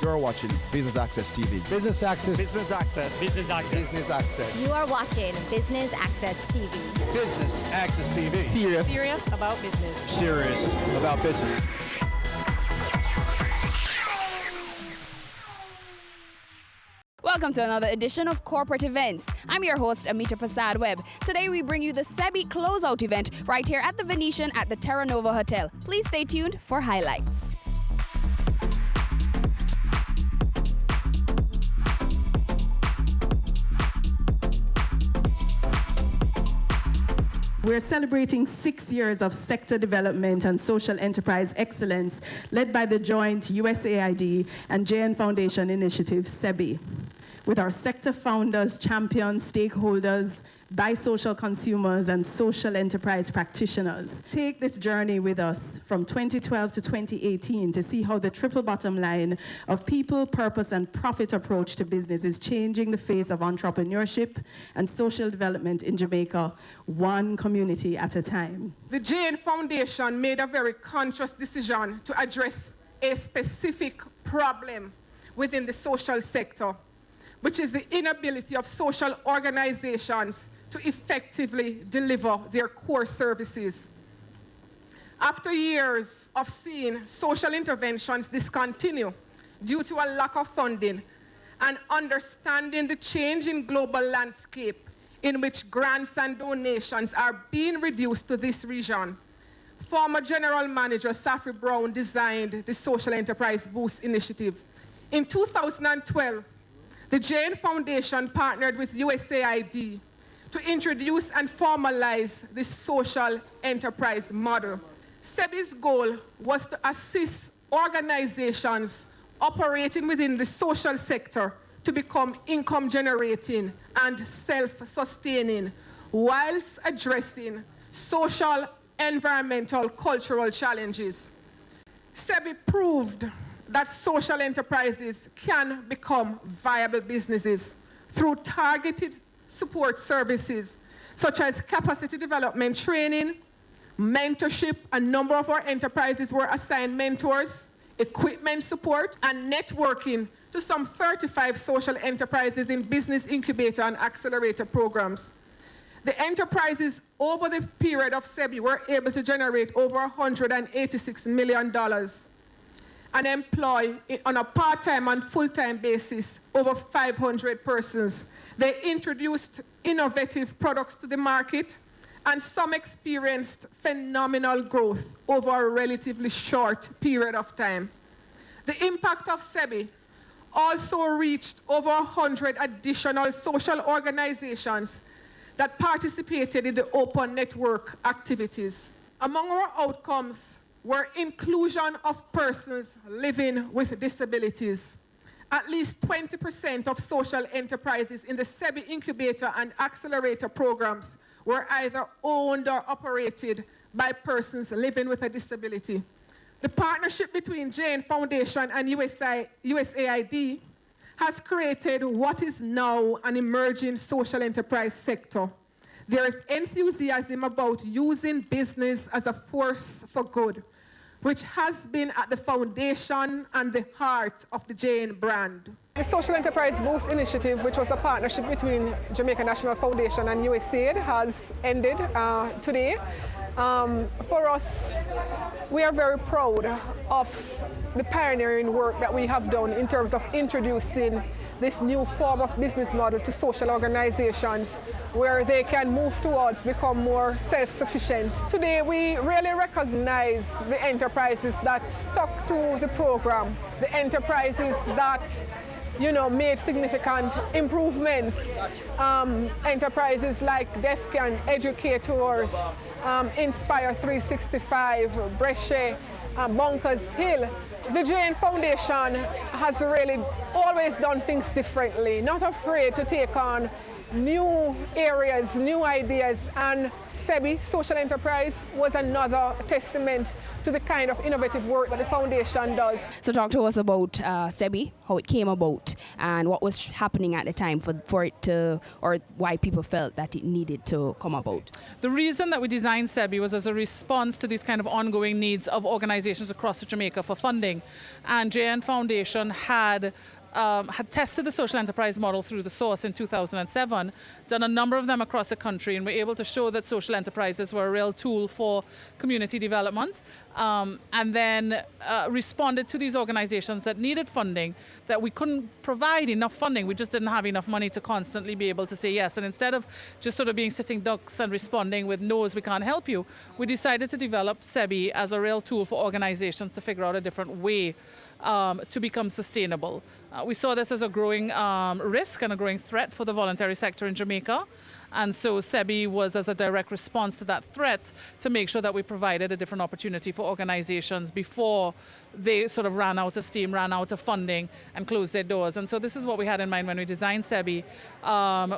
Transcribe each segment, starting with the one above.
You're watching Business Access TV. Business Access. Business Access. Business Access. Business Access. You are watching Business Access TV. Business Access TV. Serious about business. Serious about business. Welcome to another edition of Corporate Events. I'm your host, Amita Prasad Webb. Today we bring you the SEBI closeout event right here at the Venetian at the Terra Nova Hotel. Please stay tuned for highlights. We're celebrating 6 years of sector development and social enterprise excellence led by the joint USAID and JN Foundation initiative, SEBI. With our sector founders, champions, stakeholders, bi-social consumers, and social enterprise practitioners. Take this journey with us from 2012 to 2018 to see how the triple bottom line of people, purpose, and profit approach to business is changing the face of entrepreneurship and social development in Jamaica, one community at a time. The JN Foundation made a very conscious decision to address a specific problem within the social sector, which is the inability of social organizations to effectively deliver their core services. After years of seeing social interventions discontinue due to a lack of funding and understanding the changing global landscape in which grants and donations are being reduced to this region, former General Manager Safri Brown designed the Social Enterprise Boost Initiative. In 2012, the JN Foundation partnered with USAID to introduce and formalize the social enterprise model. SEBI's goal was to assist organizations operating within the social sector to become income generating and self-sustaining, whilst addressing social, environmental, cultural challenges. SEBI proved that social enterprises can become viable businesses through targeted support services such as capacity development training, mentorship. A number of our enterprises were assigned mentors, equipment support, and networking to some 35 social enterprises in business incubator and accelerator programs. The enterprises over the period of SEBI were able to generate over $186 million and employ on a part-time and full-time basis over 500 persons. They introduced innovative products to the market, and some experienced phenomenal growth over a relatively short period of time. The impact of SEBI also reached over 100 additional social organizations that participated in the open network activities. Among our outcomes were inclusion of persons living with disabilities. At least 20% of social enterprises in the SEBI incubator and accelerator programs were either owned or operated by persons living with a disability. The partnership between JN Foundation and USAID has created what is now an emerging social enterprise sector. There is enthusiasm about using business as a force for good, which has been at the foundation and the heart of the JN brand. The Social Enterprise Boost Initiative, which was a partnership between Jamaica National Foundation and USAID, has ended today. For us, we are very proud of the pioneering work that we have done in terms of introducing this new form of business model to social organizations where they can move towards become more self-sufficient. Today, we really recognize the enterprises that stuck through the program, the enterprises that made significant improvements. Enterprises like DEFCON, Educators, Inspire 365, Brescia, Bunkers Hill. The JN Foundation has really always done things differently, not afraid to take on new areas, new ideas, and SEBI, Social Enterprise, was another testament to the kind of innovative work that the foundation does. So talk to us about SEBI, how it came about, and what was happening at the time for it to, or why people felt that it needed to come about. The reason that we designed SEBI was as a response to these kind of ongoing needs of organizations across Jamaica for funding. And JN Foundation had tested the social enterprise model through the source in 2007, done a number of them across the country, and were able to show that social enterprises were a real tool for community development, and then responded to these organizations that needed funding, that we couldn't provide enough funding. We just didn't have enough money to constantly be able to say yes. And instead of just sort of being sitting ducks and responding with no's, we can't help you, we decided to develop SEBI as a real tool for organizations to figure out a different way to become sustainable. We saw this as a growing risk and a growing threat for the voluntary sector in Jamaica. And so SEBI was as a direct response to that threat to make sure that we provided a different opportunity for organizations before they sort of ran out of steam, ran out of funding, and closed their doors. And so this is what we had in mind when we designed SEBI.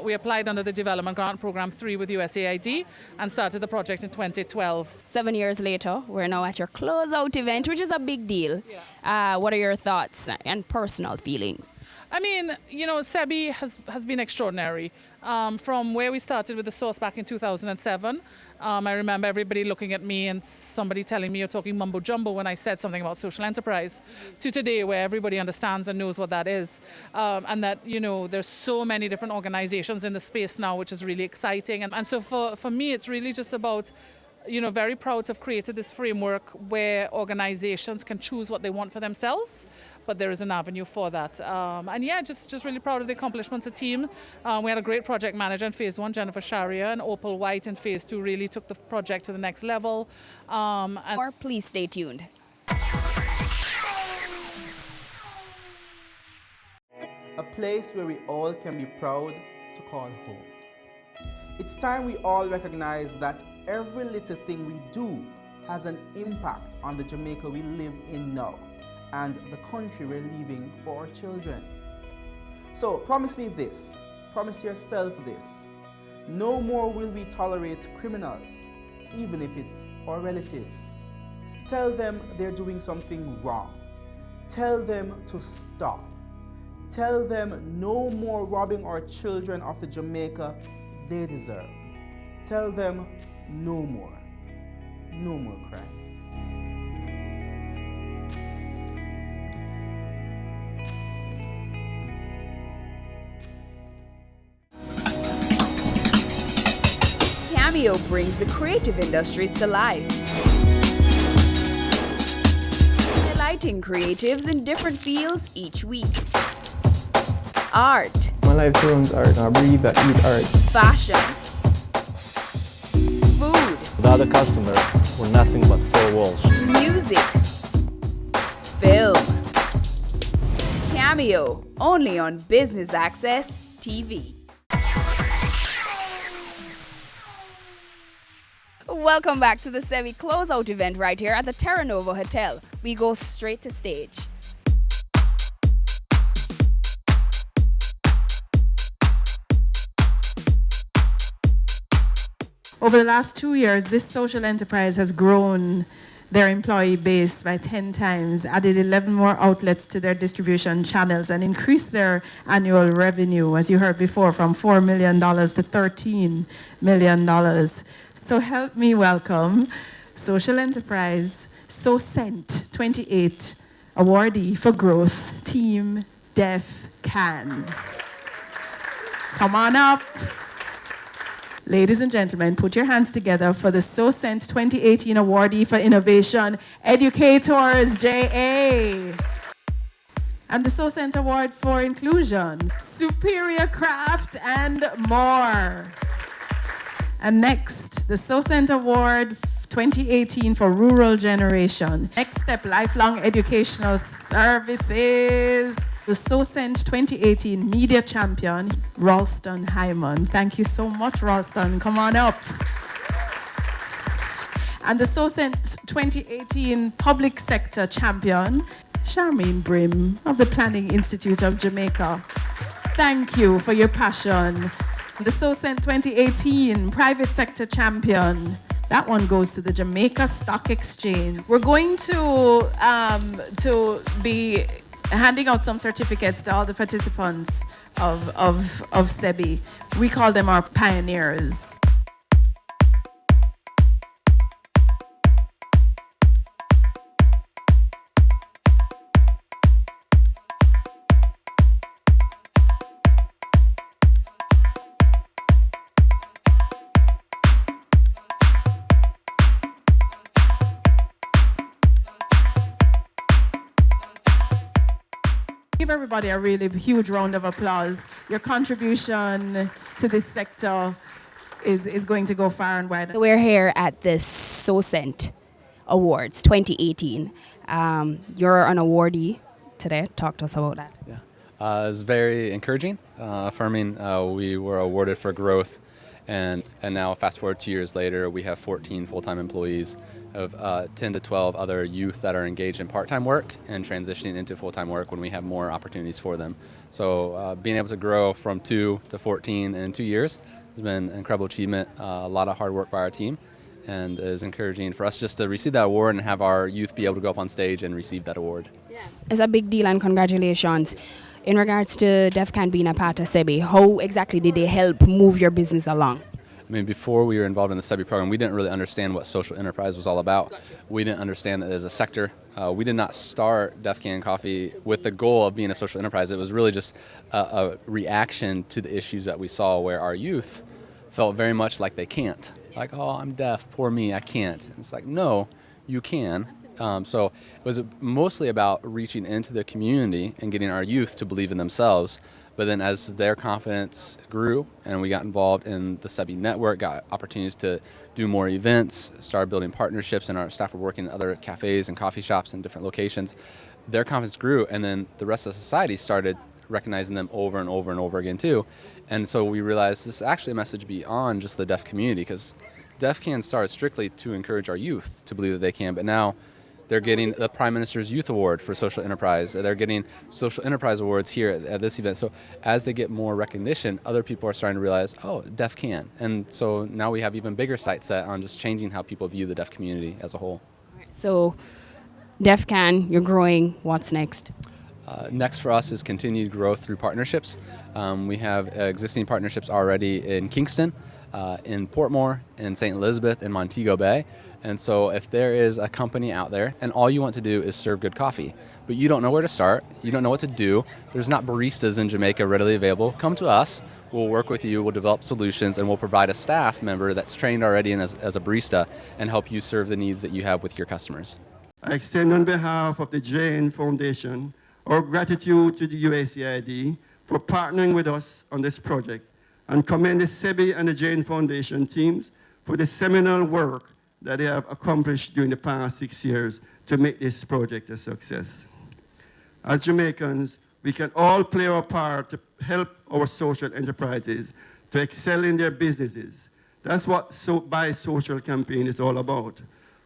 We applied under the Development Grant Program 3 with USAID and started the project in 2012. 7 years later, we're now at your closeout event, which is a big deal. What are your thoughts and personal feelings? I mean, you know, SEBI has been extraordinary. From where we started with the source back in 2007, I remember everybody looking at me and somebody telling me you're talking mumbo jumbo when I said something about social enterprise, to today where everybody understands and knows what that is. And that, you know, there's so many different organizations in the space now, which is really exciting. And so for me, it's really just about, you know, very proud to have created this framework where organizations can choose what they want for themselves, but there is an avenue for that. And yeah, just really proud of the accomplishments of the team. We had a great project manager in phase 1, Jennifer Sharia, and Opal White in phase 2 really took the project to the next level. Or please stay tuned. A place where we all can be proud to call home. It's time we all recognize that every little thing we do has an impact on the Jamaica we live in now and the country we're leaving for our children. So promise me this, promise yourself this: no more will we tolerate criminals, even if it's our relatives. Tell them they're doing something wrong. Tell them to stop. Tell them no more robbing our children of the Jamaica they deserve. Tell them no more crime. Cameo brings the creative industries to life, delighting creatives in different fields each week. Art. My life turns art. I breathe, I eat art. Fashion. Food. Without a customer, we're nothing but four walls. Music. Film. Cameo, only on Business Access TV. Welcome back to the SEBI closeout event right here at the Terra Nova Hotel. We go straight to stage. Over the last 2 years, this social enterprise has grown their employee base by 10 times, added 11 more outlets to their distribution channels, and increased their annual revenue, as you heard before, from $4 million to $13 million. So help me welcome Social Enterprise SOCENT 28 awardee for growth, Team Def Can. Come on up. Ladies and gentlemen, put your hands together for the SOCENT 2018 awardee for innovation, Educators JA. And the SOCENT Award for Inclusion, Superior Craft, and more. And next, the SOCENT Award 2018 for Rural Generation. Next Step Lifelong Educational Services. The SOCENT 2018 Media Champion, Ralston Hyman. Thank you so much, Ralston. Come on up. And the SOCENT 2018 Public Sector Champion, Charmaine Brim of the Planning Institute of Jamaica. Thank you for your passion The SOCENT 2018 Private Sector Champion. That one goes to the Jamaica Stock Exchange. We're going to be handing out some certificates to all the participants of SEBI. We call them our pioneers. Give everybody a really huge round of applause. Your contribution to this sector is going to go far and wide. We're here at the SOCENT Awards 2018. You're an awardee today. Talk to us about that. Yeah, it was very encouraging, affirming. We were awarded for growth, and now fast forward 2 years later, we have 14 full-time employees of 10 to 12 other youth that are engaged in part-time work and transitioning into full-time work when we have more opportunities for them. So being able to grow from 2 to 14 in 2 years has been an incredible achievement, a lot of hard work by our team, and is encouraging for us just to receive that award and have our youth be able to go up on stage and receive that award. It's a big deal and congratulations. In regards to DEFCAN being a part of SEBI, how exactly did they help move your business along? I mean, before we were involved in the SEBI program, we didn't really understand what social enterprise was all about. Gotcha. We didn't understand it as a sector. We did not start DEFCAN Coffee with the goal of being a social enterprise. It was really just a reaction to the issues that we saw where our youth felt very much like they can't. Like, oh, I'm deaf, poor me, I can't. And it's like, no, you can. So it was mostly about reaching into the community and getting our youth to believe in themselves. But then as their confidence grew and we got involved in the SEBI network, got opportunities to do more events, started building partnerships, and our staff were working in other cafes and coffee shops in different locations, their confidence grew, and then the rest of society started recognizing them over and over and over again too. And so we realized this is actually a message beyond just the deaf community, because DEFCAN started strictly to encourage our youth to believe that they can, but now they're getting the Prime Minister's Youth Award for Social Enterprise. They're getting Social Enterprise Awards here at this event. So as they get more recognition, other people are starting to realize, oh, deaf can. And so now we have even bigger sights set on just changing how people view the deaf community as a whole. So DEFCAN, you're growing. What's next? Next for us is continued growth through partnerships. We have existing partnerships already in Kingston, in Portmore, in St. Elizabeth, in Montego Bay. And so if there is a company out there and all you want to do is serve good coffee, but you don't know where to start, you don't know what to do, there's not baristas in Jamaica readily available, come to us. We'll work with you, we'll develop solutions, and we'll provide a staff member that's trained already as a barista and help you serve the needs that you have with your customers. I extend on behalf of the JN Foundation our gratitude to the USAID for partnering with us on this project, and commend the SEBI and the JN Foundation teams for the seminal work that they have accomplished during the past 6 years to make this project a success. As Jamaicans, we can all play our part to help our social enterprises to excel in their businesses. That's what Buy Social campaign is all about.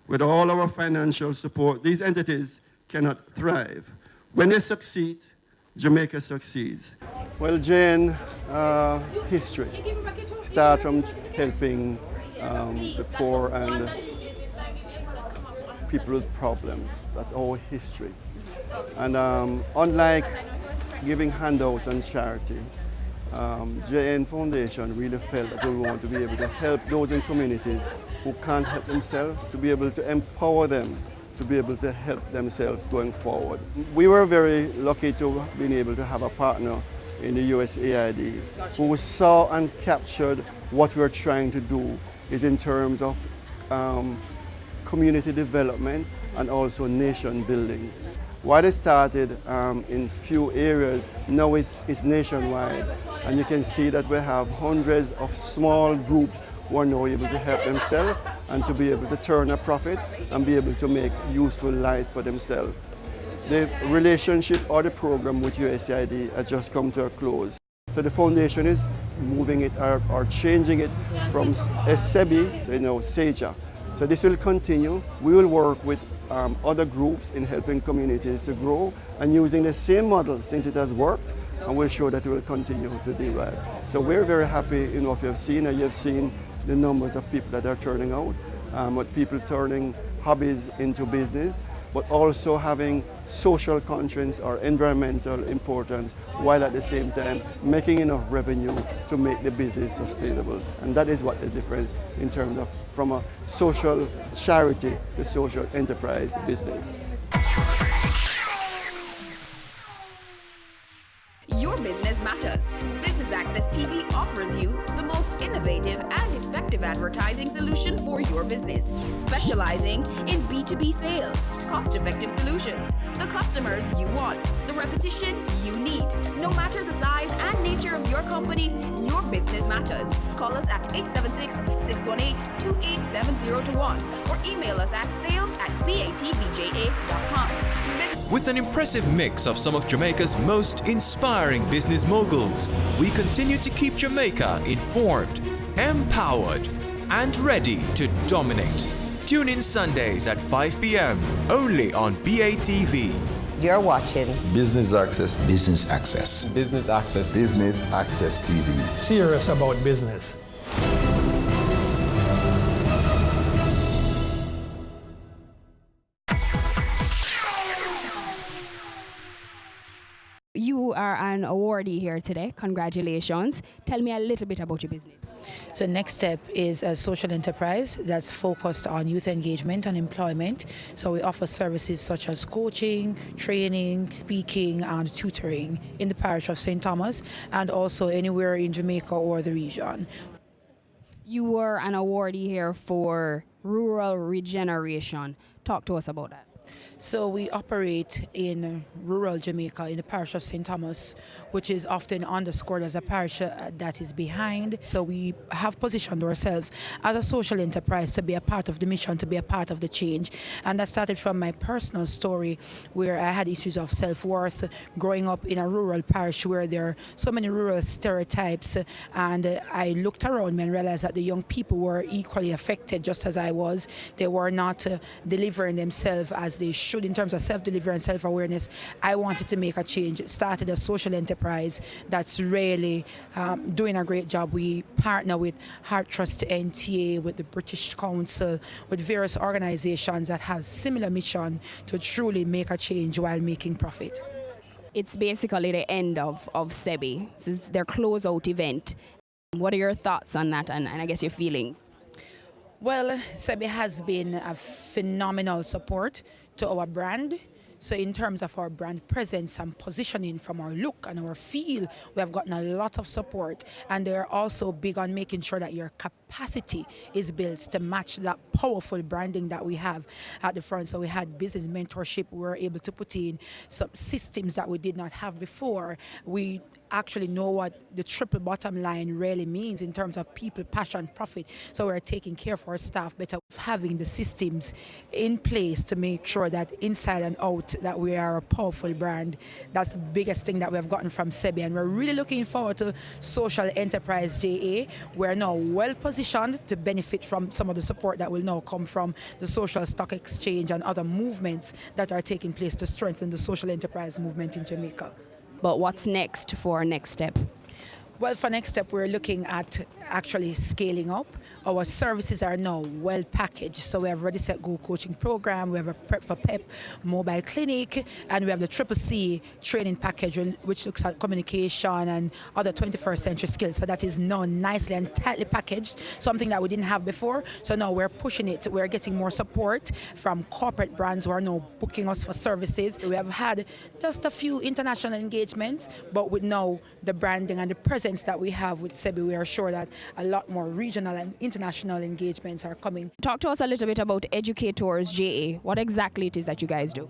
With all our financial support, these entities cannot thrive. When they succeed, Jamaica succeeds. Well, Jane, history. Start from helping the poor and people with problems. That's our history. And unlike giving handouts and charity, JN Foundation really felt that we want to be able to help those in communities who can't help themselves, to be able to empower them to be able to help themselves going forward. We were very lucky to have been able to have a partner in the USAID who saw and captured what we're trying to do is in terms of community development and also nation building. What it started in few areas, now it's nationwide, and you can see that we have hundreds of small groups who are now able to help themselves and to be able to turn a profit and be able to make useful lives for themselves. The relationship or the program with USAID has just come to a close. So the foundation is moving it or changing it from SEBI to SEJA. So this will continue. We will work with other groups in helping communities to grow and using the same model, since it has worked, and we're sure that it will continue to do well. So we're very happy in what we have seen, and you've seen the numbers of people that are turning out, with people turning hobbies into business, but also having social conscience or environmental importance, while at the same time making enough revenue to make the business sustainable. And that is what the difference in terms of from a social charity to social enterprise business. Your business matters. Business Access TV offers you the most innovative and effective advertising solution for your business, specializing in B2B sales, cost-effective solutions, the customers you want, the repetition you need. No matter the size and nature of your company, your business matters. Call us at 876-618-2870 or email us at sales@batvja.com. With an impressive mix of some of Jamaica's most inspiring business moguls, we continue to keep Jamaica informed, empowered, and ready to dominate. Tune in Sundays at 5 p.m. only on BATV. You're watching Business Access. Business Access. Business Access. Business Access TV. Serious about business. You are an awardee here today. Congratulations. Tell me a little bit about your business. So next step is a social enterprise that's focused on youth engagement and employment. So we offer services such as coaching, training, speaking, and tutoring in the parish of St. Thomas and also anywhere in Jamaica or the region. You were an awardee here for rural regeneration. Talk to us about that. So we operate in rural Jamaica in the parish of St. Thomas, which is often underscored as a parish that is behind. So we have positioned ourselves as a social enterprise to be a part of the mission, to be a part of the change. And that started from my personal story where I had issues of self-worth growing up in a rural parish where there are so many rural stereotypes. And I looked around me and realized that the young people were equally affected just as I was. They were not delivering themselves as they should in terms of self-delivery and self-awareness. I wanted to make a change. Started a social enterprise that's really doing a great job. We partner with Heart Trust NTA, with the British Council, with various organizations that have similar mission to truly make a change while making profit. It's basically the end of SEBI. This is their closeout event. What are your thoughts on that and I guess your feelings? Well, SEBI has been a phenomenal support to our brand. So in terms of our brand presence and positioning from our look and our feel, we have gotten a lot of support. And they're also big on making sure that your capacity is built to match that powerful branding that we have at the front. So we had business mentorship. We were able to put in some systems that we did not have before. We actually know what the triple bottom line really means in terms of people, passion, profit. So we're taking care of our staff better, having the systems in place to make sure that inside and out that we are a powerful brand. That's the biggest thing that we have gotten from SEBI, and we're really looking forward to Social Enterprise JA. We're now well positioned to benefit from some of the support that will now come from the Social Stock Exchange and other movements that are taking place to strengthen the social enterprise movement in Jamaica. But what's next for next step? Well, for next step, we're looking at actually scaling up. Our services are now well packaged. So we have Ready, Set, Go coaching program, we have a Prep for PEP mobile clinic, and we have the CCC training package, which looks at communication and other 21st century skills. So that is now nicely and tightly packaged, something that we didn't have before. So now we're pushing it. We're getting more support from corporate brands who are now booking us for services. We have had just a few international engagements, but with now the branding and the presence that we have with SEBI, we are sure that a lot more regional and international engagements are coming. Talk to us a little bit about Educators JA. What exactly it is that you guys do?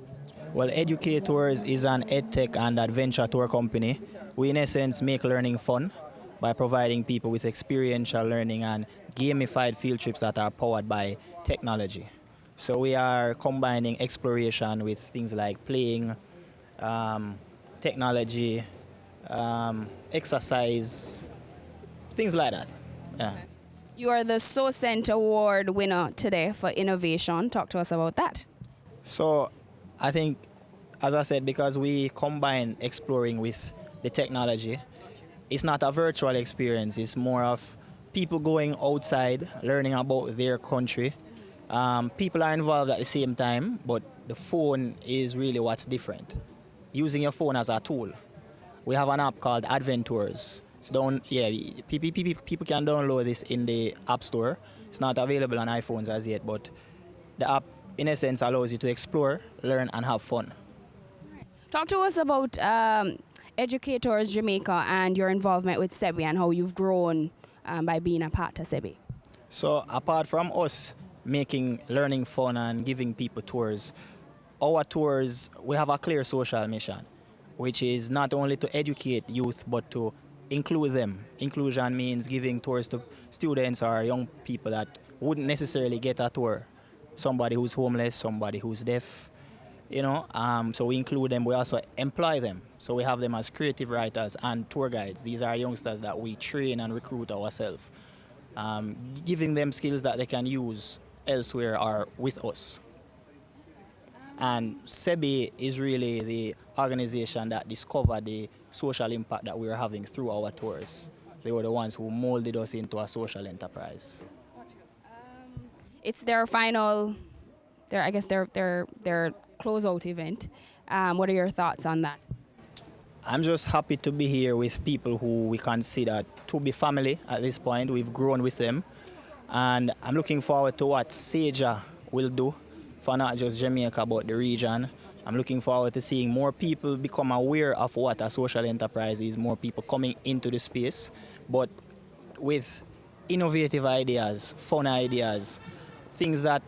Well, Educators is an edtech and adventure tour company. We, in essence, make learning fun by providing people with experiential learning and gamified field trips that are powered by technology. So we are combining exploration with things like playing, technology, exercise, things like that. Yeah. You are the SOCENT Award winner today for innovation. Talk to us about that. So I think, as I said, because we combine exploring with the technology. It's not a virtual experience. It's more of people going outside, learning about their country. People are involved at the same time, but the phone is really what's different. Using your phone as a tool. We have an app called Adventures. So people can download this in the App Store. It's not available on iPhones as yet, but the app, in essence, allows you to explore, learn, and have fun. Talk to us about Educators Jamaica and your involvement with SEBI and how you've grown by being a part of SEBI. So apart from us making learning fun and giving people tours, our tours, we have a clear social mission, which is not only to educate youth, but to include them. Inclusion means giving tours to students or young people that wouldn't necessarily get a tour. Somebody who's homeless, somebody who's deaf, so we include them. We also employ them. So we have them as creative writers and tour guides. These are youngsters that we train and recruit ourselves, giving them skills that they can use elsewhere or with us. And SEBI is really the organization that discovered the social impact that we are having through our tours. They were the ones who molded us into a social enterprise. It's their final, their closeout event. What are your thoughts on that? I'm just happy to be here with people who we consider to be family at this point. We've grown with them. And I'm looking forward to what SAJA will do for not just Jamaica, but the region. I'm looking forward to seeing more people become aware of what a social enterprise is, more people coming into the space, but with innovative ideas, fun ideas, things that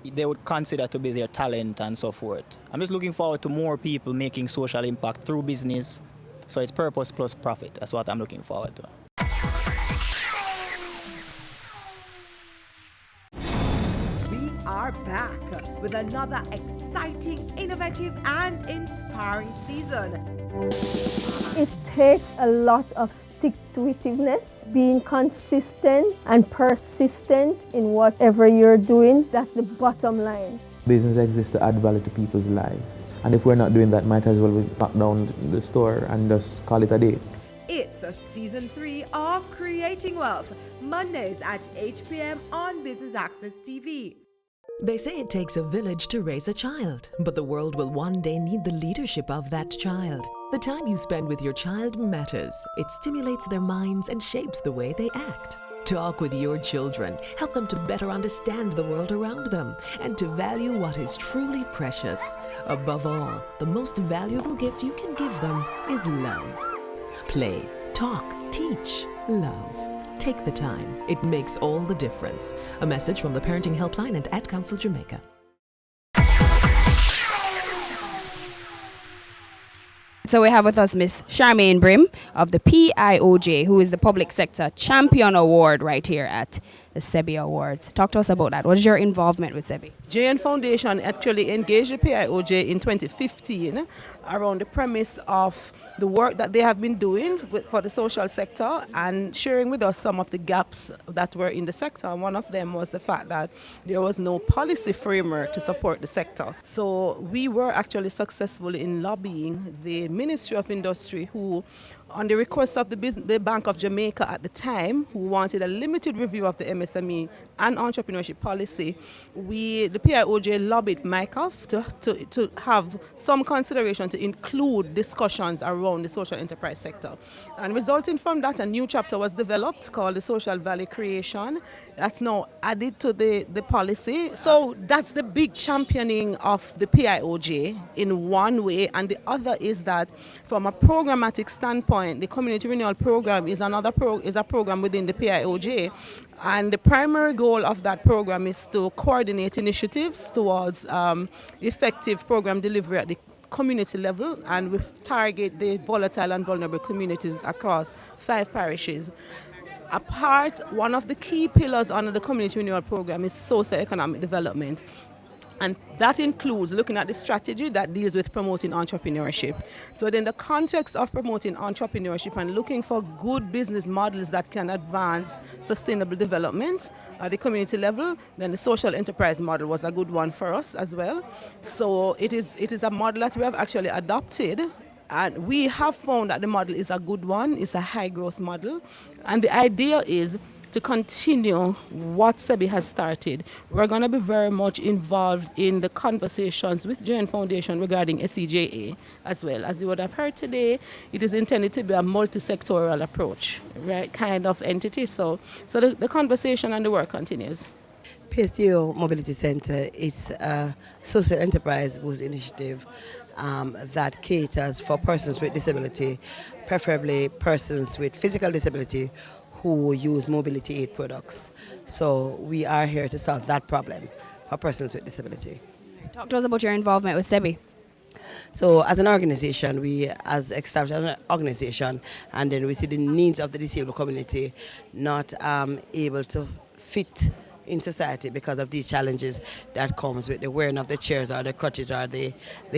they would consider to be their talent and so forth. I'm just looking forward to more people making social impact through business. So it's purpose plus profit. That's what I'm looking forward to. We are back with another exciting, innovative and inspiring season. It takes a lot of stick-to-itiveness, being consistent and persistent in whatever you're doing. That's the bottom line. Business exists to add value to people's lives. And if we're not doing that, might as well lock down the store and just call it a day. It's a season 3 of Creating Wealth, Mondays at 8 p.m. on Business Access TV. They say it takes a village to raise a child, but the world will one day need the leadership of that child. The time you spend with your child matters. It stimulates their minds and shapes the way they act. Talk with your children. Help them to better understand the world around them and to value what is truly precious. Above all, the most valuable gift you can give them is love. Play, talk, teach, love. Take the time. It makes all the difference. A message from the Parenting Helpline and Ad Council Jamaica. So we have with us Miss Charmaine Brim of the PIOJ, who is the Public Sector Champion Award right here at the SEBI Awards. Talk to us about that. What is your involvement with SEBI? JN Foundation actually engaged the PIOJ in 2015 around the premise of the work that they have been doing for the social sector and sharing with us some of the gaps that were in the sector. And one of them was the fact that there was no policy framework to support the sector. So we were actually successful in lobbying the Ministry of Industry, who, on the request of the Bank of Jamaica at the time, who wanted a limited review of the MSME and entrepreneurship policy, the PIOJ lobbied MICAF to have some consideration to include discussions around the social enterprise sector. And resulting from that, a new chapter was developed called the Social Value Creation. That's now added to the policy. So that's the big championing of the PIOJ in one way, and the other is that from a programmatic standpoint, the Community Renewal Program is a program within the PIOJ, and the primary goal of that program is to coordinate initiatives towards effective program delivery at the community level, and we target the volatile and vulnerable communities across 5 parishes. One of the key pillars under the Community Renewal Program is socio-economic development. And that includes looking at the strategy that deals with promoting entrepreneurship. So in the context of promoting entrepreneurship and looking for good business models that can advance sustainable development at the community level, then the social enterprise model was a good one for us as well. So it is a model that we have actually adopted And we have found that the model is a good one. It's a high growth model. And the idea is to continue what SEBI has started. We're going to be very much involved in the conversations with JN Foundation regarding SEJA as well. As you would have heard today, it is intended to be a multi-sectoral approach, right, kind of entity. So the conversation and the work continues. PSTO Mobility Center is a social enterprise boost initiative that caters for persons with disability, preferably persons with physical disability who use mobility aid products. So we are here to solve that problem for persons with disability. Talk to us about your involvement with SEBI. So as an organization, we as established as an organization, and then we see the needs of the disabled community not able to fit in society because of these challenges that comes with the wearing of the chairs or the crutches or the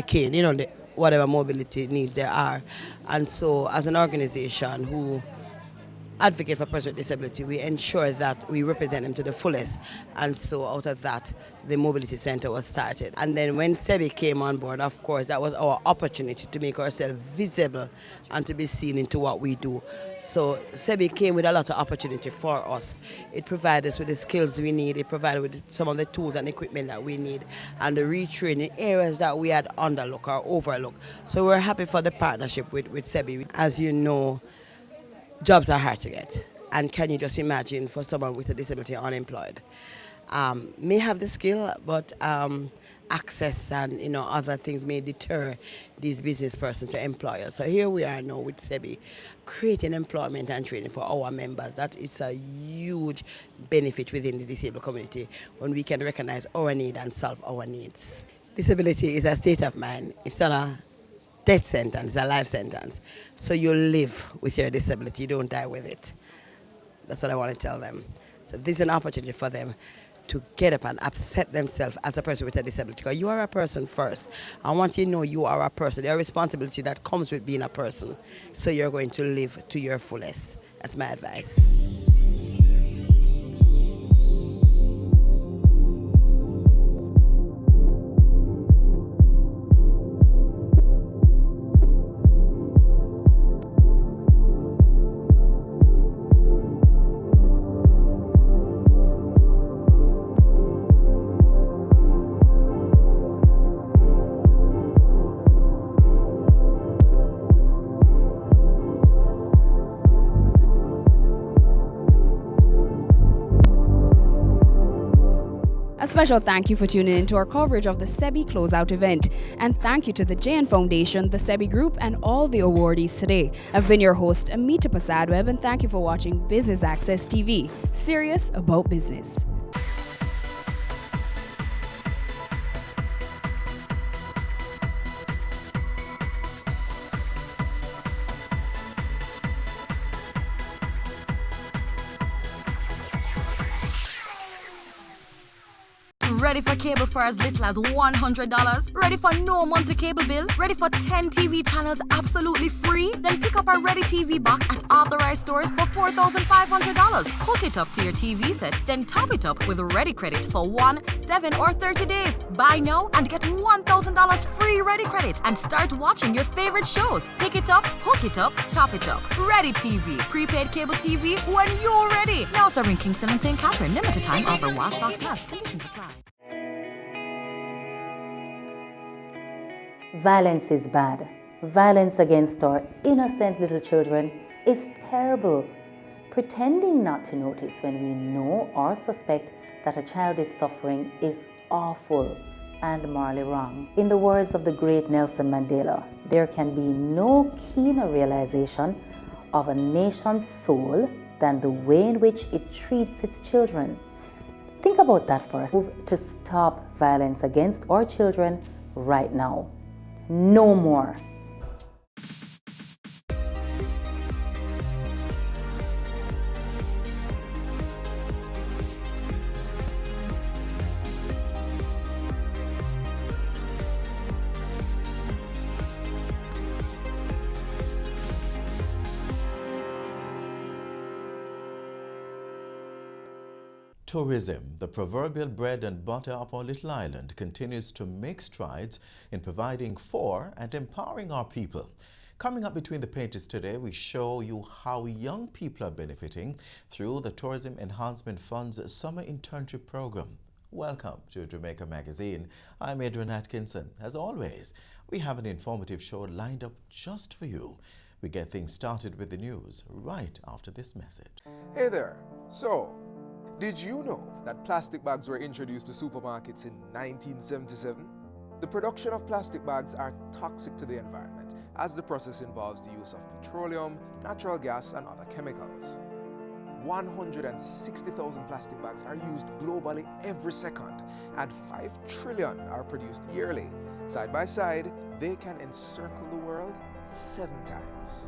cane, whatever mobility needs there are. And so as an organization who advocate for persons with disability, we ensure that we represent them to the fullest. And so out of that, the Mobility Center was started. And then when SEBI came on board, of course, that was our opportunity to make ourselves visible and to be seen into what we do. So SEBI came with a lot of opportunity for us. It provided us with the skills we need. It provided with some of the tools and equipment that we need and the retraining areas that we had underlooked or overlooked. So we're happy for the partnership with SEBI. As you know, jobs are hard to get, and can you just imagine for someone with a disability unemployed? May have the skill, but access and other things may deter these business persons to employers. So here we are now with SEBI, creating employment and training for our members. That is a huge benefit within the disabled community when we can recognize our need and solve our needs. Disability is a state of mind. It's not a death sentence, a life sentence. So you live with your disability, you don't die with it. That's what I want to tell them. So this is an opportunity for them to get up and accept themselves as a person with a disability. Because you are a person first. I want you to know you are a person. There are responsibility that comes with being a person. So you're going to live to your fullest. That's my advice. A special thank you for tuning in to our coverage of the SEBI Closeout event. And thank you to the JN Foundation, the SEBI Group, and all the awardees today. I've been your host, Amita Prasadweb, and thank you for watching Business Access TV, serious about business. Ready for cable for as little as $100? Ready for no monthly cable bill? Ready for 10 TV channels absolutely free? Then pick up our Ready TV box at authorized stores for $4,500. Hook it up to your TV set, then top it up with Ready Credit for 1, 7, or 30 days. Buy now and get $1,000 free Ready Credit and start watching your favorite shows. Pick it up, hook it up, top it up. Ready TV. Prepaid cable TV when you're ready. Now serving Kingston and St. Catherine. Limited time offer while stocks last. Conditions apply. Violence is bad. Violence against our innocent little children is terrible. Pretending not to notice when we know or suspect that a child is suffering is awful and morally wrong. In the words of the great Nelson Mandela, there can be no keener realization of a nation's soul than the way in which it treats its children. Think about that for us. Move to stop violence against our children right now. No more. Tourism, the proverbial bread and butter of our little island, continues to make strides in providing for and empowering our people. Coming up between the pages today, we show you how young people are benefiting through the Tourism Enhancement Fund's Summer Internship Program. Welcome to Jamaica Magazine. I'm Adrian Atkinson. As always, we have an informative show lined up just for you. We get things started with the news right after this message. Hey there. So, did you know that plastic bags were introduced to supermarkets in 1977? The production of plastic bags are toxic to the environment as the process involves the use of petroleum, natural gas, and other chemicals. 160,000 plastic bags are used globally every second, and 5 trillion are produced yearly. Side by side, they can encircle the world 7 times.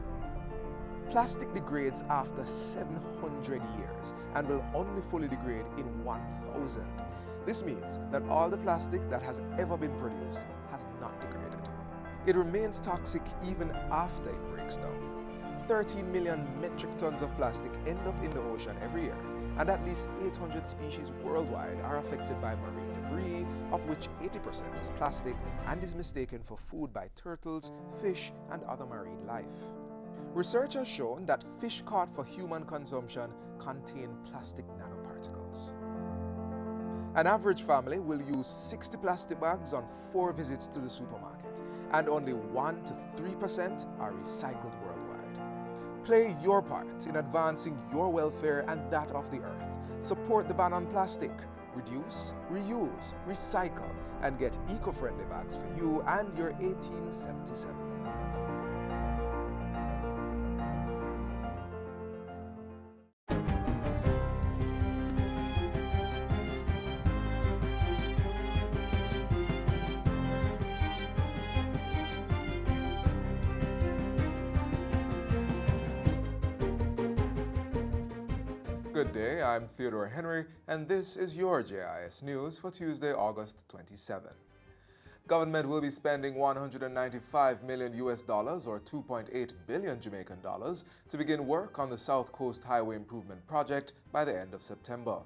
Plastic degrades after 700 years and will only fully degrade in 1,000. This means that all the plastic that has ever been produced has not degraded. It remains toxic even after it breaks down. 13 million metric tons of plastic end up in the ocean every year, and at least 800 species worldwide are affected by marine debris, of which 80% is plastic and is mistaken for food by turtles, fish, and other marine life. Research has shown that fish caught for human consumption contain plastic nanoparticles. An average family will use 60 plastic bags on 4 visits to the supermarket, and only 1 to 3% are recycled worldwide. Play your part in advancing your welfare and that of the earth. Support the ban on plastic. Reduce, reuse, recycle, and get eco-friendly bags for you and your 1877. Good day, I'm Theodore Henry, and this is your JIS News for Tuesday, August 27. Government will be spending $195 million or 2.8 billion Jamaican dollars to begin work on the South Coast Highway Improvement Project by the end of September.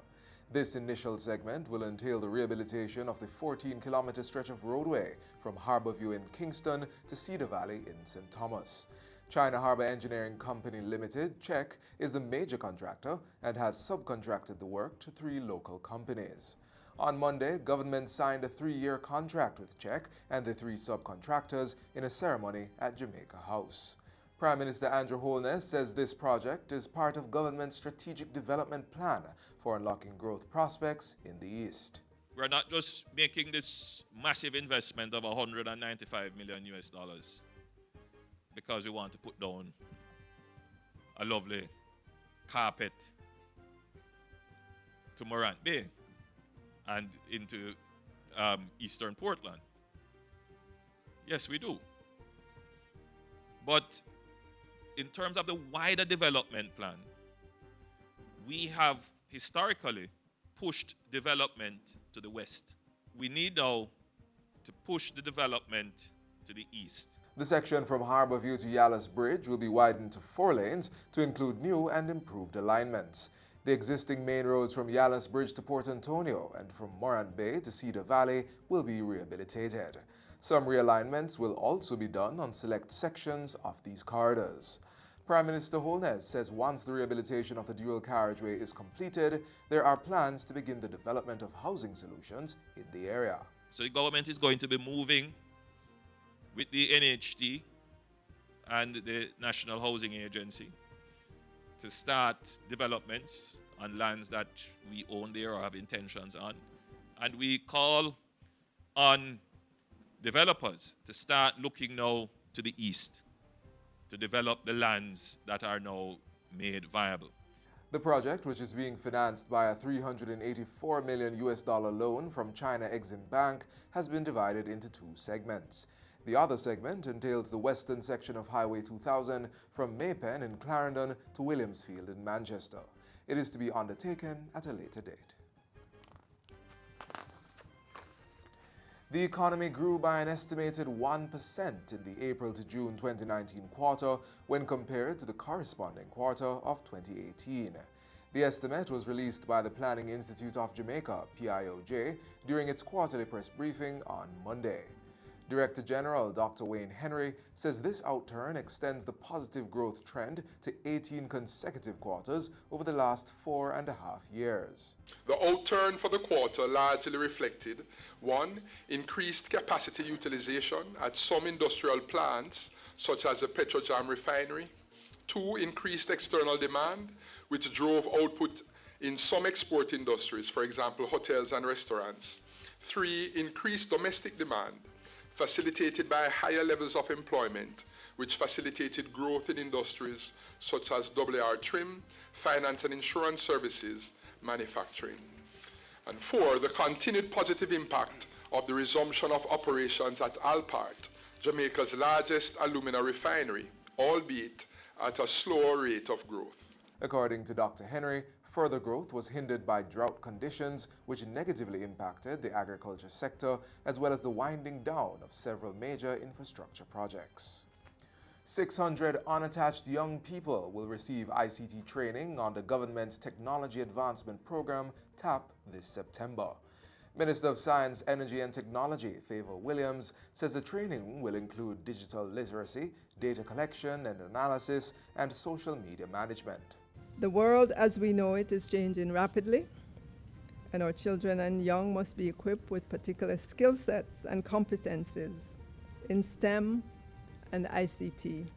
This initial segment will entail the rehabilitation of the 14-kilometer stretch of roadway from Harborview in Kingston to Cedar Valley in St. Thomas. China Harbour Engineering Company Limited, CHEC, is the major contractor and has subcontracted the work to 3 local companies. On Monday, government signed a 3-year contract with CHEC and the 3 subcontractors in a ceremony at Jamaica House. Prime Minister Andrew Holness says this project is part of government's strategic development plan for unlocking growth prospects in the East. We're not just making this massive investment of $195 million because we want to put down a lovely carpet to Morant Bay and into Eastern Portland. Yes, we do. But in terms of the wider development plan, we have historically pushed development to the west. We need now to push the development to the east. The section from Harborview to Yallahs Bridge will be widened to 4 lanes to include new and improved alignments. The existing main roads from Yallahs Bridge to Port Antonio and from Morant Bay to Cedar Valley will be rehabilitated. Some realignments will also be done on select sections of these corridors. Prime Minister Holness says once the rehabilitation of the dual carriageway is completed, there are plans to begin the development of housing solutions in the area. So the government is going to be moving with the NHT and the National Housing Agency to start developments on lands that we own there or have intentions on. And we call on developers to start looking now to the east to develop the lands that are now made viable. The project, which is being financed by a $384 million loan from China Exim Bank, has been divided into 2 segments. The other segment entails the western section of Highway 2000 from Maypen in Clarendon to Williamsfield in Manchester. It is to be undertaken at a later date. The economy grew by an estimated 1% in the April to June 2019 quarter when compared to the corresponding quarter of 2018. The estimate was released by the Planning Institute of Jamaica, PIOJ, during its quarterly press briefing on Monday. Director General Dr. Wayne Henry says this outturn extends the positive growth trend to 18 consecutive quarters over the last 4.5 years. The outturn for the quarter largely reflected 1. Increased capacity utilization at some industrial plants, such as the Petrojam refinery. 2. Increased external demand, which drove output in some export industries, for example, hotels and restaurants. 3. Increased domestic demand, facilitated by higher levels of employment, which facilitated growth in industries such as WR trim, finance and insurance services, manufacturing. And 4, the continued positive impact of the resumption of operations at Alpart, Jamaica's largest alumina refinery, albeit at a slower rate of growth. According to Dr. Henry, further growth was hindered by drought conditions, which negatively impacted the agriculture sector, as well as the winding down of several major infrastructure projects. 600 unattached young people will receive ICT training on the government's Technology Advancement Program, TAP, this September. Minister of Science, Energy and Technology, Favour Williams, says the training will include digital literacy, data collection and analysis, and social media management. The world as we know it is changing rapidly, and our children and young must be equipped with particular skill sets and competencies in STEM and ICT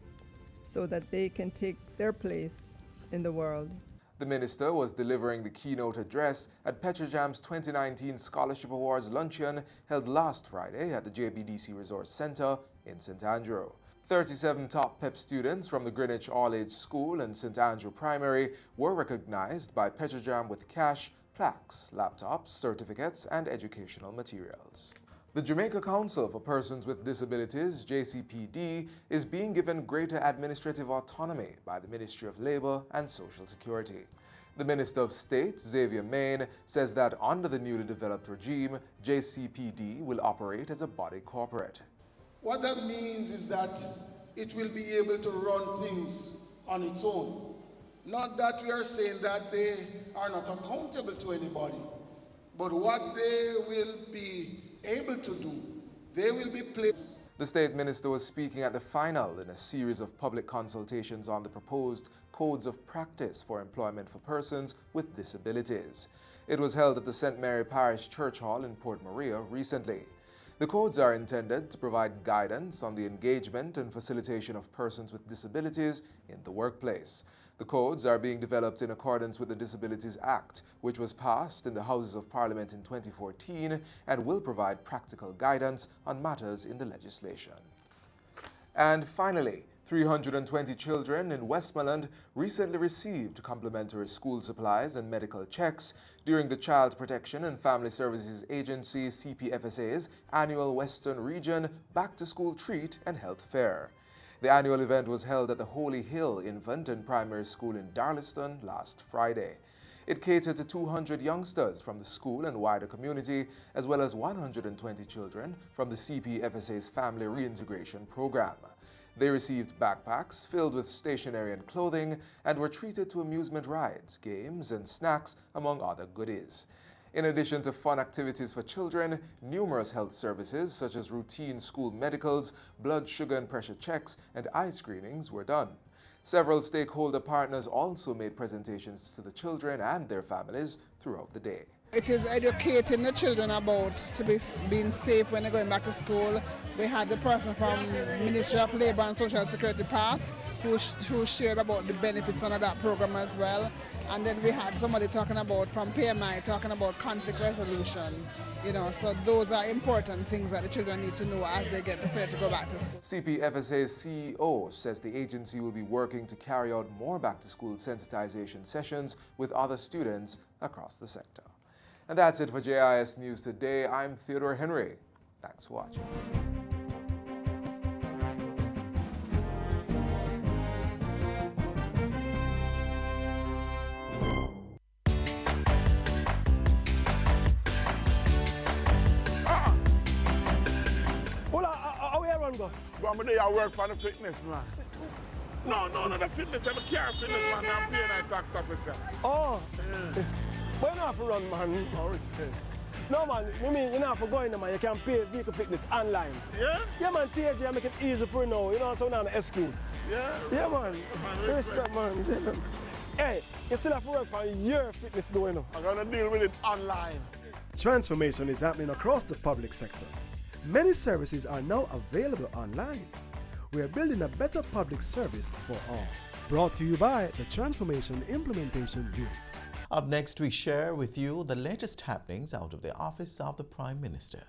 so that they can take their place in the world. The minister was delivering the keynote address at Petrojam's 2019 Scholarship Awards luncheon held last Friday at the JBDC Resource Centre in St. Andrew. 37 top PEP students from the Greenwich All-Age School and St. Andrew Primary were recognized by Petrojam with cash, plaques, laptops, certificates, and educational materials. The Jamaica Council for Persons with Disabilities, JCPD, is being given greater administrative autonomy by the Ministry of Labour and Social Security. The Minister of State, Xavier Main, says that under the newly developed regime, JCPD will operate as a body corporate. What that means is that it will be able to run things on its own. Not that we are saying that they are not accountable to anybody, but what they will be able to do, they will be placed. The State Minister was speaking at the final in a series of public consultations on the proposed Codes of Practice for Employment for Persons with Disabilities. It was held at the St. Mary Parish Church Hall in Port Maria recently. The codes are intended to provide guidance on the engagement and facilitation of persons with disabilities in the workplace. The codes are being developed in accordance with the Disabilities Act, which was passed in the Houses of Parliament in 2014 and will provide practical guidance on matters in the legislation. And finally, 320 children in Westmoreland recently received complimentary school supplies and medical checks during the Child Protection and Family Services Agency CPFSA's annual Western Region Back to School Treat and Health Fair. The annual event was held at the Holy Hill Infant and Primary School in Darlaston last Friday. It catered to 200 youngsters from the school and wider community, as well as 120 children from the CPFSA's Family Reintegration Program. They received backpacks filled with stationery and clothing and were treated to amusement rides, games, and snacks, among other goodies. In addition to fun activities for children, numerous health services such as routine school medicals, blood sugar and pressure checks, and eye screenings were done. Several stakeholder partners also made presentations to the children and their families throughout the day. It is educating the children about being safe when they're going back to school. We had the person from Ministry of Labour and Social Security PATH who shared about the benefits under that program as well. And then we had somebody talking about from PMI talking about conflict resolution. So those are important things that the children need to know as they get prepared to go back to school. CPFSA's CEO says the agency will be working to carry out more back-to-school sensitization sessions with other students across the sector. And that's it for JIS News Today. I'm Theodore Henry. Thanks for watching. How we run go? But I'm there, I work for the fitness, man. No, the fitness, I'm a car fitness man, I'm paying a tax officer. Oh, but you don't have to run, man. Oh, respect. No, man, you mean you don't have to go in there, man. You can pay vehicle fitness online. Yeah? Yeah, man, THG, make it easy for you now. You know, so now the excuse. Yeah? Yeah, man. Respect, man. Hey, you still have to work on your fitness though, you know. I'm going to deal with it online. Transformation is happening across the public sector. Many services are now available online. We are building a better public service for all. Brought to you by the Transformation Implementation Unit. Up next, we share with you the latest happenings out of the office of the Prime Minister.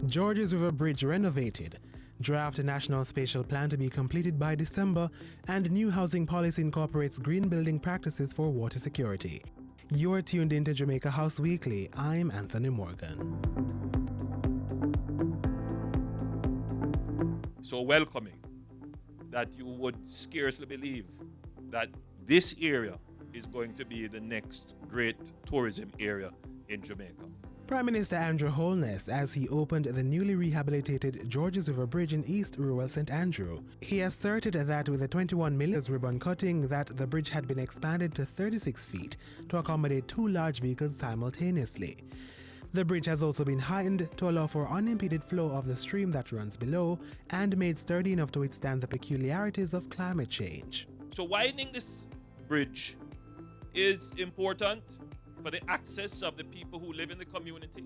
Georges River Bridge renovated. Draft National Spatial Plan to be completed by December, and new housing policy incorporates green building practices for water security. You're tuned into Jamaica House Weekly. I'm Anthony Morgan. So welcoming that you would scarcely believe that this area is going to be the next great tourism area in Jamaica. Prime Minister Andrew Holness as he opened the newly rehabilitated Georges River Bridge in East Rural St. Andrew. He asserted that with the 21 million ribbon cutting that the bridge had been expanded to 36 feet to accommodate 2 large vehicles simultaneously. The bridge has also been heightened to allow for unimpeded flow of the stream that runs below and made sturdy enough to withstand the peculiarities of climate change. So widening this bridge is important for the access of the people who live in the community,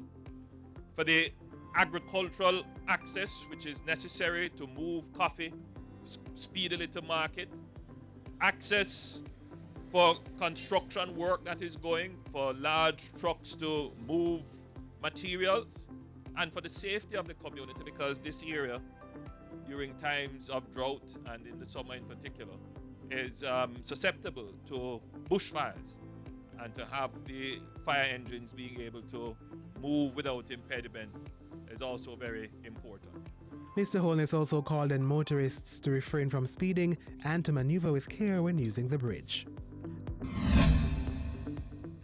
for the agricultural access which is necessary to move coffee speedily to market, access for construction work that is going, for large trucks to move materials, and for the safety of the community, because this area during times of drought and in the summer in particular is susceptible to bushfires, and to have the fire engines being able to move without impediment is also very important. Mr. Holness also called on motorists to refrain from speeding and to maneuver with care when using the bridge.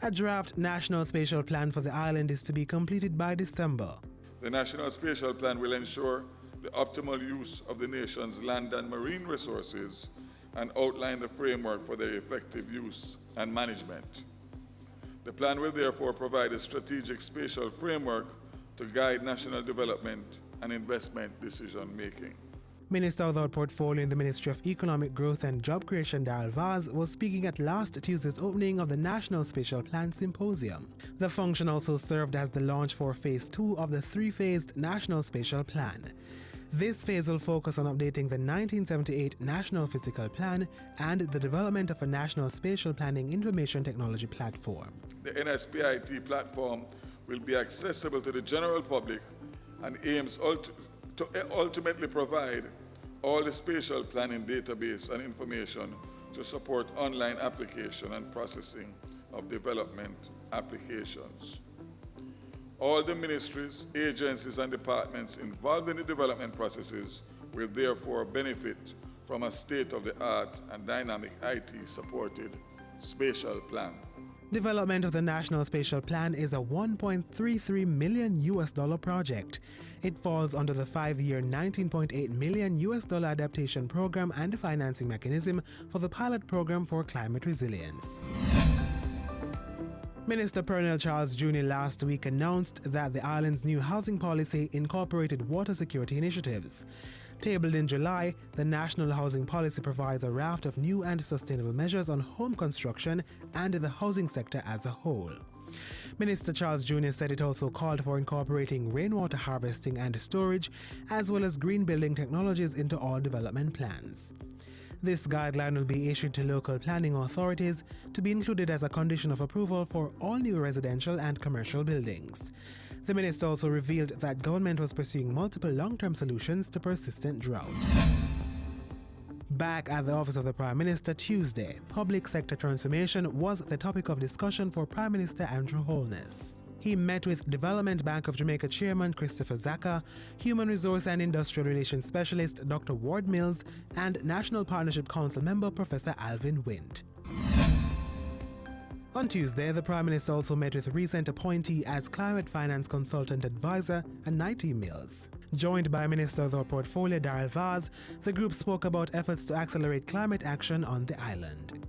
A draft National Spatial Plan for the island is to be completed by December. The National Spatial Plan will ensure the optimal use of the nation's land and marine resources and outline the framework for their effective use and management. The plan will therefore provide a strategic spatial framework to guide national development and investment decision-making. Minister without portfolio in the Ministry of Economic Growth and Job Creation, Daryl Vaz, was speaking at last Tuesday's opening of the National Spatial Plan Symposium. The function also served as the launch for Phase 2 of the 3-phased National Spatial Plan. This phase will focus on updating the 1978 National Physical Plan and the development of a National Spatial Planning Information Technology Platform. The NSPIT platform will be accessible to the general public and aims to ultimately provide all the spatial planning database and information to support online application and processing of development applications. All the ministries, agencies, and departments involved in the development processes will therefore benefit from a state-of-the-art and dynamic IT-supported spatial plan. Development of the National Spatial Plan is a $1.33 million project. It falls under the 5-year $19.8 million adaptation program and financing mechanism for the pilot program for climate resilience. Minister Pernell Charles Jr. last week announced that the island's new housing policy incorporated water security initiatives. Tabled in July, the National Housing Policy provides a raft of new and sustainable measures on home construction and the housing sector as a whole. Minister Charles Jr. said it also called for incorporating rainwater harvesting and storage, as well as green building technologies into all development plans. This guideline will be issued to local planning authorities to be included as a condition of approval for all new residential and commercial buildings. The minister also revealed that government was pursuing multiple long-term solutions to persistent drought. Back at the office of the Prime Minister Tuesday, public sector transformation was the topic of discussion for Prime Minister Andrew Holness. He met with Development Bank of Jamaica Chairman Christopher Zaka, Human Resource and Industrial Relations Specialist Dr. Ward Mills, and National Partnership Council member Professor Alvin Wint. On Tuesday, the Prime Minister also met with recent appointee as Climate Finance Consultant Advisor Anaiti Mills. Joined by Minister of the Portfolio Daryl Vaz, the group spoke about efforts to accelerate climate action on the island.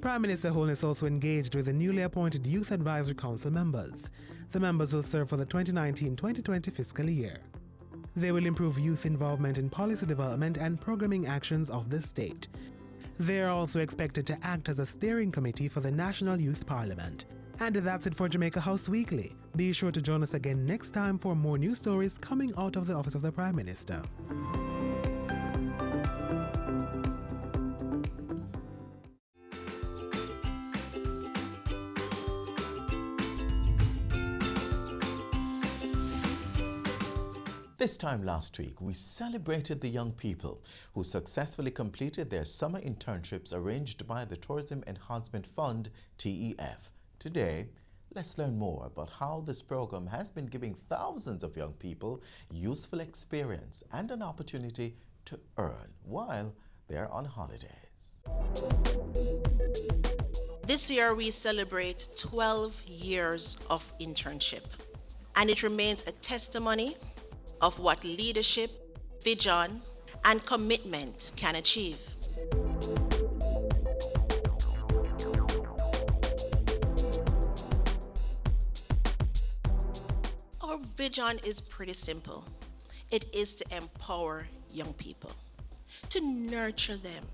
Prime Minister Holness also engaged with the newly appointed Youth Advisory Council members. The members will serve for the 2019-2020 fiscal year. They will improve youth involvement in policy development and programming actions of the state. They are also expected to act as a steering committee for the National Youth Parliament. And that's it for Jamaica House Weekly. Be sure to join us again next time for more news stories coming out of the Office of the Prime Minister. This time last week, we celebrated the young people who successfully completed their summer internships arranged by the Tourism Enhancement Fund, TEF. Today, let's learn more about how this program has been giving thousands of young people useful experience and an opportunity to earn while they're on holidays. This year, we celebrate 12 years of internship, and it remains a testimony of what leadership, vision, and commitment can achieve. Our vision is pretty simple. It is to empower young people, to nurture them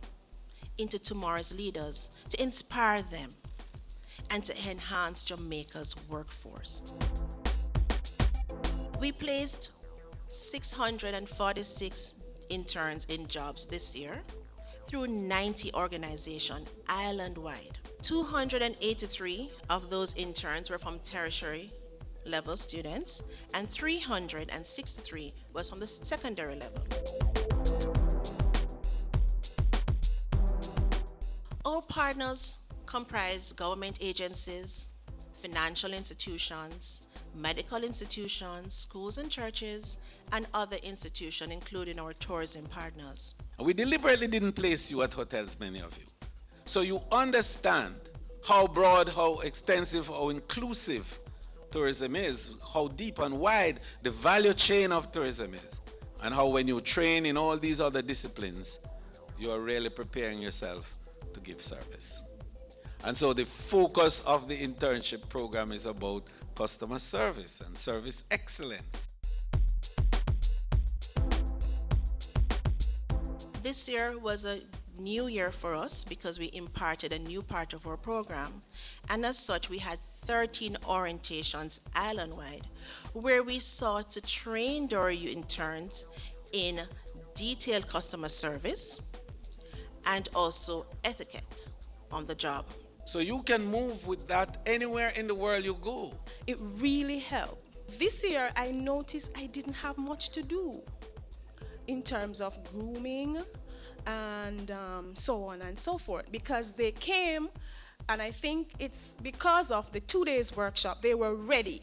into tomorrow's leaders, to inspire them, and to enhance Jamaica's workforce. We placed 646 interns in jobs this year through 90 organizations island-wide. 283 of those interns were from tertiary level students and 363 was from the secondary level. Our partners comprise government agencies, financial institutions, medical institutions, schools and churches, and other institutions, including our tourism partners. We deliberately didn't place you at hotels, many of you, so you understand how broad, how extensive, how inclusive tourism is, how deep and wide the value chain of tourism is, and how when you train in all these other disciplines, you are really preparing yourself to give service. And so the focus of the internship program is about customer service and service excellence. This year was a new year for us because we imparted a new part of our program, and as such we had 13 orientations island-wide where we sought to train our interns in detailed customer service and also etiquette on the job. So you can move with that anywhere in the world you go. It really helped. This year I noticed I didn't have much to do in terms of grooming and so on and so forth, because they came, and I think it's because of the 2 days workshop, they were ready.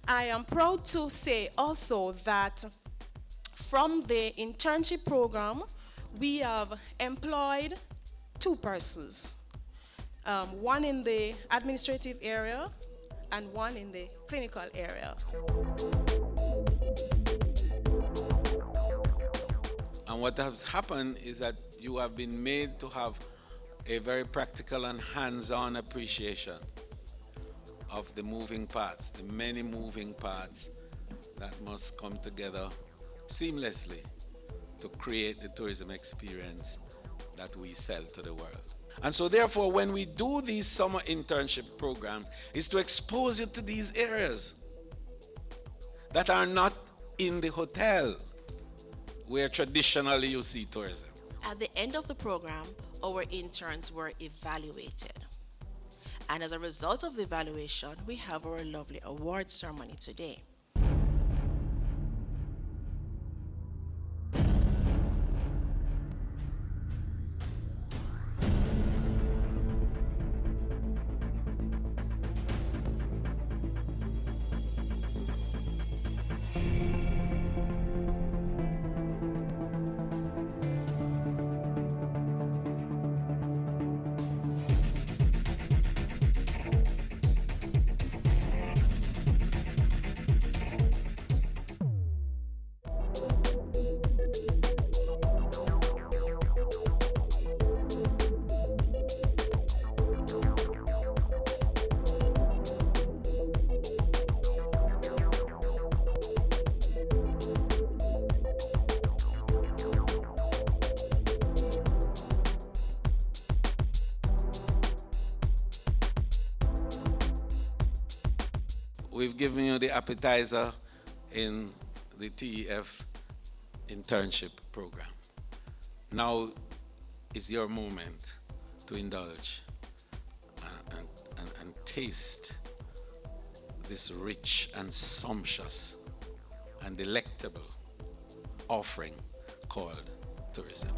I am proud to say also that from the internship program, we have employed 2 persons. One in the administrative area and one in the clinical area. And what has happened is that you have been made to have a very practical and hands-on appreciation of the moving parts, the many moving parts that must come together seamlessly to create the tourism experience that we sell to the world. And so therefore, when we do these summer internship programs, is to expose you to these areas that are not in the hotel where traditionally you see tourism. At the end of the program, our interns were evaluated. And as a result of the evaluation, we have our lovely award ceremony today. we've given you the appetizer in the TEF internship program. Now is your moment to indulge and taste this rich and sumptuous and delectable offering called tourism.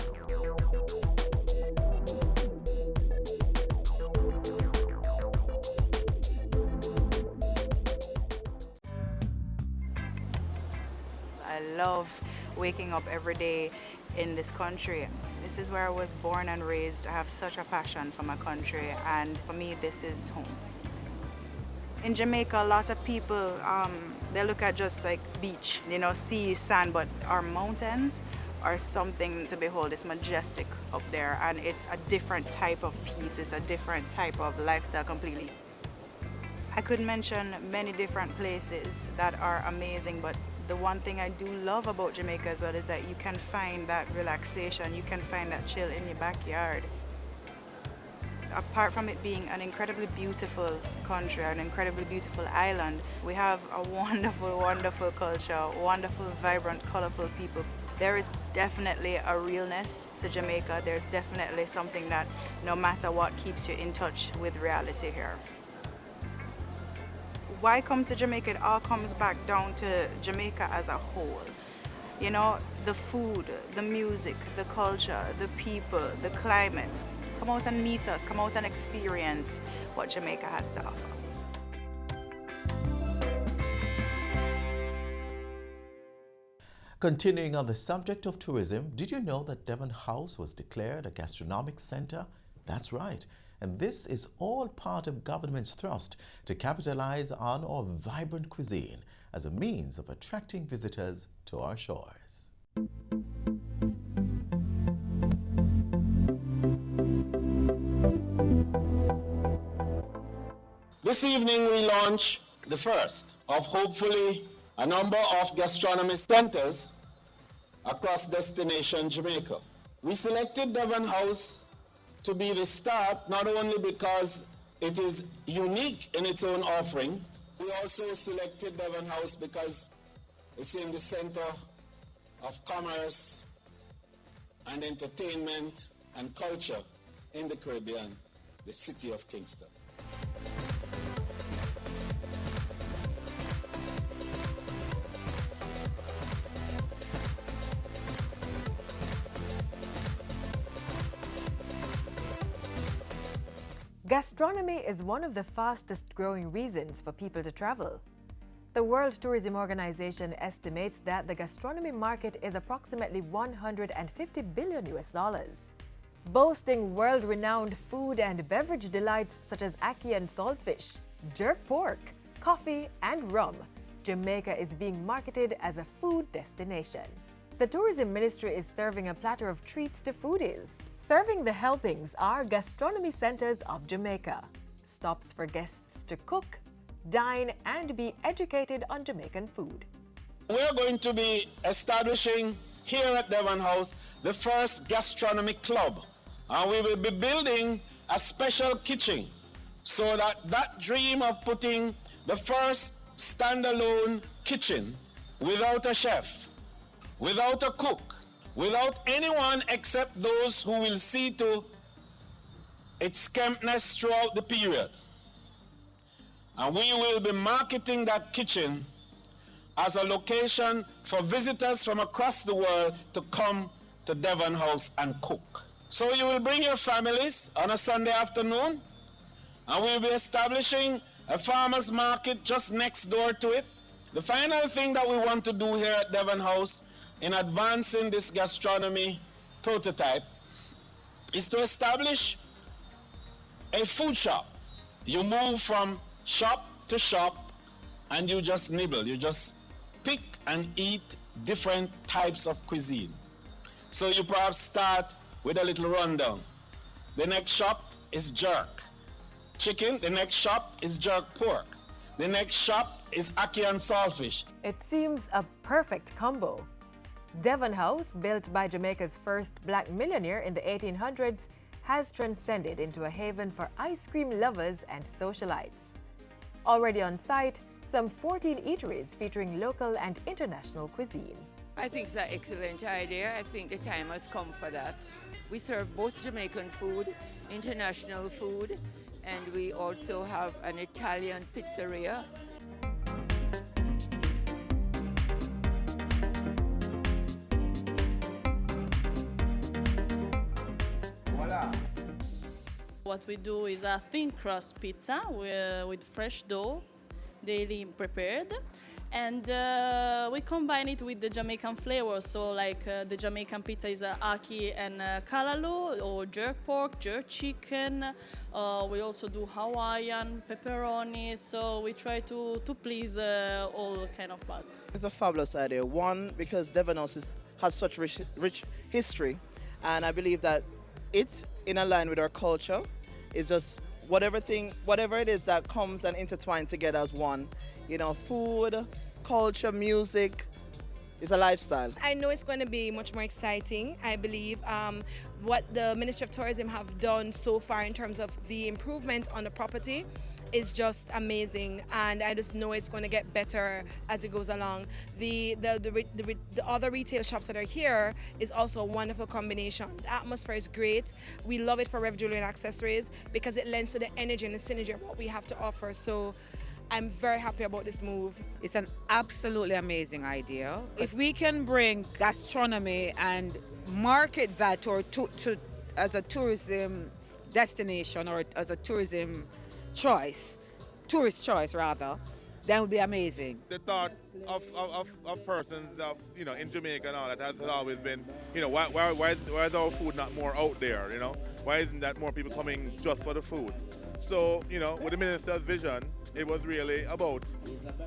I love waking up every day in this country. This is where I was born and raised. I have such a passion for my country, and for me, this is home. In Jamaica, a lot of people, they look at just like beach, you know, sea, sand, but our mountains are something to behold. It's majestic up there, and it's a different type of peace. It's a different type of lifestyle completely. I could mention many different places that are amazing, but the one thing I do love about Jamaica as well is that you can find that relaxation, you can find that chill in your backyard. Apart from it being an incredibly beautiful country, an incredibly beautiful island, we have a wonderful, wonderful culture, wonderful, vibrant, colorful people. There is definitely a realness to Jamaica. There's definitely something that no matter what keeps you in touch with reality here. Why come to Jamaica? It all comes back down to Jamaica as a whole. You know, the food, the music, the culture, the people, the climate. Come out and meet us, come out and experience what Jamaica has to offer. Continuing on the subject of tourism, did you know that Devon House was declared a gastronomic center? That's right. And this is all part of government's thrust to capitalize on our vibrant cuisine as a means of attracting visitors to our shores. This evening we launch the first of hopefully a number of gastronomy centers across destination Jamaica. We selected Devon House to be the start, not only because it is unique in its own offerings, we also selected Devon House because it's in the center of commerce and entertainment and culture in the Caribbean, the city of Kingston. Gastronomy is one of the fastest growing reasons for people to travel. The World Tourism Organization estimates that the gastronomy market is approximately $150 billion. Boasting world-renowned food and beverage delights such as ackee and saltfish, jerk pork, coffee and rum, Jamaica is being marketed as a food destination. The Tourism Ministry is serving a platter of treats to foodies. Serving the helpings are gastronomy centers of Jamaica, stops for guests to cook, dine, and be educated on Jamaican food. We're going to be establishing here at Devon House the first gastronomy club, and we will be building a special kitchen so that dream of putting the first standalone kitchen without a chef, without a cook, without anyone except those who will see to its skempness throughout the period. And we will be marketing that kitchen as a location for visitors from across the world to come to Devon House and cook. So you will bring your families on a Sunday afternoon, and we'll be establishing a farmer's market just next door to it. The final thing that we want to do here at Devon House in advancing this gastronomy prototype is to establish a food shop. You move from shop to shop and you just nibble. You just pick and eat different types of cuisine. So you perhaps start with a little rundown. The next shop is jerk chicken. The next shop is jerk pork. The next shop is ackee and saltfish. It seems a perfect combo. Devon House, built by Jamaica's first black millionaire in the 1800s, has transcended into a haven for ice cream lovers and socialites. Already on site, some 14 eateries featuring local and international cuisine. I think it's an excellent idea. I think the time has come for that. We serve both Jamaican food, international food, and we also have an Italian pizzeria. Voila. What we do is a thin crust pizza with fresh dough, daily prepared. And we combine it with the Jamaican flavors. So like the Jamaican pizza is ackee and callaloo, or jerk pork, jerk chicken. We also do Hawaiian, pepperoni. So we try to please all kind of parts. It's a fabulous idea. One, because Devon House has such rich history. And I believe that it's in line with our culture. It's just whatever it is that comes and intertwines together as one. You know, food, culture, music is a lifestyle. I know it's going to be much more exciting. I believe what the Ministry of Tourism have done so far in terms of the improvement on the property is just amazing, and I just know it's going to get better as it goes along. The other retail shops that are here is also a wonderful combination. The atmosphere is great. We love it for Rev Jewelry and Accessories because it lends to the energy and the synergy of what we have to offer. So I'm very happy about this move. It's an absolutely amazing idea. If we can bring gastronomy and market that as a tourism destination or as a tourist choice rather, that would be amazing. The thought of persons in Jamaica and all that has always been, why is our food not more out there, Why isn't that more people coming just for the food? So, with the minister's vision, it was really about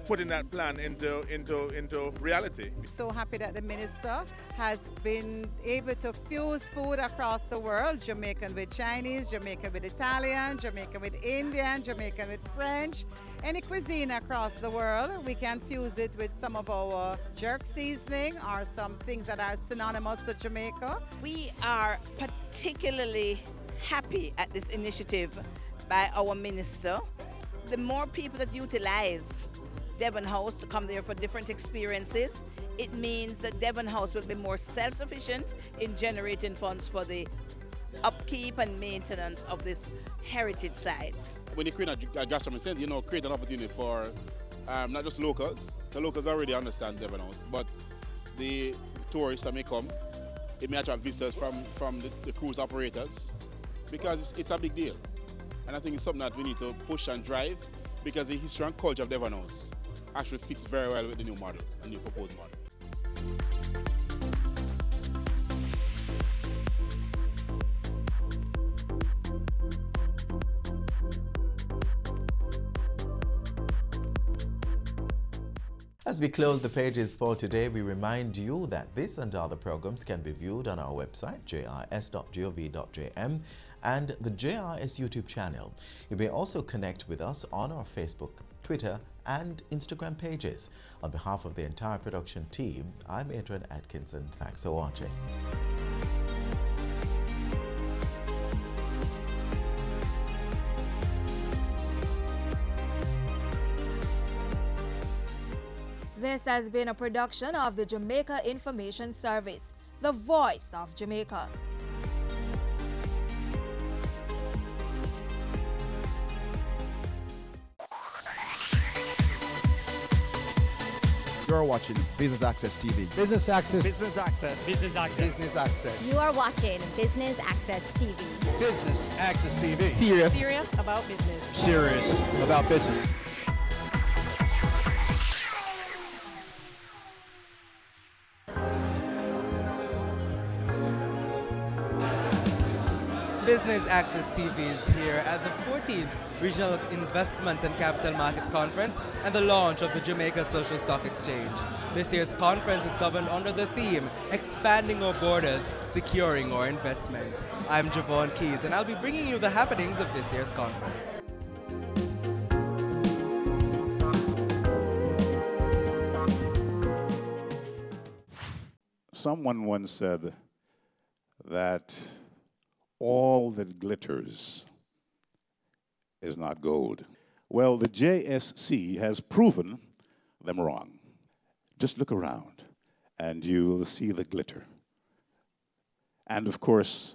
putting that plan into reality. So happy that the minister has been able to fuse food across the world, Jamaican with Chinese, Jamaican with Italian, Jamaican with Indian, Jamaican with French. Any cuisine across the world, we can fuse it with some of our jerk seasoning or some things that are synonymous to Jamaica. We are particularly happy at this initiative by our minister. The more people that utilize Devon House to come there for different experiences, it means that Devon House will be more self-sufficient in generating funds for the upkeep and maintenance of this heritage site. When you create a gastronomy center, create an opportunity for not just locals. The locals already understand Devon House, but the tourists that may come, it may attract visitors from the cruise operators, because it's a big deal. And I think it's something that we need to push and drive, because the history and culture of Devon House actually fits very well with the new model, the new proposed model. As we close the pages for today, we remind you that this and other programs can be viewed on our website, jis.gov.jm, and the JRS YouTube channel. You may also connect with us on our Facebook, Twitter, and Instagram pages. On behalf of the entire production team, I'm Adrian Atkinson. Thanks for watching. This has been a production of the Jamaica Information Service, the voice of Jamaica. You're watching Business Access TV. Business Access. Business Access. Business Access. Business Access. You are watching Business Access TV. Business Access TV. Serious about business. Serious about business. Business Access TV is here at the 14th Regional Investment and Capital Markets Conference and the launch of the Jamaica Social Stock Exchange. This year's conference is governed under the theme, Expanding Our Borders, Securing Our Investment. I'm Javon Keys, and I'll be bringing you the happenings of this year's conference. Someone once said that all that glitters is not gold. Well, the JSC has proven them wrong. Just look around and you'll see the glitter. And of course,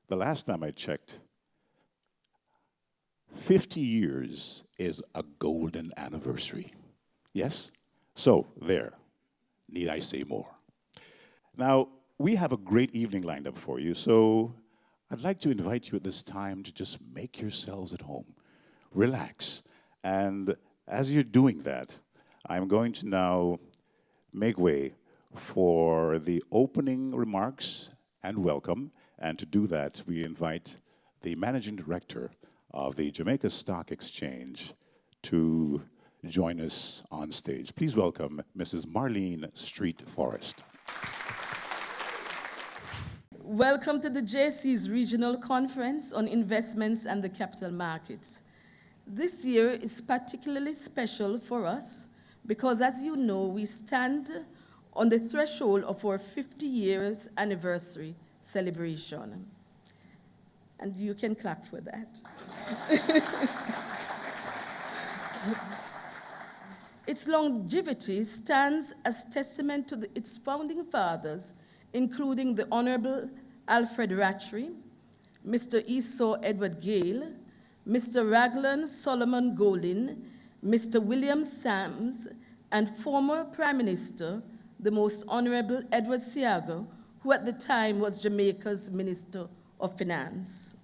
the last time I checked, 50 years is a golden anniversary. Yes? So, there. Need I say more? Now, we have a great evening lined up for you, so I'd like to invite you at this time to just make yourselves at home. Relax. And as you're doing that, I'm going to now make way for the opening remarks and welcome. And to do that, we invite the Managing Director of the Jamaica Stock Exchange to join us on stage. Please welcome Mrs. Marlene Street Forrest. Welcome to the JC's Regional Conference on Investments and the Capital Markets. This year is particularly special for us because, as you know, we stand on the threshold of our 50 years anniversary celebration. And you can clap for that. Its longevity stands as testament to its founding fathers, including the Honorable Alfred Rattray, Mr. Esau Edward Gale, Mr. Raglan Solomon Golding, Mr. William Sams, and former Prime Minister, the Most Honorable Edward Seaga, who at the time was Jamaica's Minister of Finance.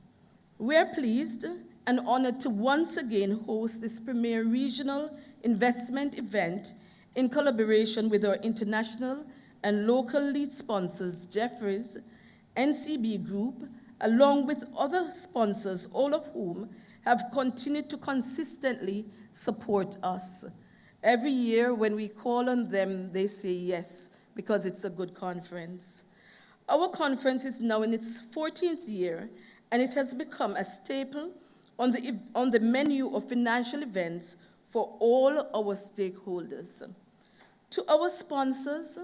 We are pleased and honored to once again host this premier regional investment event in collaboration with our international and local lead sponsors, Jefferies, NCB Group, along with other sponsors, all of whom have continued to consistently support us. Every year when we call on them, they say yes, because it's a good conference. Our conference is now in its 14th year, and it has become a staple on the menu of financial events for all our stakeholders. To our sponsors,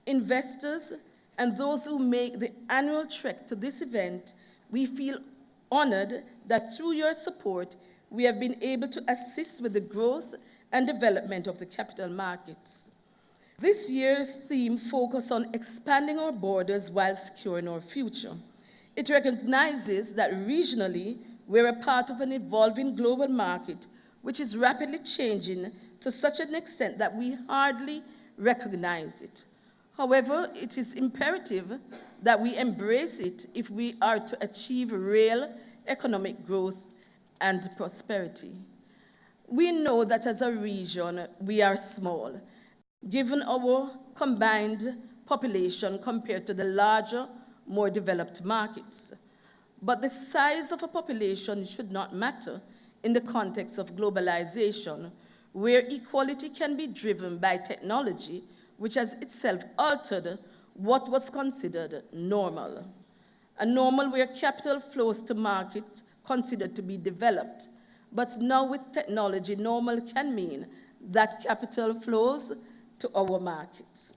investors, and those who make the annual trek to this event, we feel honored that through your support, we have been able to assist with the growth and development of the capital markets. This year's theme focuses on expanding our borders while securing our future. It recognizes that regionally, we're a part of an evolving global market which is rapidly changing to such an extent that we hardly recognize it. However, it is imperative that we embrace it if we are to achieve real economic growth and prosperity. We know that as a region, we are small, given our combined population compared to the larger, more developed markets. But the size of a population should not matter in the context of globalization, where equality can be driven by technology, which has itself altered what was considered normal. A normal where capital flows to market considered to be developed. But now with technology, normal can mean that capital flows to our markets.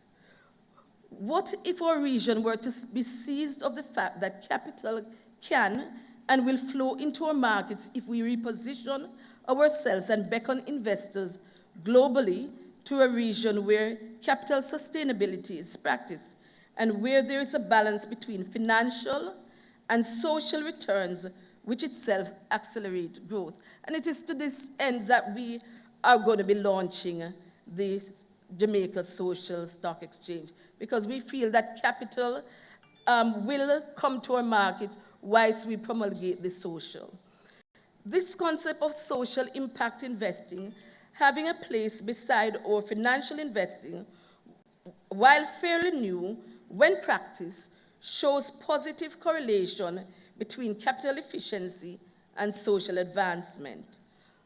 What if our region were to be seized of the fact that capital can and will flow into our markets if we reposition ourselves and beckon investors globally to a region where capital sustainability is practiced and where there is a balance between financial and social returns, which itself accelerate growth. And it is to this end that we are going to be launching the Jamaica Social Stock Exchange, because we feel that capital will come to our market whilst we promulgate the social. This concept of social impact investing having a place beside our financial investing, while fairly new, when practiced, shows positive correlation between capital efficiency and social advancement.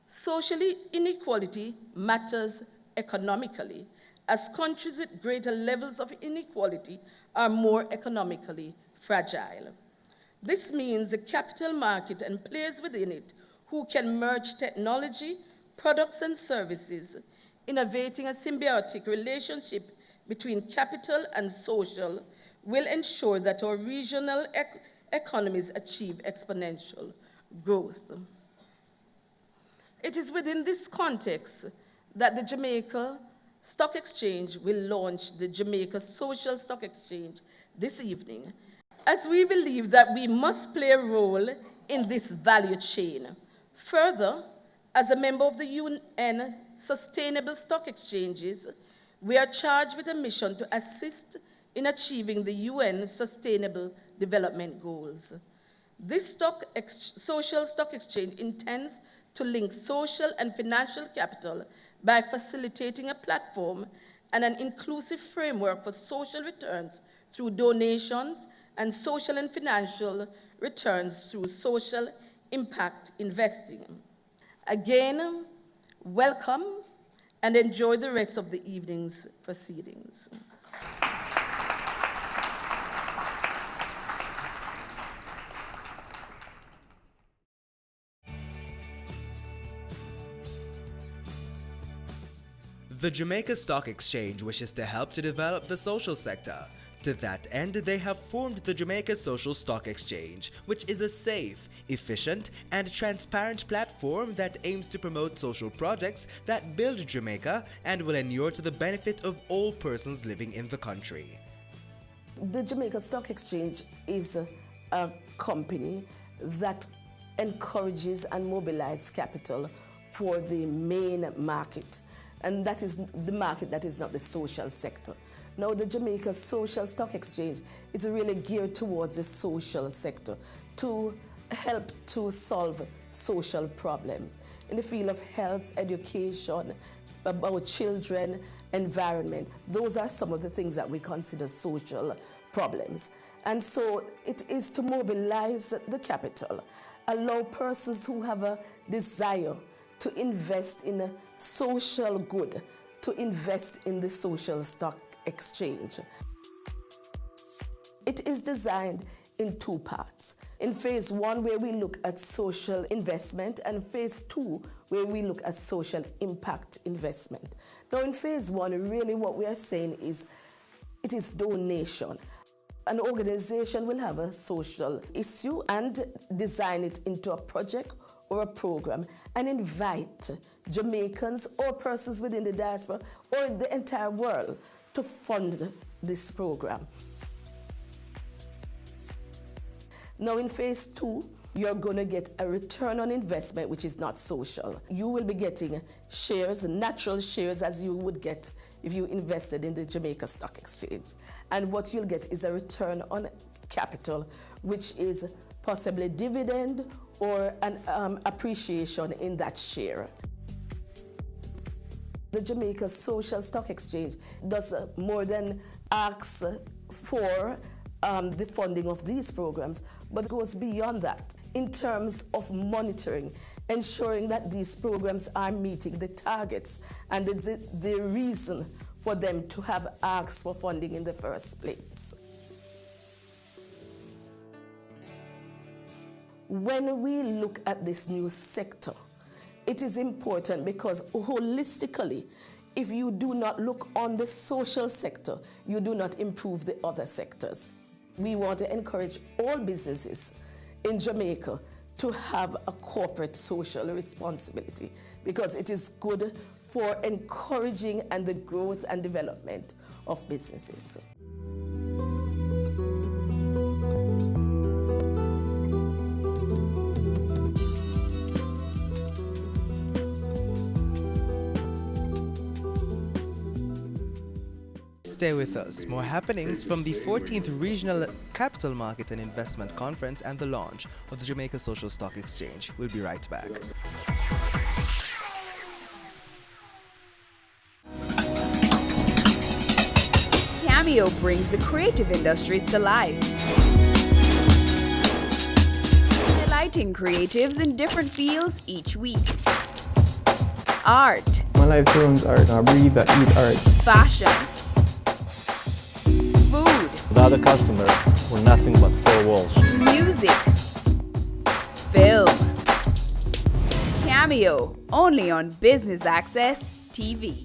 Social inequality matters economically, as countries with greater levels of inequality are more economically fragile. This means the capital market and players within it who can merge technology, products and services, innovating a symbiotic relationship between capital and social, will ensure that our regional economies achieve exponential growth. It is within this context that the Jamaica Stock Exchange will launch the Jamaica Social Stock Exchange this evening, as we believe that we must play a role in this value chain. Further, as a member of the UN Sustainable Stock Exchanges, we are charged with a mission to assist in achieving the UN Sustainable Development Goals. This social stock exchange intends to link social and financial capital by facilitating a platform and an inclusive framework for social returns through donations and social and financial returns through social impact investing. Again, welcome and enjoy the rest of the evening's proceedings. The Jamaica Stock Exchange wishes to help to develop the social sector. To that end, they have formed the Jamaica Social Stock Exchange, which is a safe, efficient, and transparent platform that aims to promote social projects that build Jamaica and will inure to the benefit of all persons living in the country. The Jamaica Stock Exchange is a company that encourages and mobilizes capital for the main market. And that is the market that is not the social sector. Now, the Jamaica Social Stock Exchange is really geared towards the social sector to help to solve social problems in the field of health, education, about children, environment. Those are some of the things that we consider social problems. And so it is to mobilize the capital, allow persons who have a desire to invest in a social good, to invest in the social stock exchange. It is designed in two parts. In phase one, where we look at social investment, and phase two, where we look at social impact investment. Now, in phase one, really what we are saying is it is donation. An organization will have a social issue and design it into a project or a program and invite Jamaicans or persons within the diaspora or the entire world to fund this program. Now in phase two, you're going to get a return on investment which is not social. You will be getting shares, natural shares, as you would get if you invested in the Jamaica Stock Exchange. And what you'll get is a return on capital, which is possibly dividend or an appreciation in that share. The Jamaica Social Stock Exchange does more than ask for the funding of these programs, but goes beyond that in terms of monitoring, ensuring that these programs are meeting the targets and the reason for them to have asked for funding in the first place. When we look at this new sector, it is important because holistically, if you do not look on the social sector, you do not improve the other sectors. We want to encourage all businesses in Jamaica to have a corporate social responsibility because it is good for encouraging and the growth and development of businesses. Stay with us. More happenings from the 14th Regional Capital Market and Investment Conference and the launch of the Jamaica Social Stock Exchange. We'll be right back. Cameo brings the creative industries to life. Delighting creatives in different fields each week. Art. My life turns art. I breathe, I eat art. Fashion. Food. Without a customer, we're nothing but four walls. Music. Film. Cameo, only on Business Access TV.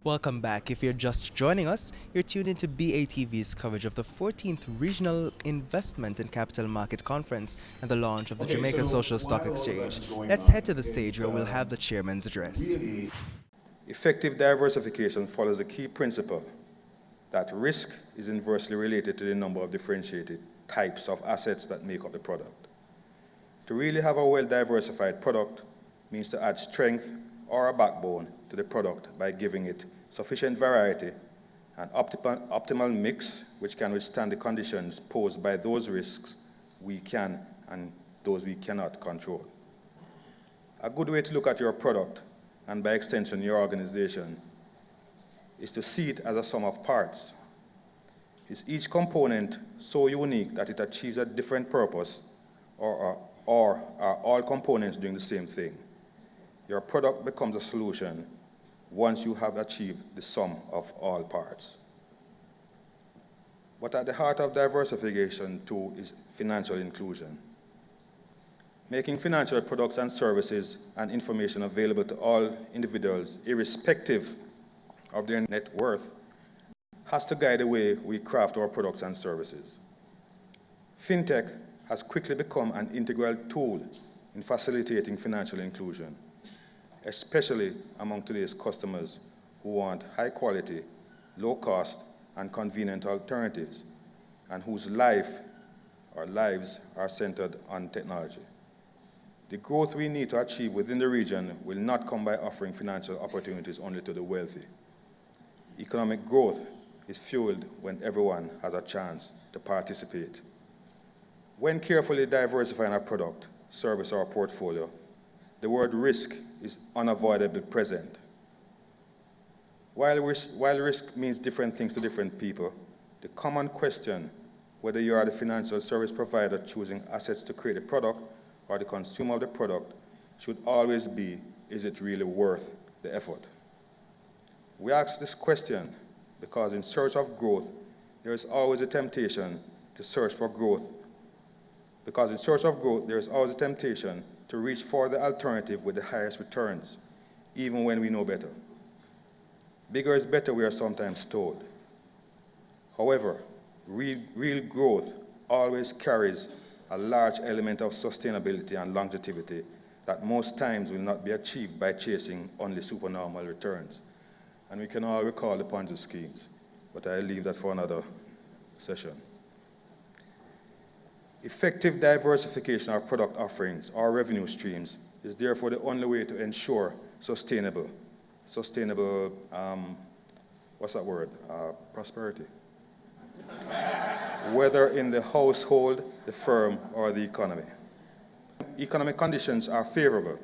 Welcome back. If you're just joining us, you're tuned into BATV's coverage of the 14th Regional Investment and Capital Market Conference and the launch of the Jamaica Social Stock Exchange. Let's head to the stage where we'll have the chairman's address. Effective diversification follows a key principle that risk is inversely related to the number of differentiated types of assets that make up the product. To really have a well-diversified product means to add strength or a backbone to the product by giving it sufficient variety and optimal mix which can withstand the conditions posed by those risks we can and those we cannot control. A good way to look at your product, and by extension your organization, is to see it as a sum of parts. Is each component so unique that it achieves a different purpose, or are all components doing the same thing? Your product becomes a solution once you have achieved the sum of all parts. But at the heart of diversification, too, is financial inclusion. Making financial products and services and information available to all individuals, irrespective of their net worth, has to guide the way we craft our products and services. FinTech has quickly become an integral tool in facilitating financial inclusion, especially among today's customers who want high quality, low cost, and convenient alternatives, and whose lives are centered on technology. The growth we need to achieve within the region will not come by offering financial opportunities only to the wealthy. Economic growth is fueled when everyone has a chance to participate. When carefully diversifying our product, service, or portfolio, the word risk is unavoidably present. While risk means different things to different people, the common question, whether you are the financial service provider choosing assets to create a product or the consumer of the product, should always be, is it really worth the effort? We ask this question because in search of growth, there is always a temptation to search for growth. Because in search of growth, there is always a temptation to reach for the alternative with the highest returns, even when we know better. Bigger is better, we are sometimes told. However, real growth always carries a large element of sustainability and longevity that most times will not be achieved by chasing only supernormal returns. And we can all recall the Ponzi schemes, but I'll leave that for another session. Effective diversification of product offerings or revenue streams is therefore the only way to ensure sustainable, prosperity. Whether in the household, the firm, or the economy. Economic conditions are favorable.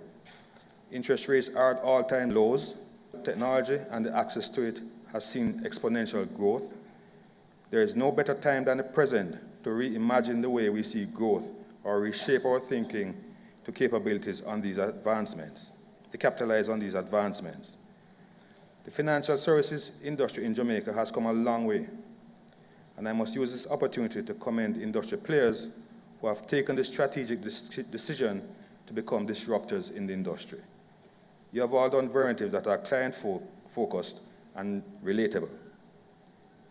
Interest rates are at all-time lows. Technology and the access to it has seen exponential growth. There is no better time than the present to reimagine the way we see growth or reshape our thinking to capabilities on these advancements, to capitalize on these advancements. The financial services industry in Jamaica has come a long way, and I must use this opportunity to commend industry players who have taken the strategic decision to become disruptors in the industry. You have all done varieties that are client-focused and relatable.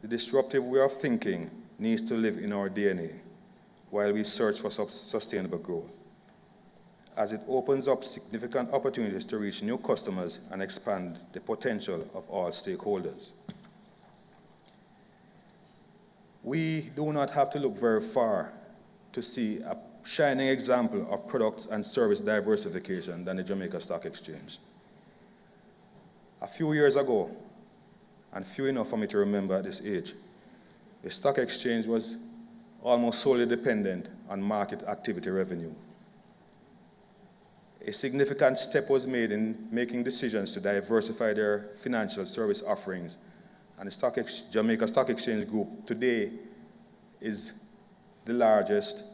The disruptive way of thinking needs to live in our DNA while we search for sustainable growth, as it opens up significant opportunities to reach new customers and expand the potential of all stakeholders. We do not have to look very far to see a shining example of product and service diversification than the Jamaica Stock Exchange. A few years ago, and few enough for me to remember at this age, the stock exchange was almost solely dependent on market activity revenue. A significant step was made in making decisions to diversify their financial service offerings, and the Jamaica Stock Exchange Group today is the largest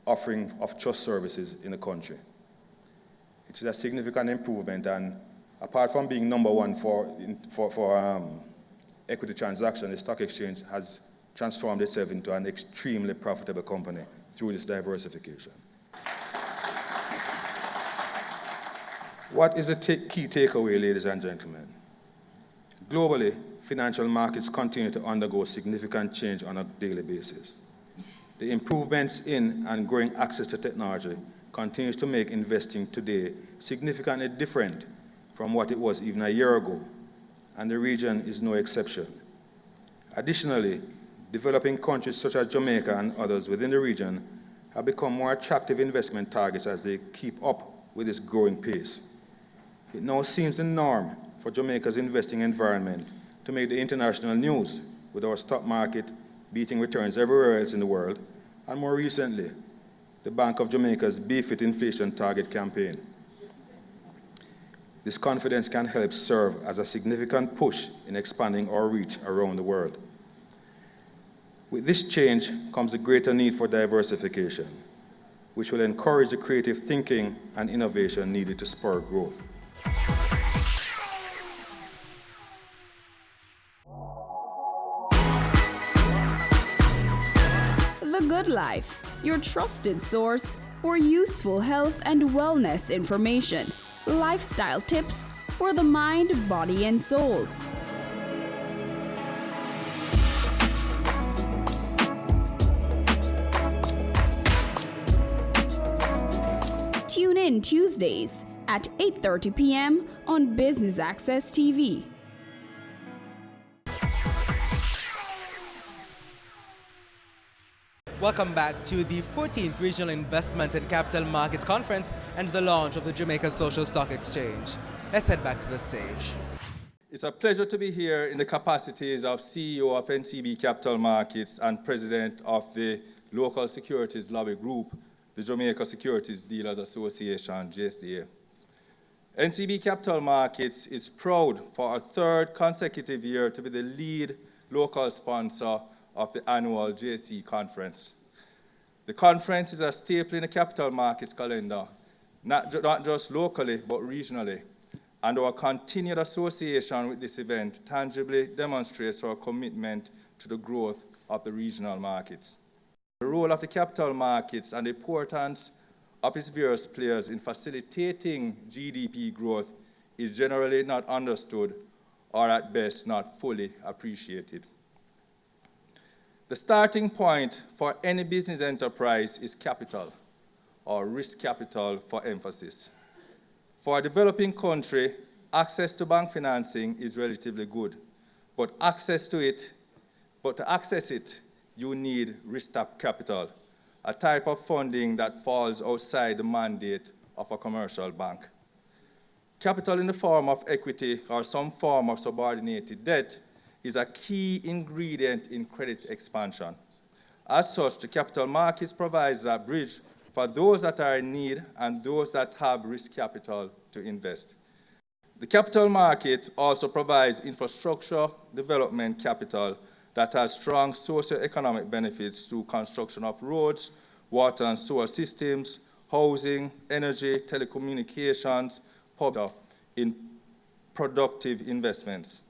offering of trust services in the country. It is a significant improvement, and apart from being number one for equity transaction, the stock exchange has transformed itself into an extremely profitable company through this diversification. What is the key takeaway, ladies and gentlemen? Globally, financial markets continue to undergo significant change on a daily basis. The improvements in and growing access to technology continues to make investing today significantly different from what it was even a year ago, and the region is no exception. Additionally, developing countries such as Jamaica and others within the region have become more attractive investment targets as they keep up with this growing pace. It now seems the norm for Jamaica's investing environment to make the international news, with our stock market beating returns everywhere else in the world, and more recently, the Bank of Jamaica's Beef It Inflation Target campaign. This confidence can help serve as a significant push in expanding our reach around the world. With this change comes a greater need for diversification, which will encourage the creative thinking and innovation needed to spur growth. The Good Life, your trusted source for useful health and wellness information, lifestyle tips for the mind, body, and soul. Tune in Tuesdays at 8:30 p.m. on Business Access TV. Welcome back to the 14th Regional Investment and Capital Market Conference and the launch of the Jamaica Social Stock Exchange. Let's head back to the stage. It's a pleasure to be here in the capacities of CEO of NCB Capital Markets and President of the Local Securities Lobby Group, the Jamaica Securities Dealers Association, JSDA. NCB Capital Markets is proud for our third consecutive year to be the lead local sponsor of the annual JSE conference. The conference is a staple in the capital markets calendar, not just locally, but regionally. And our continued association with this event tangibly demonstrates our commitment to the growth of the regional markets. The role of the capital markets and the importance of its various players in facilitating GDP growth is generally not understood or at best not fully appreciated. The starting point for any business enterprise is capital, or risk capital for emphasis. For a developing country, access to bank financing is relatively good, but to access it, you need risk capital, a type of funding that falls outside the mandate of a commercial bank. Capital in the form of equity or some form of subordinated debt is a key ingredient in credit expansion. As such, the capital markets provides a bridge for those that are in need and those that have risk capital to invest. The capital market also provides infrastructure development capital that has strong socio-economic benefits through construction of roads, water and sewer systems, housing, energy, telecommunications, public in productive investments.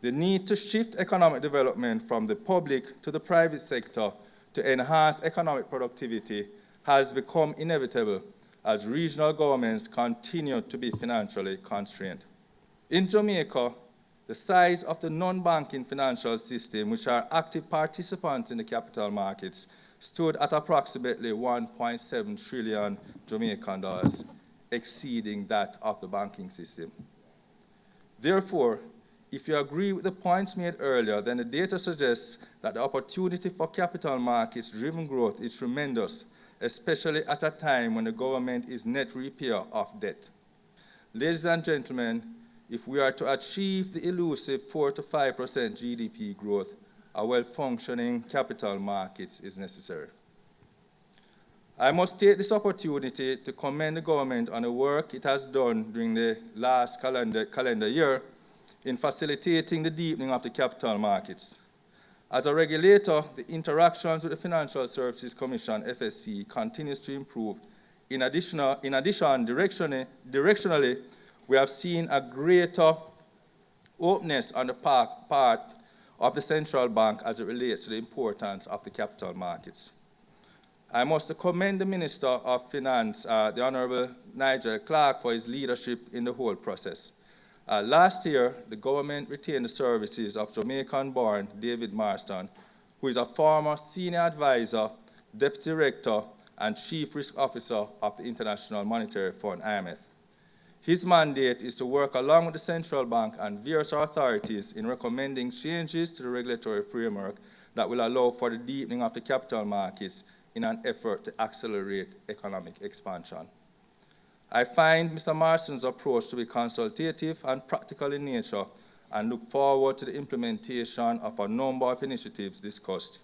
The need to shift economic development from the public to the private sector to enhance economic productivity has become inevitable as regional governments continue to be financially constrained. In Jamaica, the size of the non-banking financial system, which are active participants in the capital markets, stood at approximately 1.7 trillion Jamaican dollars, exceeding that of the banking system. Therefore, if you agree with the points made earlier, then the data suggests that the opportunity for capital markets-driven growth is tremendous, especially at a time when the government is net repayer of debt. Ladies and gentlemen, if we are to achieve the elusive 4 to 5% GDP growth, a well-functioning capital markets is necessary. I must take this opportunity to commend the government on the work it has done during the last calendar year in facilitating the deepening of the capital markets. As a regulator, the interactions with the Financial Services Commission, FSC, continues to improve. In addition, directionally, we have seen a greater openness on the part of the central bank as it relates to the importance of the capital markets. I must commend the Minister of Finance, the Honorable Nigel Clarke, for his leadership in the whole process. Last year, the government retained the services of Jamaican-born David Marston, who is a former senior advisor, deputy director, and chief risk officer of the International Monetary Fund, IMF. His mandate is to work along with the central bank and various authorities in recommending changes to the regulatory framework that will allow for the deepening of the capital markets in an effort to accelerate economic expansion. I find Mr. Marston's approach to be consultative and practical in nature and look forward to the implementation of a number of initiatives discussed.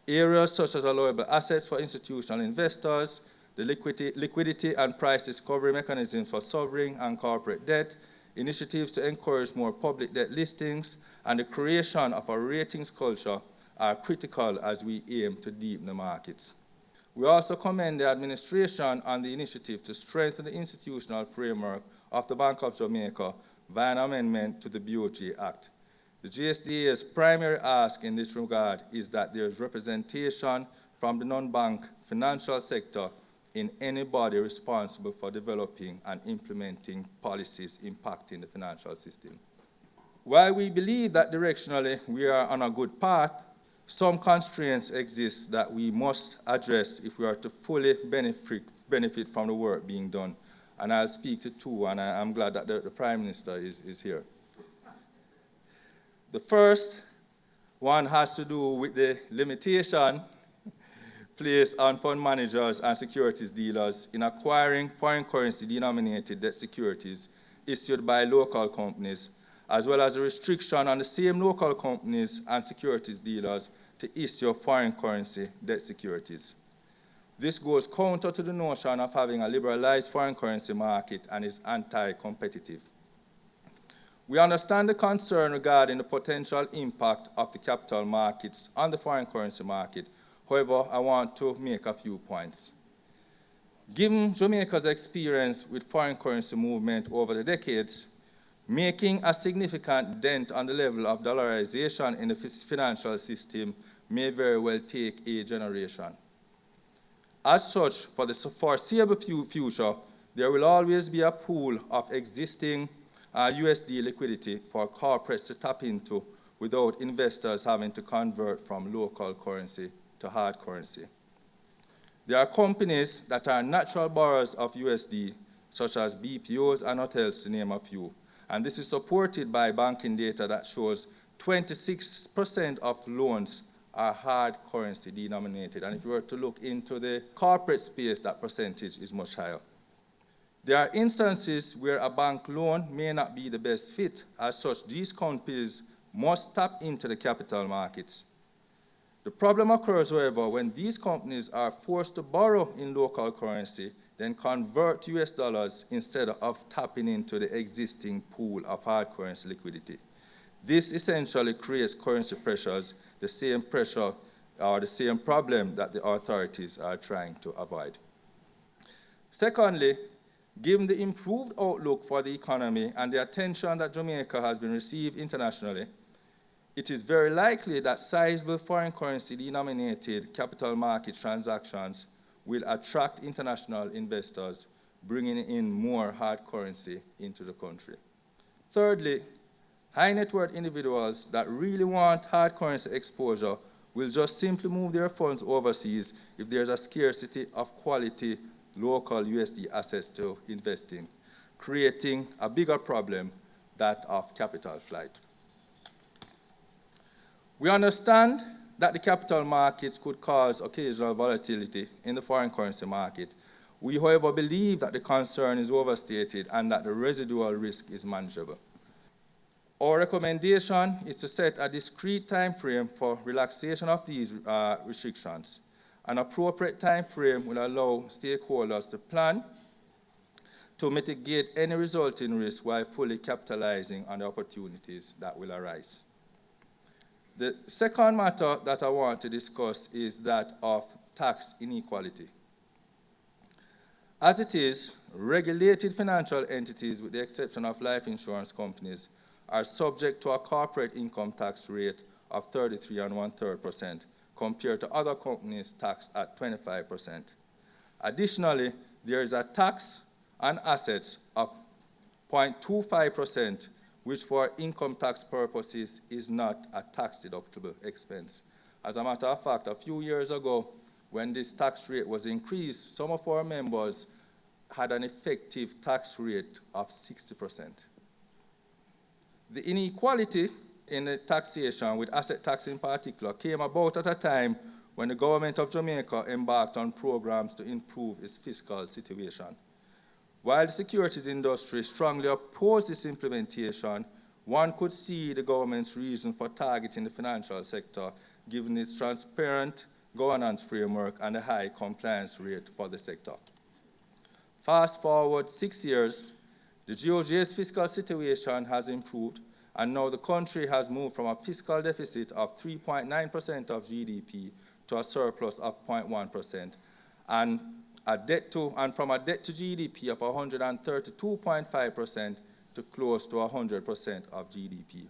Areas such as allowable assets for institutional investors, the liquidity and price discovery mechanisms for sovereign and corporate debt, initiatives to encourage more public debt listings, and the creation of a ratings culture are critical as we aim to deepen the markets. We also commend the administration on the initiative to strengthen the institutional framework of the Bank of Jamaica via an amendment to the BOJ Act. The GSDA's primary ask in this regard is that there is representation from the non-bank financial sector in any body responsible for developing and implementing policies impacting the financial system. While we believe that directionally we are on a good path, some constraints exist that we must address if we are to fully benefit from the work being done. And I'll speak to two, and I'm glad that the Prime Minister is here. The first one has to do with the limitation placed on fund managers and securities dealers in acquiring foreign currency denominated debt securities issued by local companies, as well as a restriction on the same local companies and securities dealers to issue foreign currency debt securities. This goes counter to the notion of having a liberalized foreign currency market and is anti-competitive. We understand the concern regarding the potential impact of the capital markets on the foreign currency market. However, I want to make a few points. Given Jamaica's experience with foreign currency movement over the decades, making a significant dent on the level of dollarization in the financial system may very well take a generation. As such, for the foreseeable future, there will always be a pool of existing USD liquidity for corporates to tap into without investors having to convert from local currency to hard currency. There are companies that are natural borrowers of USD, such as BPOs and hotels, to name a few. And this is supported by banking data that shows 26% of loans are hard currency denominated. And if you were to look into the corporate space, that percentage is much higher. There are instances where a bank loan may not be the best fit. As such, these companies must tap into the capital markets. The problem occurs, however, when these companies are forced to borrow in local currency, then convert to US dollars instead of tapping into the existing pool of hard currency liquidity. This essentially creates currency pressures, the same pressure or the same problem that the authorities are trying to avoid. Secondly, given the improved outlook for the economy and the attention that Jamaica has been received internationally, it is very likely that sizable foreign currency denominated capital market transactions will attract international investors, bringing in more hard currency into the country. Thirdly, high net worth individuals that really want hard currency exposure will just simply move their funds overseas if there's a scarcity of quality local USD assets to invest in, creating a bigger problem, that of capital flight. We understand that the capital markets could cause occasional volatility in the foreign currency market. We, however, believe that the concern is overstated and that the residual risk is manageable. Our recommendation is to set a discrete time frame for relaxation of these restrictions. An appropriate time frame will allow stakeholders to plan to mitigate any resulting risk while fully capitalizing on the opportunities that will arise. The second matter that I want to discuss is that of tax inequality. As it is, regulated financial entities, with the exception of life insurance companies, are subject to a corporate income tax rate of 33 1/3%, compared to other companies taxed at 25%. Additionally, there is a tax on assets of 0.25%, which for income tax purposes is not a tax-deductible expense. As a matter of fact, a few years ago, when this tax rate was increased, some of our members had an effective tax rate of 60%. The inequality in the taxation, with asset tax in particular, came about at a time when the government of Jamaica embarked on programs to improve its fiscal situation. While the securities industry strongly opposed this implementation, one could see the government's reason for targeting the financial sector, given its transparent governance framework and a high compliance rate for the sector. Fast forward 6 years, the GOJ's fiscal situation has improved, and now the country has moved from a fiscal deficit of 3.9% of GDP to a surplus of 0.1%, and from a debt to GDP of 132.5% to close to 100% of GDP.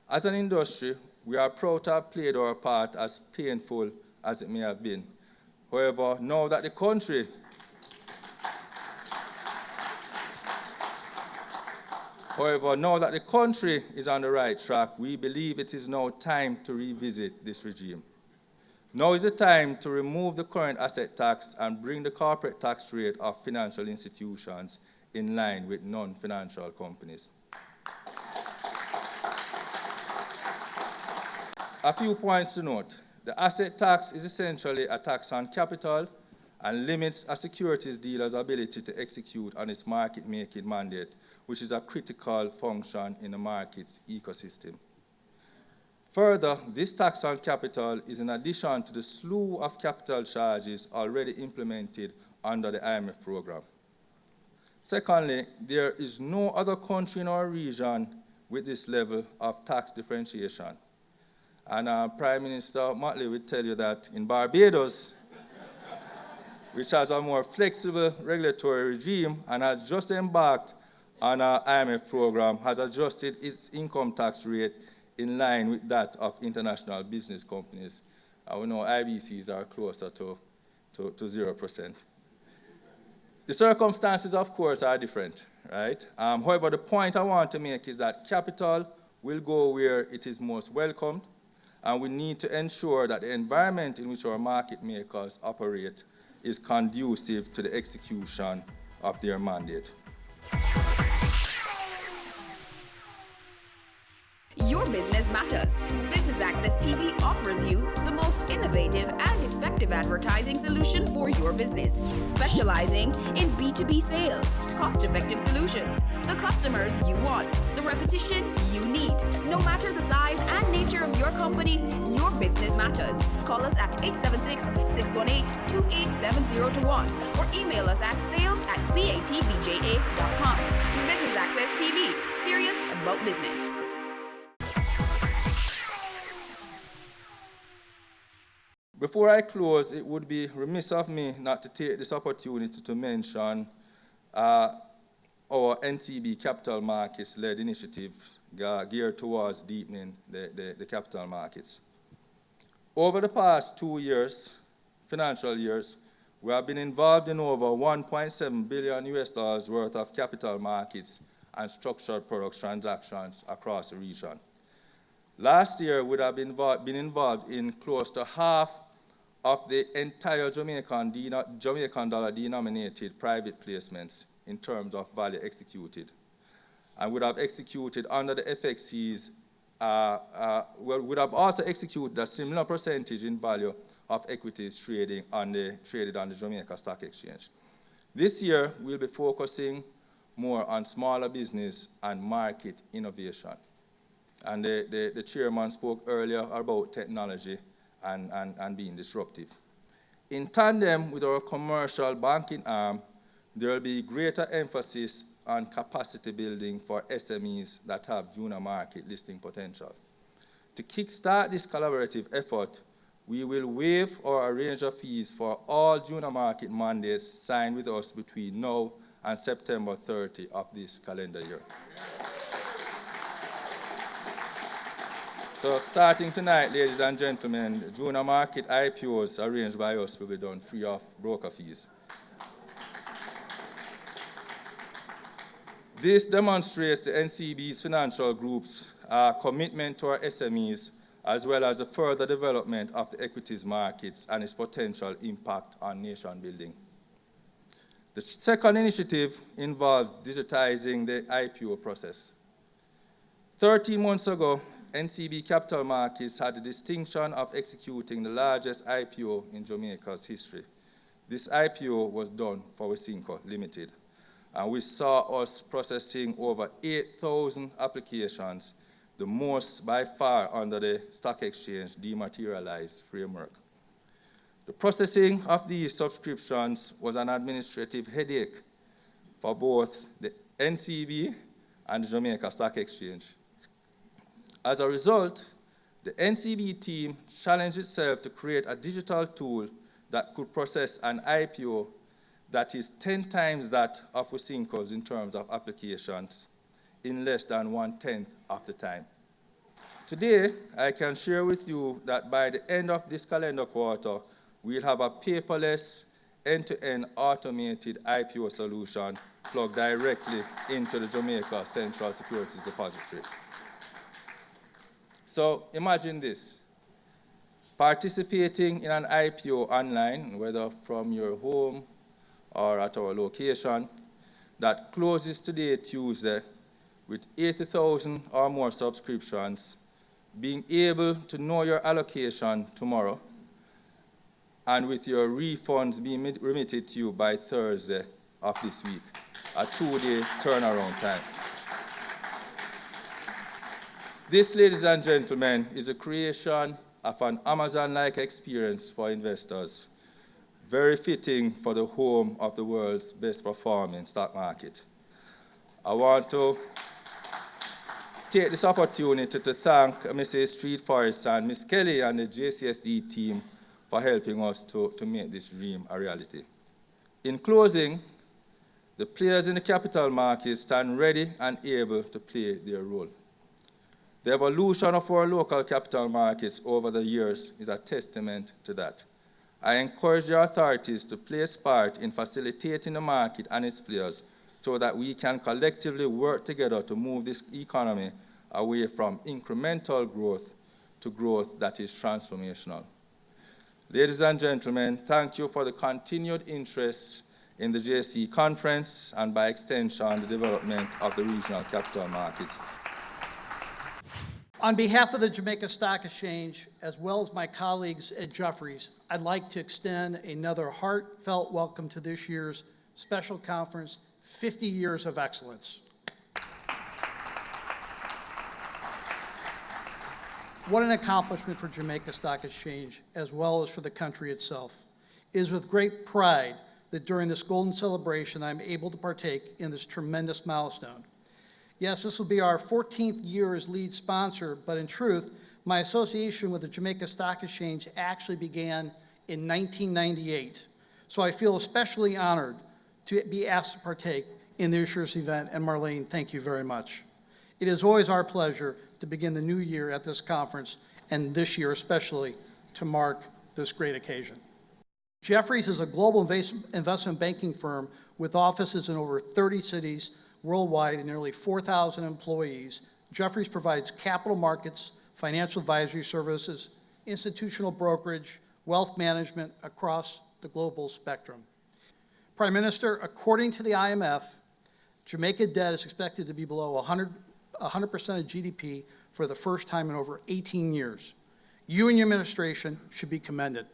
As an industry, we are proud to have played our part, as painful as it may have been. However, now that the country is on the right track, we believe it is now time to revisit this regime. Now is the time to remove the current asset tax and bring the corporate tax rate of financial institutions in line with non-financial companies. A few points to note. The asset tax is essentially a tax on capital and limits a securities dealer's ability to execute on its market-making mandate, which is a critical function in the market's ecosystem. Further, this tax on capital is in addition to the slew of capital charges already implemented under the IMF program. Secondly, there is no other country in our region with this level of tax differentiation. And Prime Minister Motley will tell you that in Barbados, which has a more flexible regulatory regime and has just embarked on an IMF program, has adjusted its income tax rate in line with that of international business companies. We know IBCs are closer to 0%. The circumstances, of course, are different, right? However, the point I want to make is that capital will go where it is most welcomed, and we need to ensure that the environment in which our market makers operate is conducive to the execution of their mandate. Your business matters. Business Access TV offers you the most innovative and effective advertising solution for your business, specializing in B2B sales, cost-effective solutions, the customers you want, the repetition you need. No matter the size and nature of your company, your business matters. Call us at 876-618-2870 or email us at sales@batvja.com. Business Access TV, serious about business. Before I close, it would be remiss of me not to take this opportunity to mention our NTB Capital Markets-led initiative geared towards deepening the capital markets. Over the past 2 years, financial years, we have been involved in over $1.7 billion worth of capital markets and structured products transactions across the region. Last year, we would have been involved in close to half of the entire Jamaican dollar denominated private placements in terms of value executed. And would have executed under the FXCs, would have also executed a similar percentage in value of equities traded on the Jamaica Stock Exchange. This year, we'll be focusing more on smaller business and market innovation. And the chairman spoke earlier about technology and being disruptive. In tandem with our commercial banking arm, there will be greater emphasis on capacity building for SMEs that have junior market listing potential. To kickstart this collaborative effort, we will waive or arrange fees for all junior market mandates signed with us between now and September 30 of this calendar year. So starting tonight, ladies and gentlemen, junior market IPOs arranged by us will be done free of broker fees. This demonstrates the NCB's financial group's commitment to our SMEs, as well as the further development of the equities markets and its potential impact on nation building. The second initiative involves digitizing the IPO process. 13 months ago, NCB Capital Markets had the distinction of executing the largest IPO in Jamaica's history. This IPO was done for Wisynco Limited, and we saw us processing over 8,000 applications, the most by far under the stock exchange dematerialized framework. The processing of these subscriptions was an administrative headache for both the NCB and the Jamaica Stock Exchange. As a result, the NCB team challenged itself to create a digital tool that could process an IPO that is 10 times that of Wisynco's in terms of applications in less than 1/10 of the time. Today, I can share with you that by the end of this calendar quarter, we'll have a paperless, end-to-end automated IPO solution plugged directly into the Jamaica Central Securities Depository. So imagine this: participating in an IPO online, whether from your home or at our location, that closes today, Tuesday, with 80,000 or more subscriptions, being able to know your allocation tomorrow, and with your refunds being remitted to you by Thursday of this week, a 2-day turnaround time. This, ladies and gentlemen, is a creation of an Amazon-like experience for investors, very fitting for the home of the world's best performing stock market. I want to take this opportunity to thank Mrs. Street Forest and Ms. Kelly and the JCSD team for helping us to make this dream a reality. In closing, the players in the capital markets stand ready and able to play their role. The evolution of our local capital markets over the years is a testament to that. I encourage the authorities to play a part in facilitating the market and its players so that we can collectively work together to move this economy away from incremental growth to growth that is transformational. Ladies and gentlemen, thank you for the continued interest in the JSE conference and by extension the development of the regional capital markets. On behalf of the Jamaica Stock Exchange, as well as my colleagues at Jefferies, I'd like to extend another heartfelt welcome to this year's special conference, 50 Years of Excellence. What an accomplishment for Jamaica Stock Exchange, as well as for the country itself. It is with great pride that during this golden celebration, I'm able to partake in this tremendous milestone. Yes, this will be our 14th year as lead sponsor, but in truth, my association with the Jamaica Stock Exchange actually began in 1998. So I feel especially honored to be asked to partake in this year's event, and Marlene, thank you very much. It is always our pleasure to begin the new year at this conference, and this year especially to mark this great occasion. Jefferies is a global investment banking firm with offices in over 30 cities worldwide and nearly 4,000 employees. Jefferies provides capital markets, financial advisory services, institutional brokerage, wealth management across the global spectrum. Prime Minister, according to the IMF, Jamaica debt is expected to be below 100% of GDP for the first time in over 18 years. You and your administration should be commended.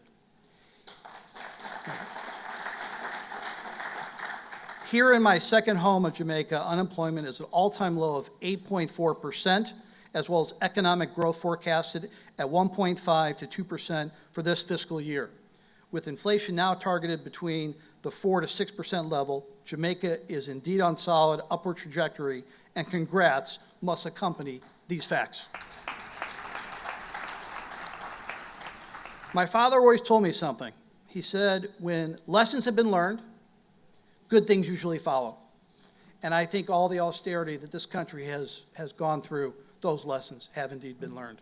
Here in my second home of Jamaica, unemployment is at an all-time low of 8.4%, as well as economic growth forecasted at 1.5 to 2% for this fiscal year. With inflation now targeted between the 4 to 6% level, Jamaica is indeed on solid upward trajectory, and congrats must accompany these facts. My father always told me something. He said, when lessons have been learned, good things usually follow. And I think all the austerity that this country has gone through, those lessons have indeed been learned.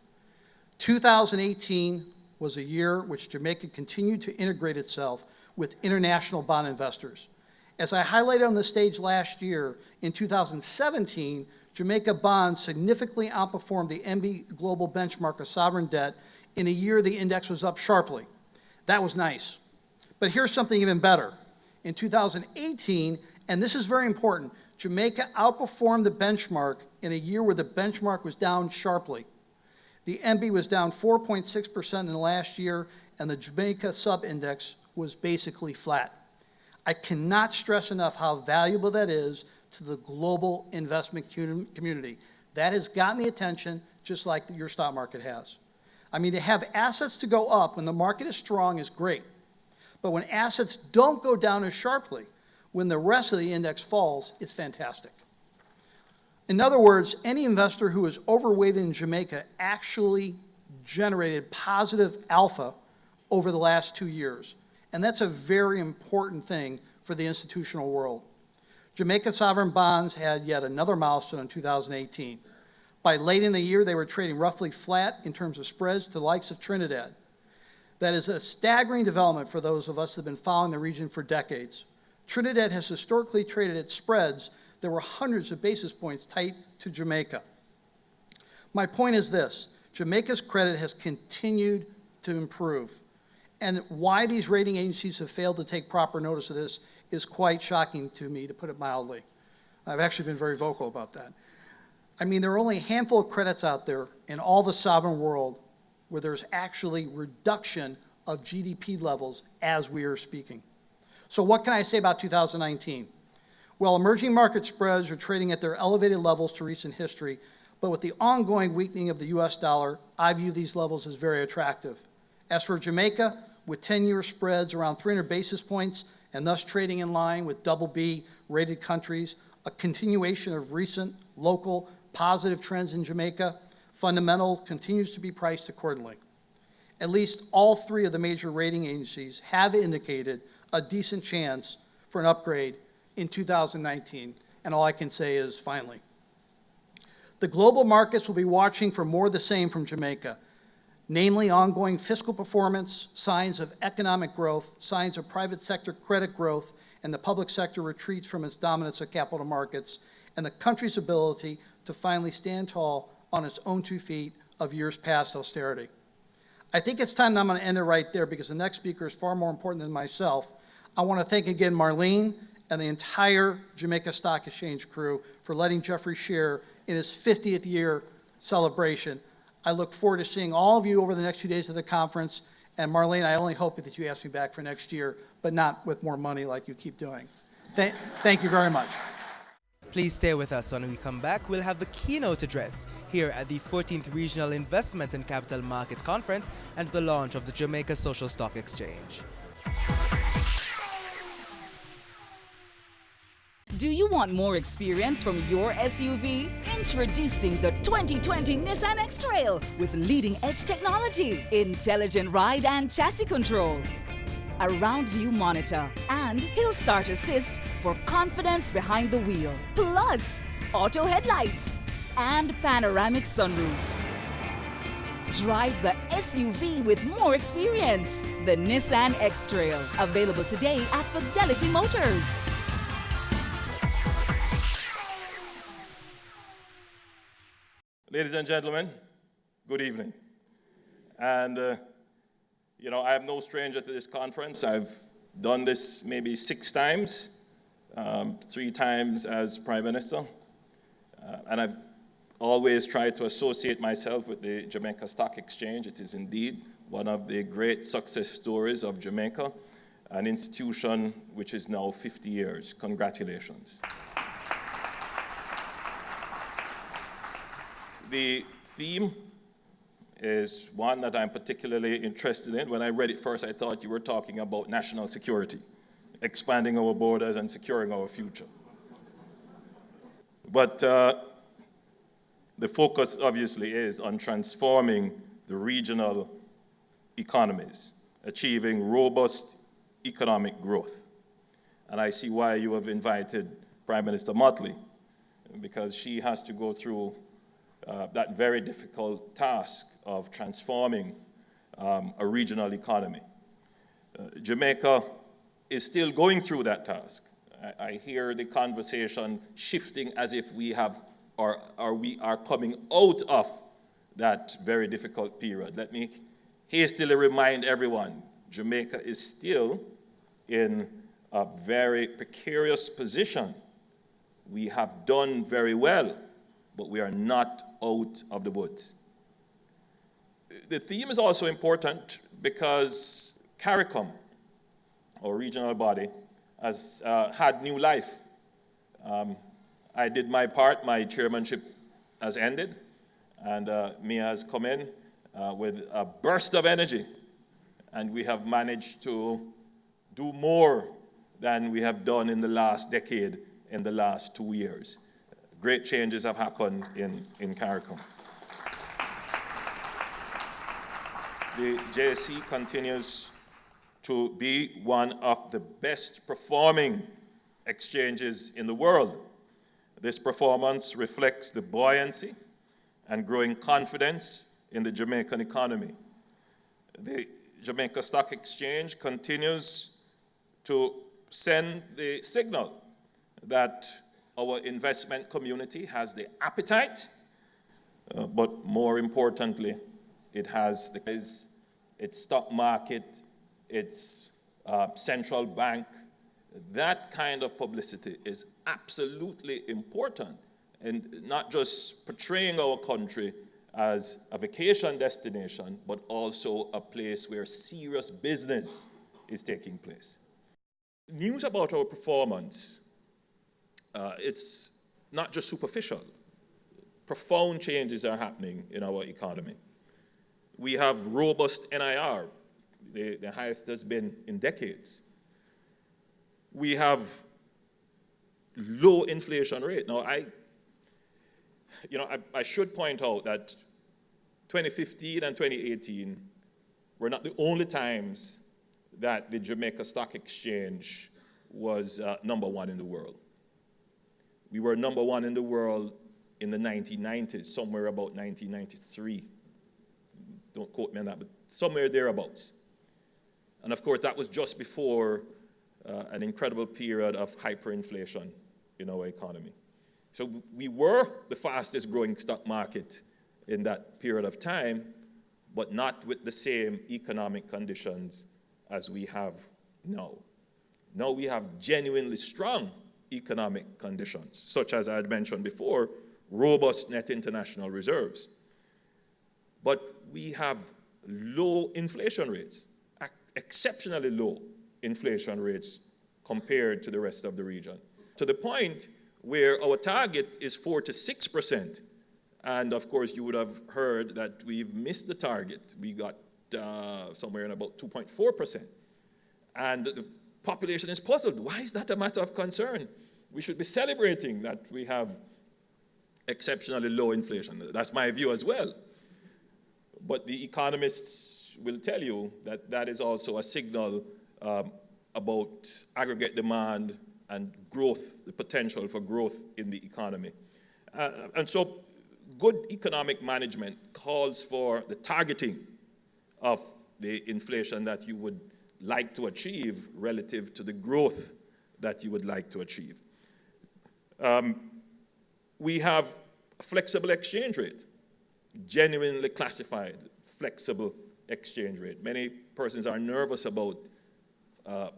2018 was a year which Jamaica continued to integrate itself with international bond investors. As I highlighted on the stage last year, in 2017, Jamaica bonds significantly outperformed the MB Global benchmark of sovereign debt. In a year, the index was up sharply. That was nice. But here's something even better. In 2018, and this is very important, Jamaica outperformed the benchmark in a year where the benchmark was down sharply. The MB was down 4.6% in the last year, and the Jamaica sub-index was basically flat. I cannot stress enough how valuable that is to the global investment community. That has gotten the attention just like your stock market has. I mean, to have assets to go up when the market is strong is great. But when assets don't go down as sharply, when the rest of the index falls, it's fantastic. In other words, any investor who is overweighted in Jamaica actually generated positive alpha over the last 2 years. And that's a very important thing for the institutional world. Jamaica sovereign bonds had yet another milestone in 2018. By late in the year, they were trading roughly flat in terms of spreads to the likes of Trinidad. That is a staggering development for those of us that have been following the region for decades. Trinidad has historically traded at spreads that were hundreds of basis points tight to Jamaica. My point is this: Jamaica's credit has continued to improve. And why these rating agencies have failed to take proper notice of this is quite shocking to me, to put it mildly. I've actually been very vocal about that. I mean, there are only a handful of credits out there in all the sovereign world where there's actually reduction of GDP levels as we are speaking. So what can I say about 2019? Well, emerging market spreads are trading at their elevated levels to recent history, but with the ongoing weakening of the US dollar, I view these levels as very attractive. As for Jamaica, with 10-year spreads around 300 basis points and thus trading in line with BB rated countries, a continuation of recent local positive trends in Jamaica, fundamental continues to be priced accordingly. At least all three of the major rating agencies have indicated a decent chance for an upgrade in 2019, and all I can say is finally. The global markets will be watching for more of the same from Jamaica, namely ongoing fiscal performance, signs of economic growth, signs of private sector credit growth, and the public sector retreats from its dominance of capital markets, and the country's ability to finally stand tall on its own 2 feet of years past austerity. I think it's time that I'm going to end it right there because the next speaker is far more important than myself. I want to thank again Marlene and the entire Jamaica Stock Exchange crew for letting Jeffrey share in his 50th year celebration. I look forward to seeing all of you over the next few days of the conference. And Marlene, I only hope that you ask me back for next year, but not with more money like you keep doing. Thank you very much. Please stay with us. When we come back, we'll have the keynote address here at the 14th Regional Investment and Capital Markets Conference and the launch of the Jamaica Social Stock Exchange. Do you want more experience from your SUV? Introducing the 2020 Nissan X-Trail with leading-edge technology, intelligent ride and chassis control, a round view monitor, and hill start assist for confidence behind the wheel, plus auto headlights and panoramic sunroof. Drive the SUV with more experience. The Nissan X-Trail, available today at Fidelity Motors. Ladies and gentlemen, good evening. And, I am no stranger to this conference. I've done this maybe 6 times, 3 times as Prime Minister. And I've always tried to associate myself with the Jamaica Stock Exchange. It is indeed one of the great success stories of Jamaica, an institution which is now 50 years. Congratulations. The theme is one that I'm particularly interested in. When I read it first, I thought you were talking about national security, expanding our borders and securing our future. But the focus obviously is on transforming the regional economies, achieving robust economic growth. And I see why you have invited Prime Minister Motley, because she has to go through that very difficult task of transforming a regional economy. Jamaica is still going through that task. I hear the conversation shifting as if we have, or we are coming out of that very difficult period. Let me hastily remind everyone, Jamaica is still in a very precarious position. We have done very well, but we are not out of the woods. The theme is also important because CARICOM, our regional body, has had new life. I did my part, my chairmanship has ended, and Mia has come in with a burst of energy, and we have managed to do more than we have done in the last decade, in the last 2 years. Great changes have happened in CARICOM. The JSC continues to be one of the best performing exchanges in the world. This performance reflects the buoyancy and growing confidence in the Jamaican economy. The Jamaica Stock Exchange continues to send the signal that our investment community has the appetite, but more importantly, it has its stock market, its central bank. That kind of publicity is absolutely important, and not just portraying our country as a vacation destination, but also a place where serious business is taking place. News about our performance, it's not just superficial. Profound changes are happening in our economy. We have robust NIR, the highest has been in decades. We have low inflation rate. Now, I should point out that 2015 and 2018 were not the only times that the Jamaica Stock Exchange was #1 in the world. We were #1 in the world in the 1990s, somewhere about 1993. Don't quote me on that, but somewhere thereabouts. And of course, that was just before an incredible period of hyperinflation in our economy. So we were the fastest growing stock market in that period of time, but not with the same economic conditions as we have now. Now we have genuinely strong economic conditions, such as I had mentioned before, robust net international reserves. But we have low inflation rates, exceptionally low inflation rates compared to the rest of the region, to the point where our target is 4 to 6%. And of course, you would have heard that we've missed the target. We got somewhere in about 2.4%. And the population is puzzled. Why is that a matter of concern? We should be celebrating that we have exceptionally low inflation. That's my view as well. But the economists will tell you that that is also a signal about aggregate demand and growth, the potential for growth in the economy. And so good economic management calls for the targeting of the inflation that you would like to achieve relative to the growth that you would like to achieve. We have a flexible exchange rate, genuinely classified, flexible exchange rate. Many persons are nervous about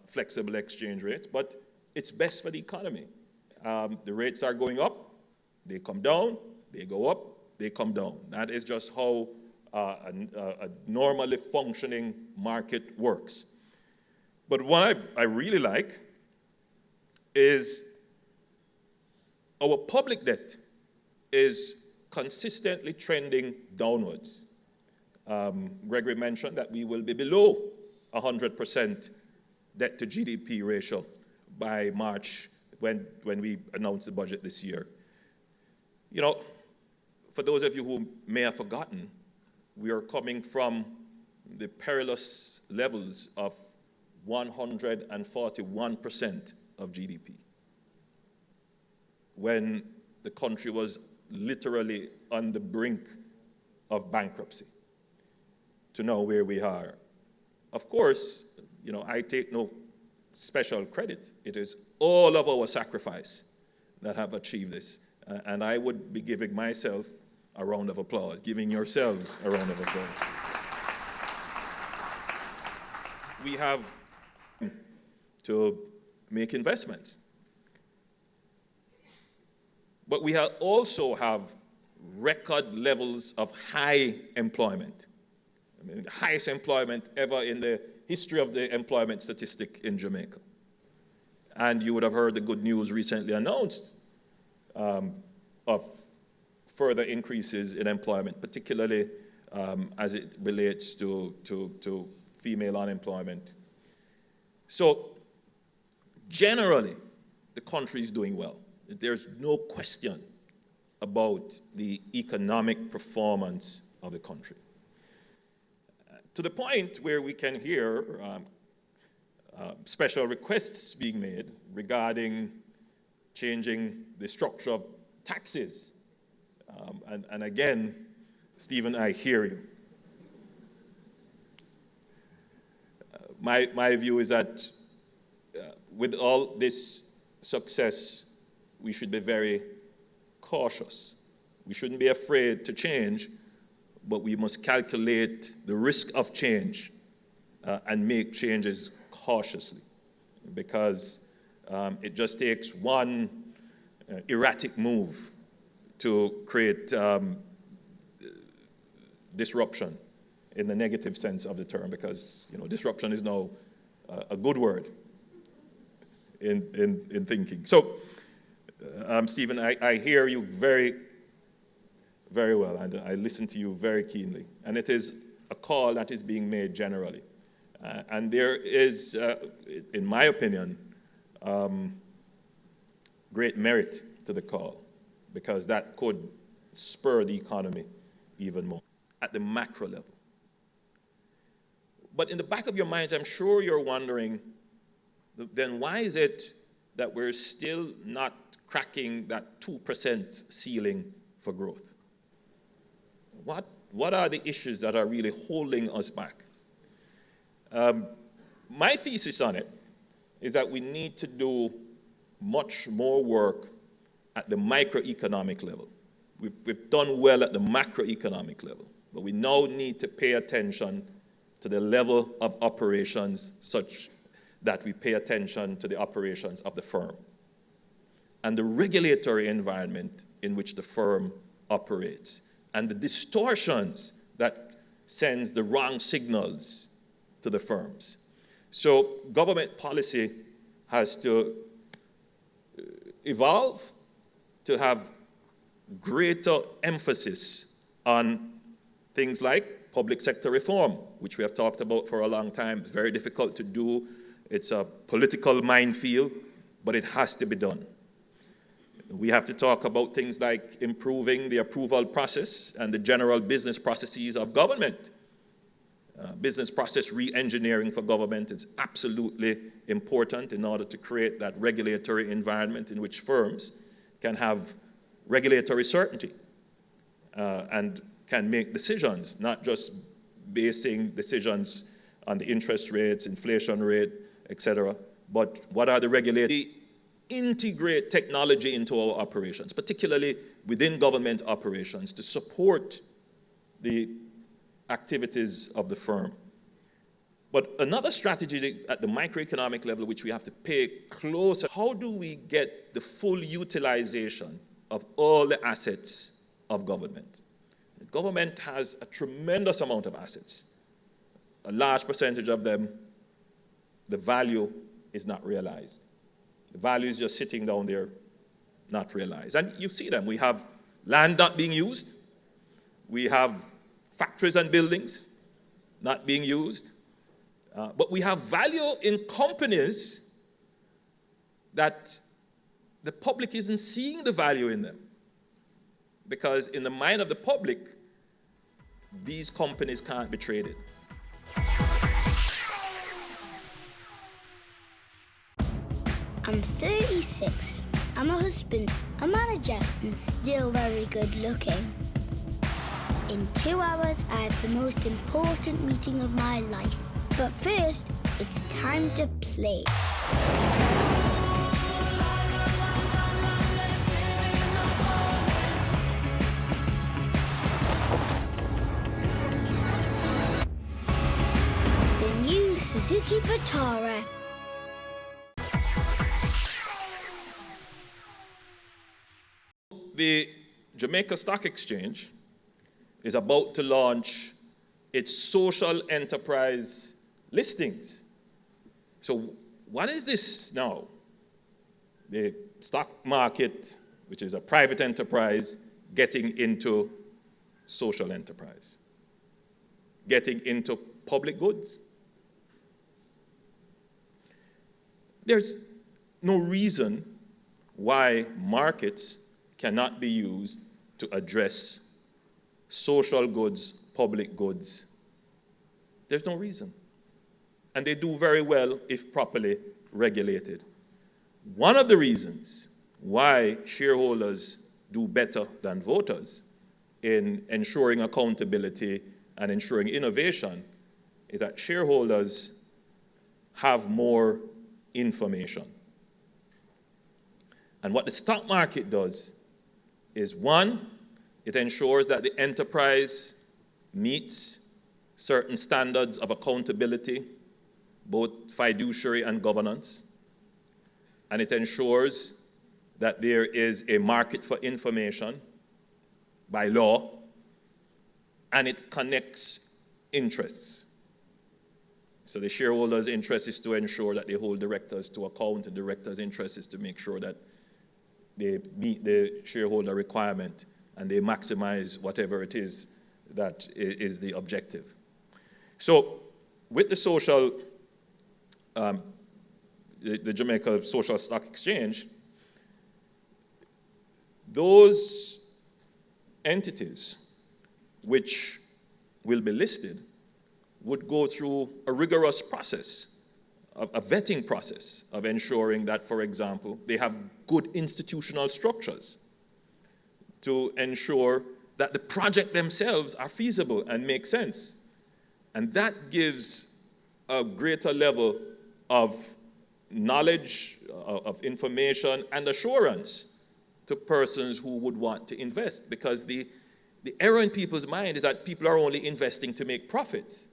flexible exchange rates, but it's best for the economy. The rates are going up, they come down, they go up, they come down. That is just how a normally functioning market works. But what I really like is our public debt is consistently trending downwards. Gregory mentioned that we will be below 100% debt to GDP ratio by March when we announce the budget this year. You know, for those of you who may have forgotten, we are coming from the perilous levels of 141% of GDP, when the country was literally on the brink of bankruptcy, to know where we are. Of course, you know, I take no special credit. It is all of our sacrifice that have achieved this. And I would be giving myself a round of applause, giving yourselves a round of applause. We have to make investments. But we also have record levels of high employment. I mean, the highest employment ever in the history of the employment statistic in Jamaica. And you would have heard the good news recently announced of further increases in employment, particularly as it relates to female unemployment. So generally, the country is doing well. There's no question about the economic performance of the country. To the point where we can hear special requests being made regarding changing the structure of taxes. And again, Stephen, I hear you. My view is that with all this success, we should be very cautious. We shouldn't be afraid to change, but we must calculate the risk of change and make changes cautiously, because it just takes one erratic move to create disruption in the negative sense of the term, because disruption is now a good word in thinking. So, Stephen, I hear you very, very well, and I listen to you very keenly. And it is a call that is being made generally. And there is, in my opinion, great merit to the call, because that could spur the economy even more at the macro level. But in the back of your minds, I'm sure you're wondering, then why is it that we're still not cracking that 2% ceiling for growth? What are the issues that are really holding us back? My thesis on it is that we need to do much more work at the microeconomic level. We've done well at the macroeconomic level, but we now need to pay attention to the level of operations such that we pay attention to the operations of the firm and the regulatory environment in which the firm operates and the distortions that sends the wrong signals to the firms. So government policy has to evolve to have greater emphasis on things like public sector reform, which we have talked about for a long time. It's very difficult to do. It's a political minefield, but it has to be done. We have to talk about things like improving the approval process and the general business processes of government. Business process re-engineering for government is absolutely important in order to create that regulatory environment in which firms can have regulatory certainty and can make decisions, not just basing decisions on the interest rates, inflation rate, etc., but what are the regulators? Integrate technology into our operations, particularly within government operations, to support the activities of the firm. But another strategy at the microeconomic level, which we have to pay close, how do we get the full utilization of all the assets of government? The government has a tremendous amount of assets. A large percentage of them, the value is not realized. The value is just sitting down there, not realized. And you see them. We have land not being used. We have factories and buildings not being used. But we have value in companies that the public isn't seeing the value in them. Because in the mind of the public, these companies can't be traded. I'm 36. I'm a husband, a manager, and still very good looking. In 2 hours, I have the most important meeting of my life. But first, It's time to play. The new Suzuki Vitara. The Jamaica Stock Exchange is about to launch its social enterprise listings. So what is this now? The stock market, which is a private enterprise, getting into social enterprise, getting into public goods. There's no reason why markets cannot be used to address social goods, public goods. There's no reason. And they do very well if properly regulated. One of the reasons why shareholders do better than voters in ensuring accountability and ensuring innovation is that shareholders have more information. And what the stock market does is, one, it ensures that the enterprise meets certain standards of accountability, both fiduciary and governance. And it ensures that there is a market for information by law, and it connects interests. So the shareholders' interest is to ensure that they hold directors to account, and directors' interest is to make sure that they meet the shareholder requirement and they maximize whatever it is that is the objective. So with the social, the Jamaica Social Stock Exchange, those entities which will be listed would go through a rigorous process, a vetting process of ensuring that, for example, they have good institutional structures to ensure that the project themselves are feasible and make sense. And that gives a greater level of knowledge, of information, and assurance to persons who would want to invest. Because the error in people's mind is that people are only investing to make profits.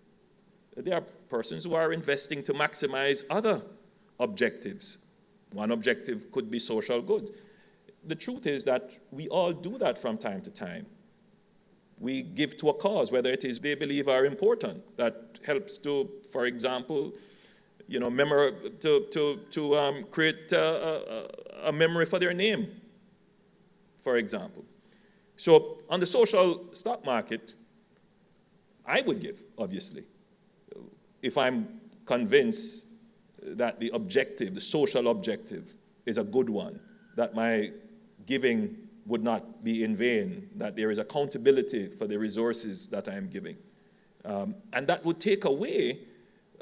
There are persons who are investing to maximize other objectives. One objective could be social good. The truth is that we all do that from time to time. We give to a cause, whether it is they believe are important, that helps to, for example, create a memory for their name, for example. So on the social stock market, I would give, obviously, if I'm convinced that the objective, the social objective, is a good one, that my giving would not be in vain, that there is accountability for the resources that I am giving. And that would take away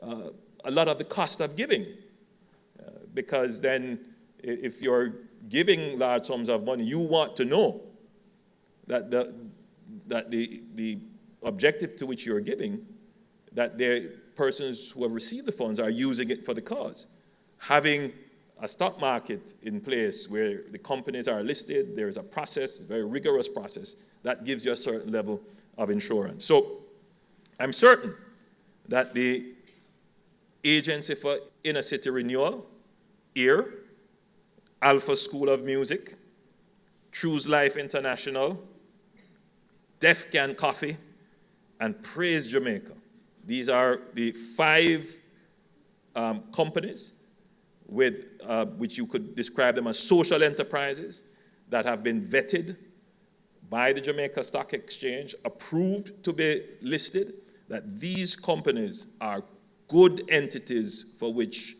a lot of the cost of giving. Because then if you're giving large sums of money, you want to know that the objective to which you're giving, that the persons who have received the funds are using it for the cause. Having a stock market in place where the companies are listed, there is a process, a very rigorous process, that gives you a certain level of insurance. So I'm certain that the Agency for Inner City Renewal, EAR, Alpha School of Music, Choose Life International, Def Can Coffee, and Praise Jamaica. These are the 5 companies with which you could describe them as social enterprises that have been vetted by the Jamaica Stock Exchange, approved to be listed, that these companies are good entities for which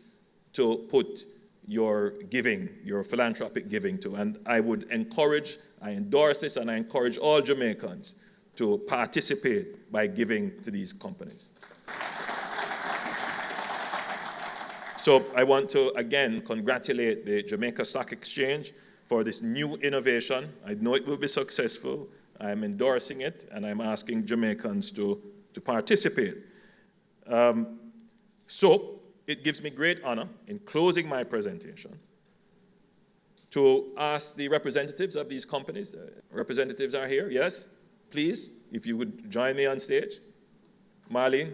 to put your giving, your philanthropic giving to. And I would encourage, I endorse this, and I encourage all Jamaicans to participate by giving to these companies. So I want to, again, congratulate the Jamaica Stock Exchange for this new innovation. I know it will be successful. I'm endorsing it, and I'm asking Jamaicans to participate. So it gives me great honor in closing my presentation to ask the representatives of these companies. The representatives are here, yes? Please, if you would join me on stage. Marlene.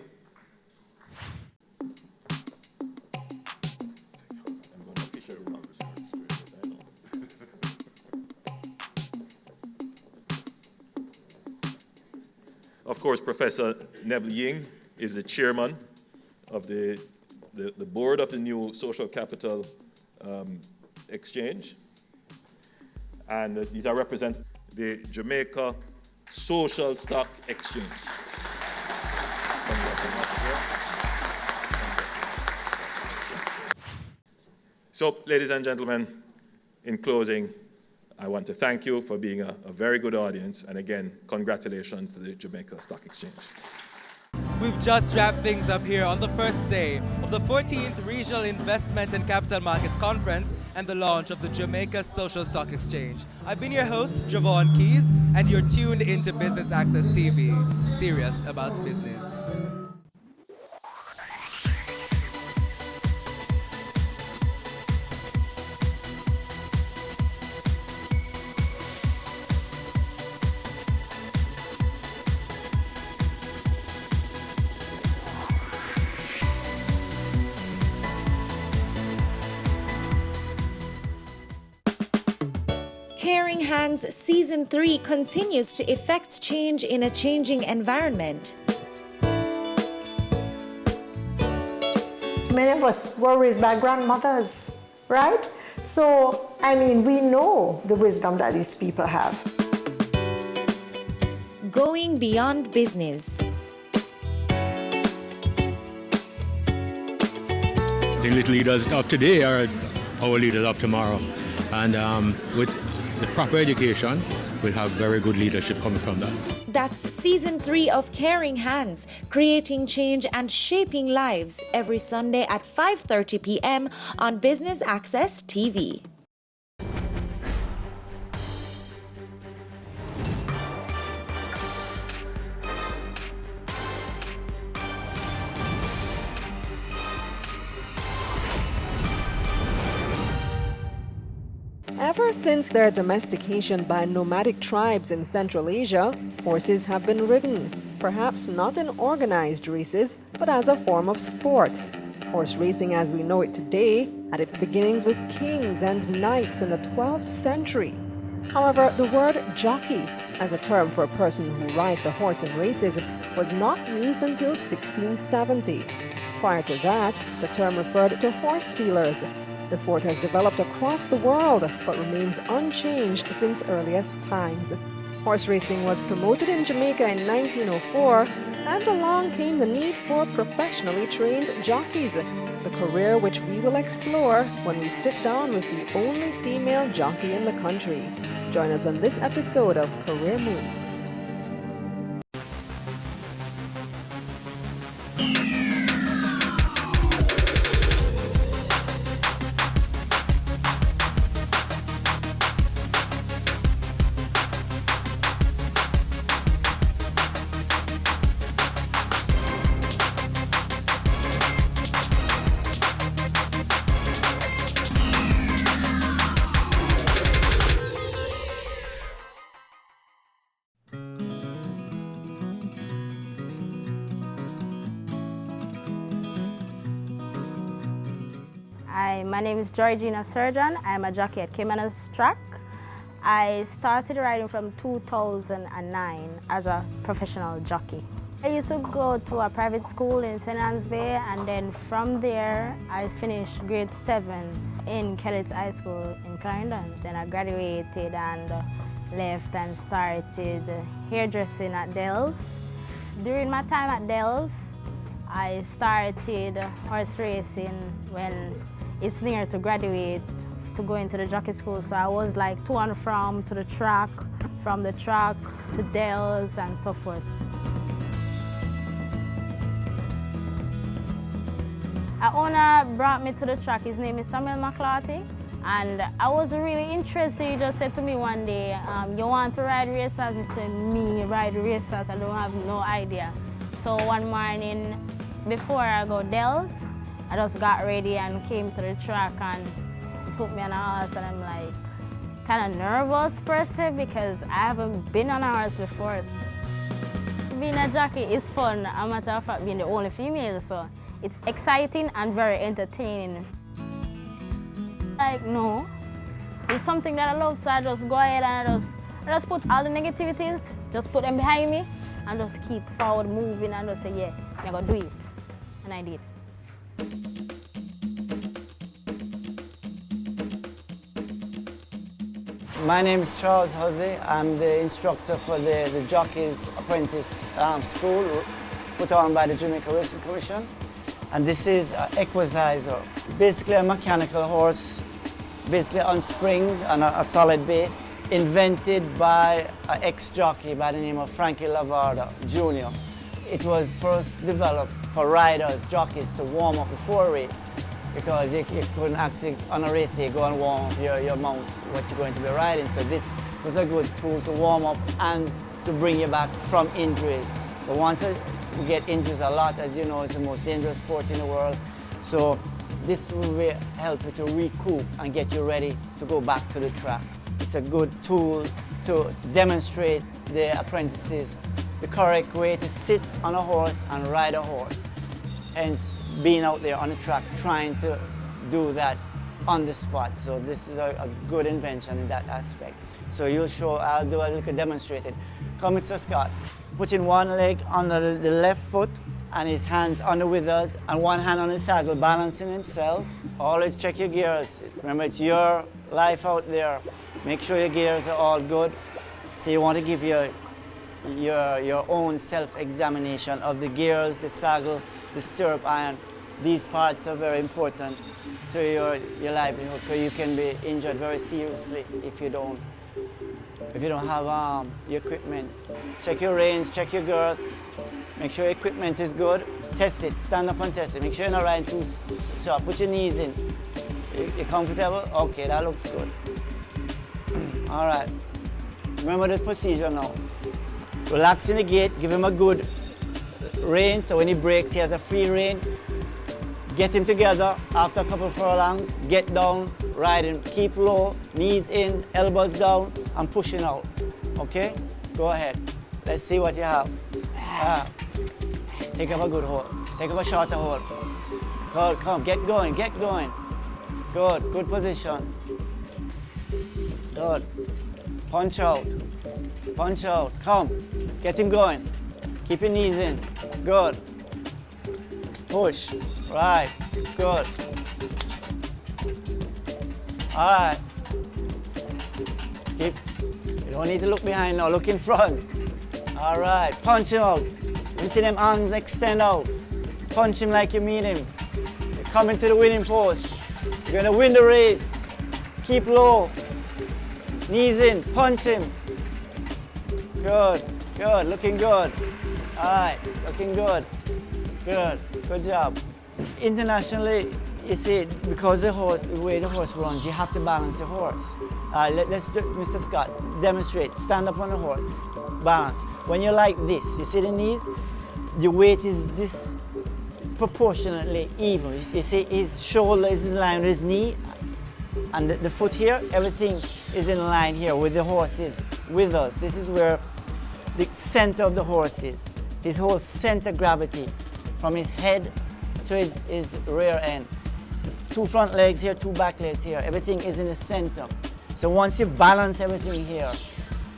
Of course, Professor Neville Ying is the chairman of the board of the new Social Capital Exchange. And these are representing the Jamaica Social Stock Exchange. So, ladies and gentlemen, in closing, I want to thank you for being a very good audience, and again, congratulations to the Jamaica Stock Exchange. We've just wrapped things up here on the first day of the 14th Regional Investment and Capital Markets Conference and the launch of the Jamaica Social Stock Exchange. I've been your host, Javon Keys, and you're tuned into Business Access TV, serious about business. Caring Hands Season 3 continues to effect change in a changing environment. Many of us were raised by grandmothers, right? So, I mean, we know the wisdom that these people have. Going beyond business. The little leaders of today are our leaders of tomorrow. And with the proper education, we'll have very good leadership coming from that. That's Season 3 of Caring Hands, creating change and shaping lives, every Sunday at 5:30 p.m. on Business Access TV. Ever since their domestication by nomadic tribes in Central Asia, horses have been ridden, perhaps not in organized races, but as a form of sport. Horse racing as we know it today had its beginnings with kings and knights in the 12th century. However, the word jockey, as a term for a person who rides a horse in races, was not used until 1670. Prior to that, the term referred to horse dealers. The sport has developed across the world, but remains unchanged since earliest times. Horse racing was promoted in Jamaica in 1904, and along came the need for professionally trained jockeys, the career which we will explore when we sit down with the only female jockey in the country. Join us on this episode of Career Moves. My name is Georgina Surgeon. I'm a jockey at Caymanas Track. I started riding from 2009 as a professional jockey. I used to go to a private school in St. Anne's Bay, and then from there I finished grade 7 in Kellett High School in Clarendon. Then I graduated and left and started hairdressing at Dells. During my time at Dells, I started horse racing when it's near to graduate to go into the jockey school. So I was like to and from to the track, from the track to Dells and so forth. Our owner brought me to the track. His name is Samuel McClarty. And I was really interested. He just said to me one day, you want to ride racers? I said, me ride racers? I don't have no idea. So one morning, before I go Dells, I just got ready and came to the track and put me on a horse, and I'm like kind of nervous per se because I haven't been on a horse before. Being a jockey is fun, a matter of fact being the only female, so it's exciting and very entertaining. Like, no, it's something that I love, so I just go ahead and I just put all the negativities, just put them behind me and just keep forward moving and just say, yeah, I'm gonna do it. And I did. My name is Charles Huzzy. I'm the instructor for the Jockey's Apprentice School put on by the Jamaica Racing Commission. And this is an Equisizer, basically a mechanical horse, basically on springs and a solid base, invented by an ex-jockey by the name of Frankie Lavarda Jr. It was first developed for riders, jockeys, to warm up before a race, because you couldn't actually, on a race day, go and warm up your mount, what you're going to be riding. So this was a good tool to warm up and to bring you back from injuries. But once you get injuries a lot, as you know, it's the most dangerous sport in the world. So this will help you to recoup and get you ready to go back to the track. It's a good tool to demonstrate the apprentices the correct way to sit on a horse and ride a horse. Hence, being out there on the track trying to do that on the spot. So this is a good invention in that aspect. So you'll show, I'll do a little demonstrated. Come, Mr. Scott. Putting one leg under the left foot and his hands on the withers and one hand on the saddle, balancing himself. Always check your gears. Remember, it's your life out there. Make sure your gears are all good. So you want to give your own self-examination of the gears, the saddle, the stirrup iron. These parts are very important to your livelihood, because you can be injured very seriously if you don't have your equipment. Check your reins, check your girth, make sure your equipment is good. Test it, stand up and test it. Make sure you're not riding too sharp. Put your knees in. You comfortable? Okay, that looks good. All right, remember the procedure now. Relax in the gate, give him a good rein, so when he breaks, he has a free rein. Get him together after a couple of furlongs, get down, ride him, keep low, knees in, elbows down, and pushing out. Okay? Go ahead. Let's see what you have. Take up a good hold. Take up a shorter hold. Good, come, get going, get going. Good, good position. Good. Punch out. Punch out. Come, get him going. Keep your knees in. Good. Push. Right. Good. All right. Keep. You don't need to look behind now. Look in front. All right. Punch him out. You see them arms extend out. Punch him like you mean him. You're coming to the winning post. You're going to win the race. Keep low. Knees in. Punch him. Good. Good. Looking good. All right. Looking good. Good. Good job. Internationally, you see, because the way the horse runs, you have to balance the horse. Let's do, Mr. Scott, demonstrate. Stand up on the horse. Balance. When you're like this, you see the knees? The weight is disproportionately even. You see his shoulder is in line with his knee, and the foot here, everything is in line here with the horses, with us. This is where the center of the horse is. His whole center gravity, from his head to his rear end. 2 front legs here, 2 back legs here. Everything is in the center. So once you balance everything here,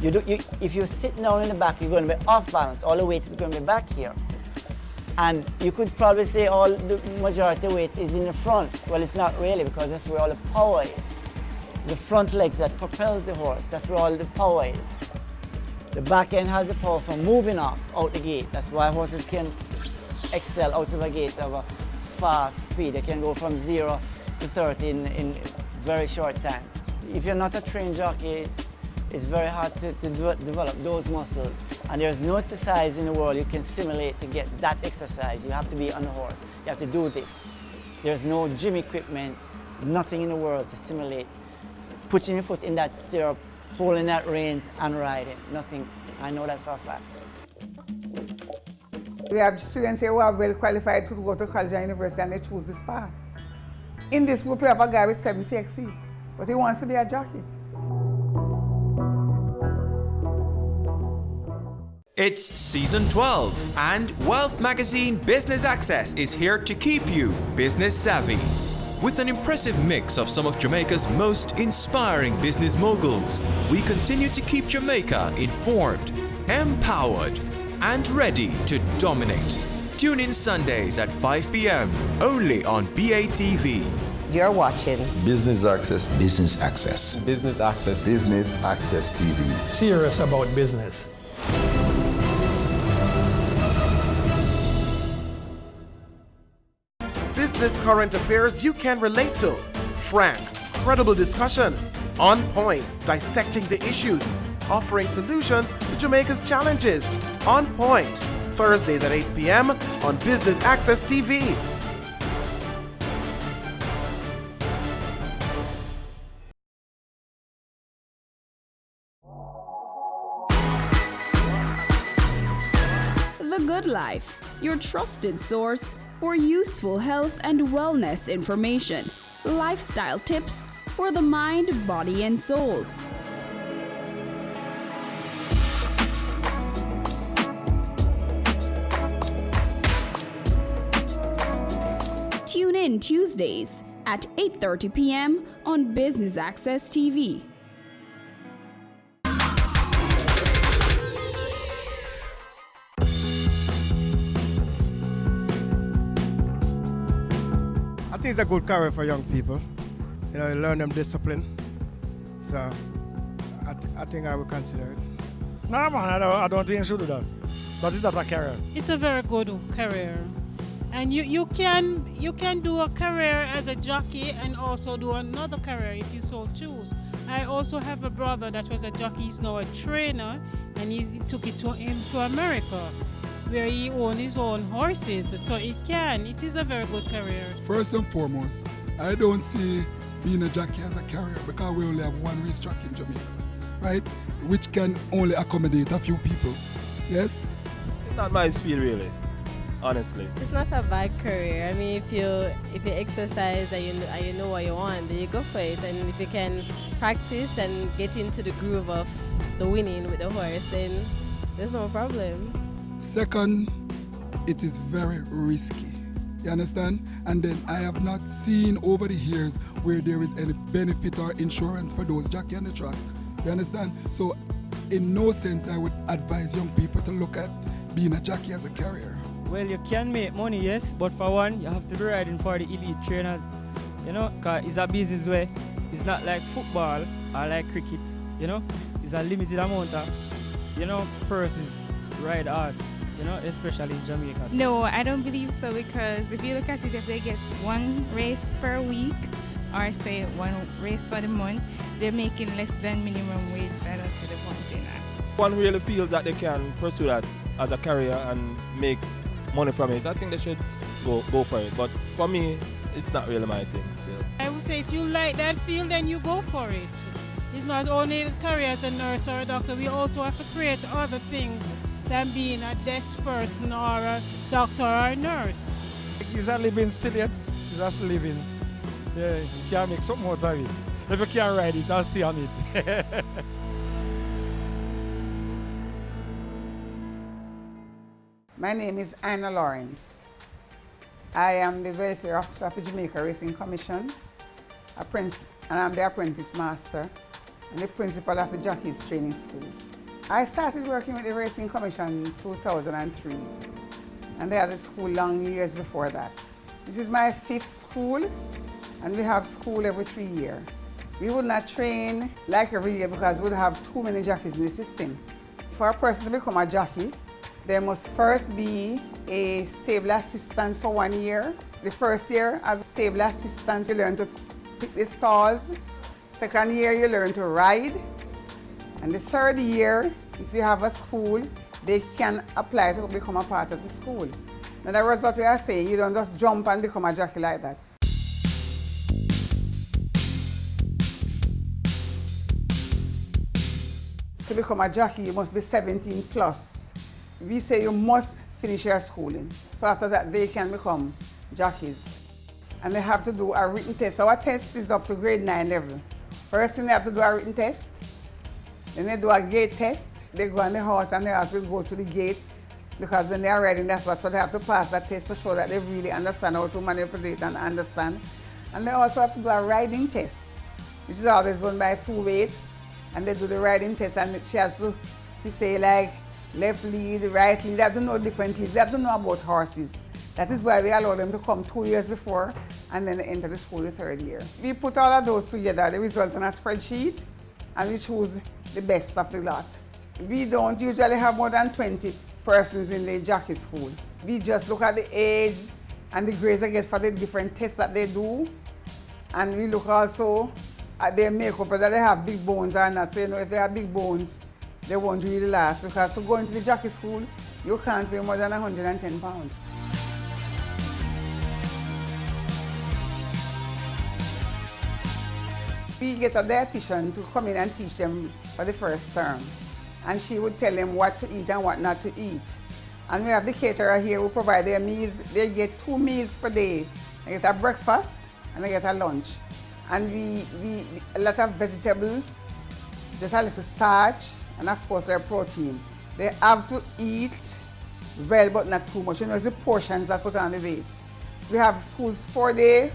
if you're sitting down in the back, you're going to be off balance. All the weight is going to be back here. And you could probably say all the majority of weight is in the front. Well, it's not really, because that's where all the power is. The front legs that propels the horse, that's where all the power is. The back end has the power for moving off out the gate. That's why horses can excel out of a gate of a fast speed. They can go from 0 to 30 in very short time. If you're not a trained jockey, it's very hard to develop those muscles. And there's no exercise in the world you can simulate to get that exercise. You have to be on the horse. You have to do this. There's no gym equipment, nothing in the world to simulate putting your foot in that stirrup, holding that reins and riding. Nothing. I know that for a fact. We have students here who are well qualified to go to college and university and they choose this path. In this group, we have a guy with 7 CXC, but he wants to be a jockey. It's season 12, and Wealth Magazine Business Access is here to keep you business savvy. With an impressive mix of some of Jamaica's most inspiring business moguls, we continue to keep Jamaica informed, empowered, and ready to dominate. Tune in Sundays at 5 p.m. only on BATV. You're watching Business Access. Business Access. Business Access. Business Access TV. Serious about business. Business current affairs you can relate to. Frank, credible discussion. On point, dissecting the issues. Offering solutions to Jamaica's challenges. On Point, Thursdays at 8 p.m. on Business Access TV. The Good Life, your trusted source for useful health and wellness information, lifestyle tips for the mind, body, and soul. Tune in Tuesdays at 8:30 p.m. on Business Access TV. I think it's a good career for young people. You know, you learn them discipline. So I think I would consider it. No, man, I don't think you should do that. But it's not a career. It's a very good career. And you can do a career as a jockey and also do another career if you so choose. I also have a brother that was a jockey. He's now a trainer, and he took it to America, where he owns his own horses. So it is a very good career. First and foremost, I don't see being a jockey as a career because we only have one racetrack in Jamaica, right? Which can only accommodate a few people. Yes? It's not my speed really, honestly. It's not a bad career. I mean, if you exercise and you know what you want, then you go for it. And if you can practice and get into the groove of the winning with the horse, then there's no problem. Second, it is very risky. You understand? And then I have not seen over the years where there is any benefit or insurance for those jockeys on the track. You understand? So in no sense I would advise young people to look at being a jockey as a career. Well, you can make money, yes, but for one, you have to be riding for the elite trainers. You know, because it's a business way. It's not like football or like cricket, you know? It's a limited amount of, purses ride us. Especially in Jamaica. No, I don't believe so, because if you look at it, if they get one race per week or say one race for the month, they're making less than minimum wage. So I don't see the point in that. One really feels that they can pursue that as a career and make money from it. I think they should go for it. But for me, it's not really my thing still. I would say if you like that field, then you go for it. It's not only a career as a nurse or a doctor. We also have to create other things than being a desk person or a doctor or a nurse. It's a living still yet. It's just living. Yeah, you can't make something out of it. If you can't ride it, I'll stay on it. My name is Anna Lawrence. I am the welfare officer of the Jamaica Racing Commission, and I'm the apprentice master and the principal of the Jockeys Training School. I started working with the Racing Commission in 2003, and they had a school long years before that. This is my 5th school, and we have school every 3 years. We would not train like every year because we would have too many jockeys in the system. For a person to become a jockey, there must first be a stable assistant for 1 year. The first year, as a stable assistant, you learn to pick the stalls. Second year, you learn to ride. And the third year, if you have a school, they can apply to become a part of the school. In other words, what we are saying, you don't just jump and become a jockey like that. To become a jockey, you must be 17 plus. We say you must finish their schooling. So after that, they can become jockeys. And they have to do a written test. Our test is up to grade 9 level. First thing they have to do a written test. Then they do a gate test. They go on the horse and they have to go to the gate, because when they are riding, that's what, so they have to pass that test to show that they really understand how to manipulate and understand. And they also have to do a riding test, which is always done by Sue Waits. And they do the riding test, and she say like left lead, right lead. They have to know different leads. They have to know about horses. That is why we allow them to come 2 years before and then they enter the school the 3rd year. We put all of those together, the result on a spreadsheet, and we choose the best of the lot. We don't usually have more than 20 persons in the jockey school. We just look at the age and the grades they get for the different tests that they do. And we look also at their makeup, whether they have big bones or not. So you know, if they have big bones, they won't really last, because to go into the jockey school, you can't weigh more than 110 pounds. We get a dietitian to come in and teach them for the first term. And she would tell them what to eat and what not to eat. And we have the caterer here who provide their meals. They get 2 meals per day. They get a breakfast and they get a lunch. And we a lot of vegetable, just a little starch, and of course their protein. They have to eat well, but not too much. You know, it's the portions that put on the weight. We have schools 4 days,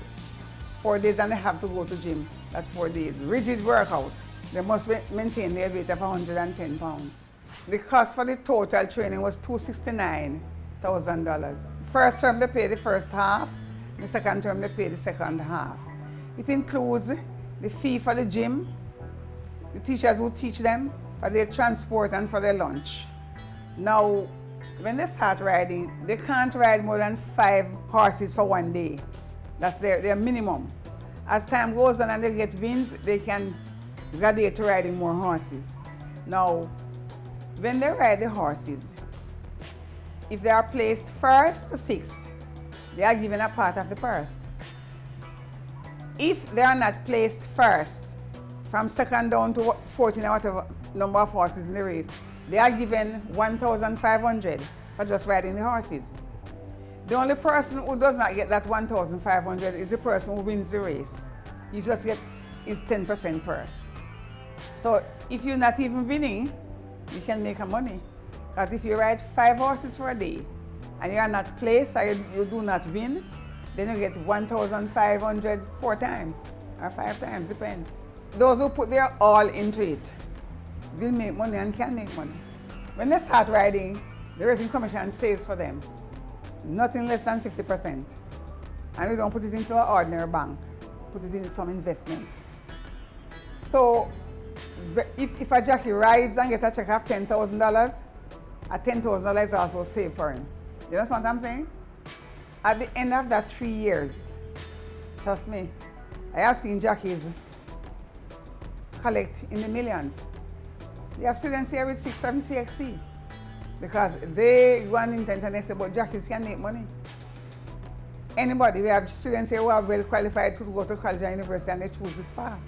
and they have to go to gym. That 4 days. Rigid workout. They must maintain their weight of 110 pounds. The cost for the total training was $269,000. First term they pay the first half, the second term they pay the second half. It includes the fee for the gym, the teachers who teach them, for their transport and for their lunch. Now, when they start riding, they can't ride more than 5 horses for 1 day. That's their minimum. As time goes on and they get wins, they can graduate to riding more horses. Now, when they ride the horses, if they are placed 1st to 6th, they are given a part of the purse. If they are not placed 1st, from 2nd down to 14 or whatever number of horses in the race, they are given $1,500 for just riding the horses. The only person who does not get that $1,500 is the person who wins the race. You just get his 10% purse. So if you're not even winning, you can make money. Because if you ride 5 horses for a day and you are not placed or you do not win, then you get $1,500 4 times or 5 times, depends. Those who put their all into it will make money and can make money. When they start riding, the Racing Commission says for them, nothing less than 50%. And we don't put it into an ordinary bank, put it in some investment. So if a jockey rides and gets a check of $10,000, a $10,000 is also saved for him. You understand what I'm saying? At the end of that 3 years, trust me, I have seen jockeys collect in the millions. We have students here with 6-7 CXC because they go on internet and they say, but jockeys can make money. Anybody, we have students here who are well qualified to go to college and university and they choose this path.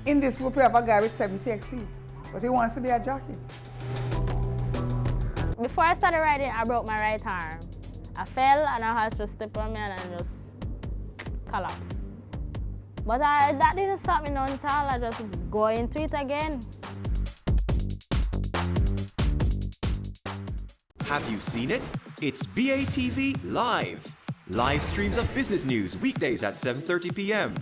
In this group, we have a guy with 7 CXC, but he wants to be a jockey. Before I started riding, I broke my right arm. I fell and I had to step on me and I just collapsed. But that didn't stop me none at all. I just go into it again. Have you seen it? It's BATV Live. Live streams of business news weekdays at 7:30 p.m.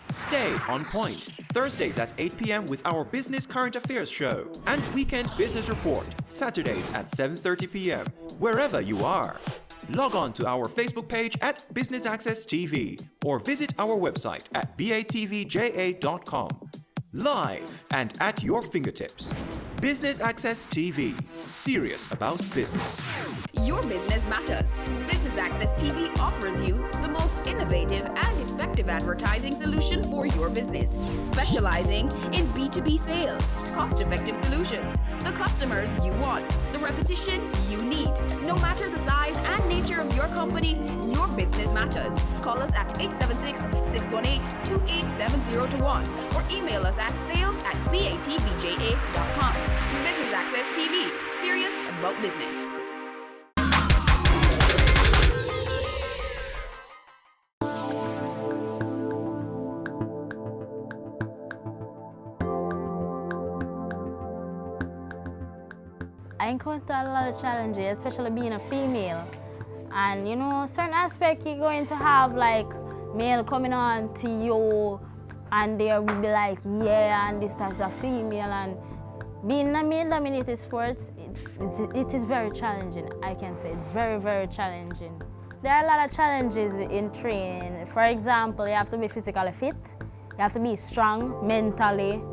Stay on point Thursdays at 8 p.m. with our Business Current Affairs show and Weekend Business Report Saturdays at 7:30 p.m. Wherever you are. Log on to our Facebook page at Business Access TV or visit our website at batvja.com. Live and at your fingertips. Business Access TV. Serious about business. Your business matters. Business Access TV offers you the most innovative and effective advertising solution for your business, specializing in B2B sales, cost-effective solutions, the customers you want, the repetition you need. No matter the size and nature of your company, your business matters. Call us at 876-618-2870 or email us at sales@batvja.com. Business Access TV. Serious about business. I encounter a lot of challenges, especially being a female. And you know, certain aspects you're going to have like male coming on to you and they will be like, yeah, and this type of female. And being a male-dominated sport, it is very challenging, I can say. It's very, very challenging. There are a lot of challenges in training. For example, you have to be physically fit, you have to be strong mentally,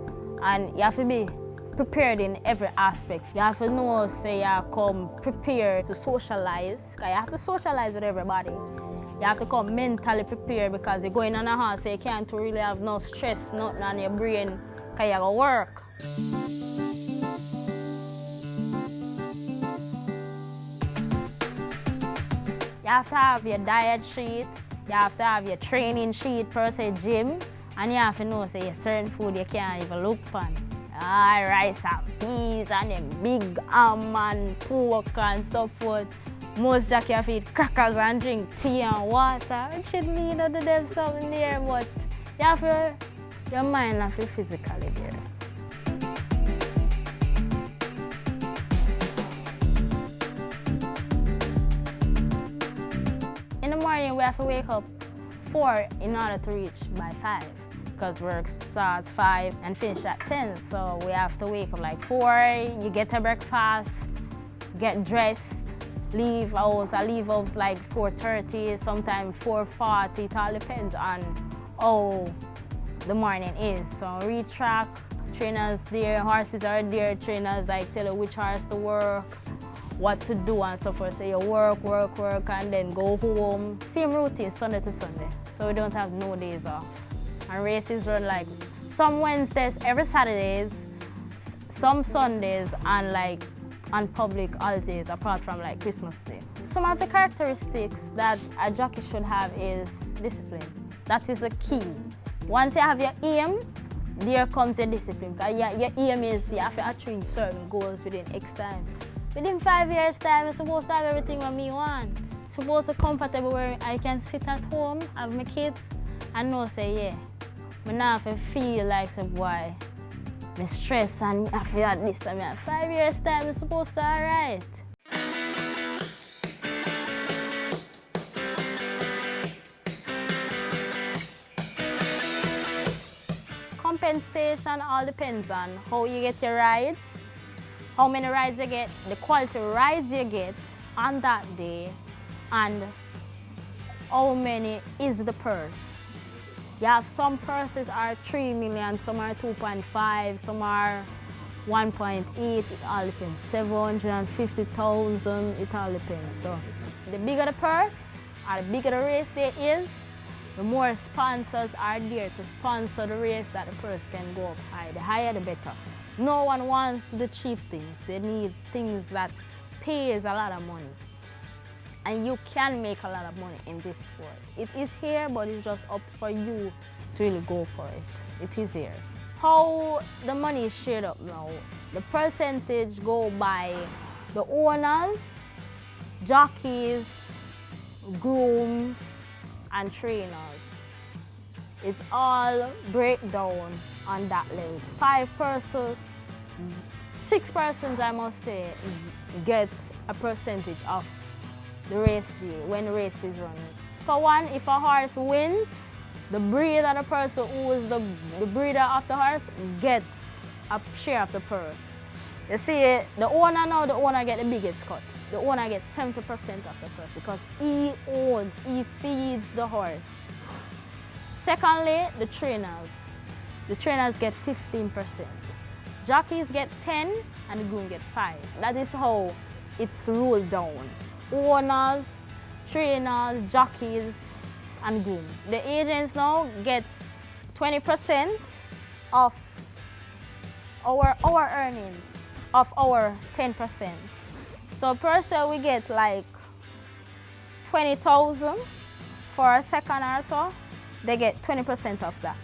and you have to be prepared in every aspect. You have to know, say, you come prepared to socialize, because you have to socialize with everybody. You have to come mentally prepared because you're going on a horse, so you can't really have no stress, nothing on your brain, because you have to work. You have to have your diet sheet, you have to have your training sheet per se gym, and you have to know, say, certain food you can't even look upon. Rice and peas and them big ham and pork and so forth. Most jockey have to eat crackers and drink tea and water. It should mean that there's something there, but you have to, your mind have to physically there. In the morning we have to wake up 4 in order to reach by 5. Because work starts 5 and finish at 10, so we have to wake up like 4, you get a breakfast, get dressed, leave house. I leave house like 4:30, sometimes 4:40, it all depends on how the morning is. So read track, trainers there, horses are there, trainers like tell you which horse to work, what to do and so forth. So you work, and then go home. Same routine Sunday to Sunday, so we don't have no days off. And races run like some Wednesdays, every Saturdays, some Sundays, and like on public holidays apart from like Christmas Day. Some of the characteristics that a jockey should have is discipline. That is the key. Once you have your aim, there comes your discipline. Your aim is you have to achieve certain goals within X time. Within 5 years time, I'm supposed to have everything what me want. Supposed to be comfortable where I can sit at home, have my kids, and know say, yeah, I not have to feel like, say, boy, I'm stressed and I feel like this. I mean, 5 years time, I'm supposed to be all right. Compensation all depends on how you get your rides, how many rides you get, the quality rides you get on that day, and how many is the purse. You have some purses are 3 million, some are 2.5, some are 1.8, it all depends. 750,000, it all depends. So the bigger the purse, or the bigger the race there is, the more sponsors are there to sponsor the race that the purse can go up high. The higher the better. No one wants the cheap things. They need things that pays a lot of money. And you can make a lot of money in this sport. It is here, but it's just up for you to really go for it. It is here. How the money is shared up now, the percentage go by the owners, jockeys, grooms, and trainers. It all break down on that level. 5 persons, 6 persons, I must say, get a percentage of the race day when the race is running. For one, if a horse wins, the breeder, the person who is the breeder of the horse, gets a share of the purse. You see, the owner gets the biggest cut. The owner gets 70% of the purse because he owns, he feeds the horse. Secondly, the trainers. The trainers get 15%. Jockeys get 10 and the groom get 5. That is how it's ruled down. Owners, trainers, jockeys, and grooms. The agents now gets 20% of our earnings, of our 10%. So per se we get like 20,000 for a second or so. They get 20% of that.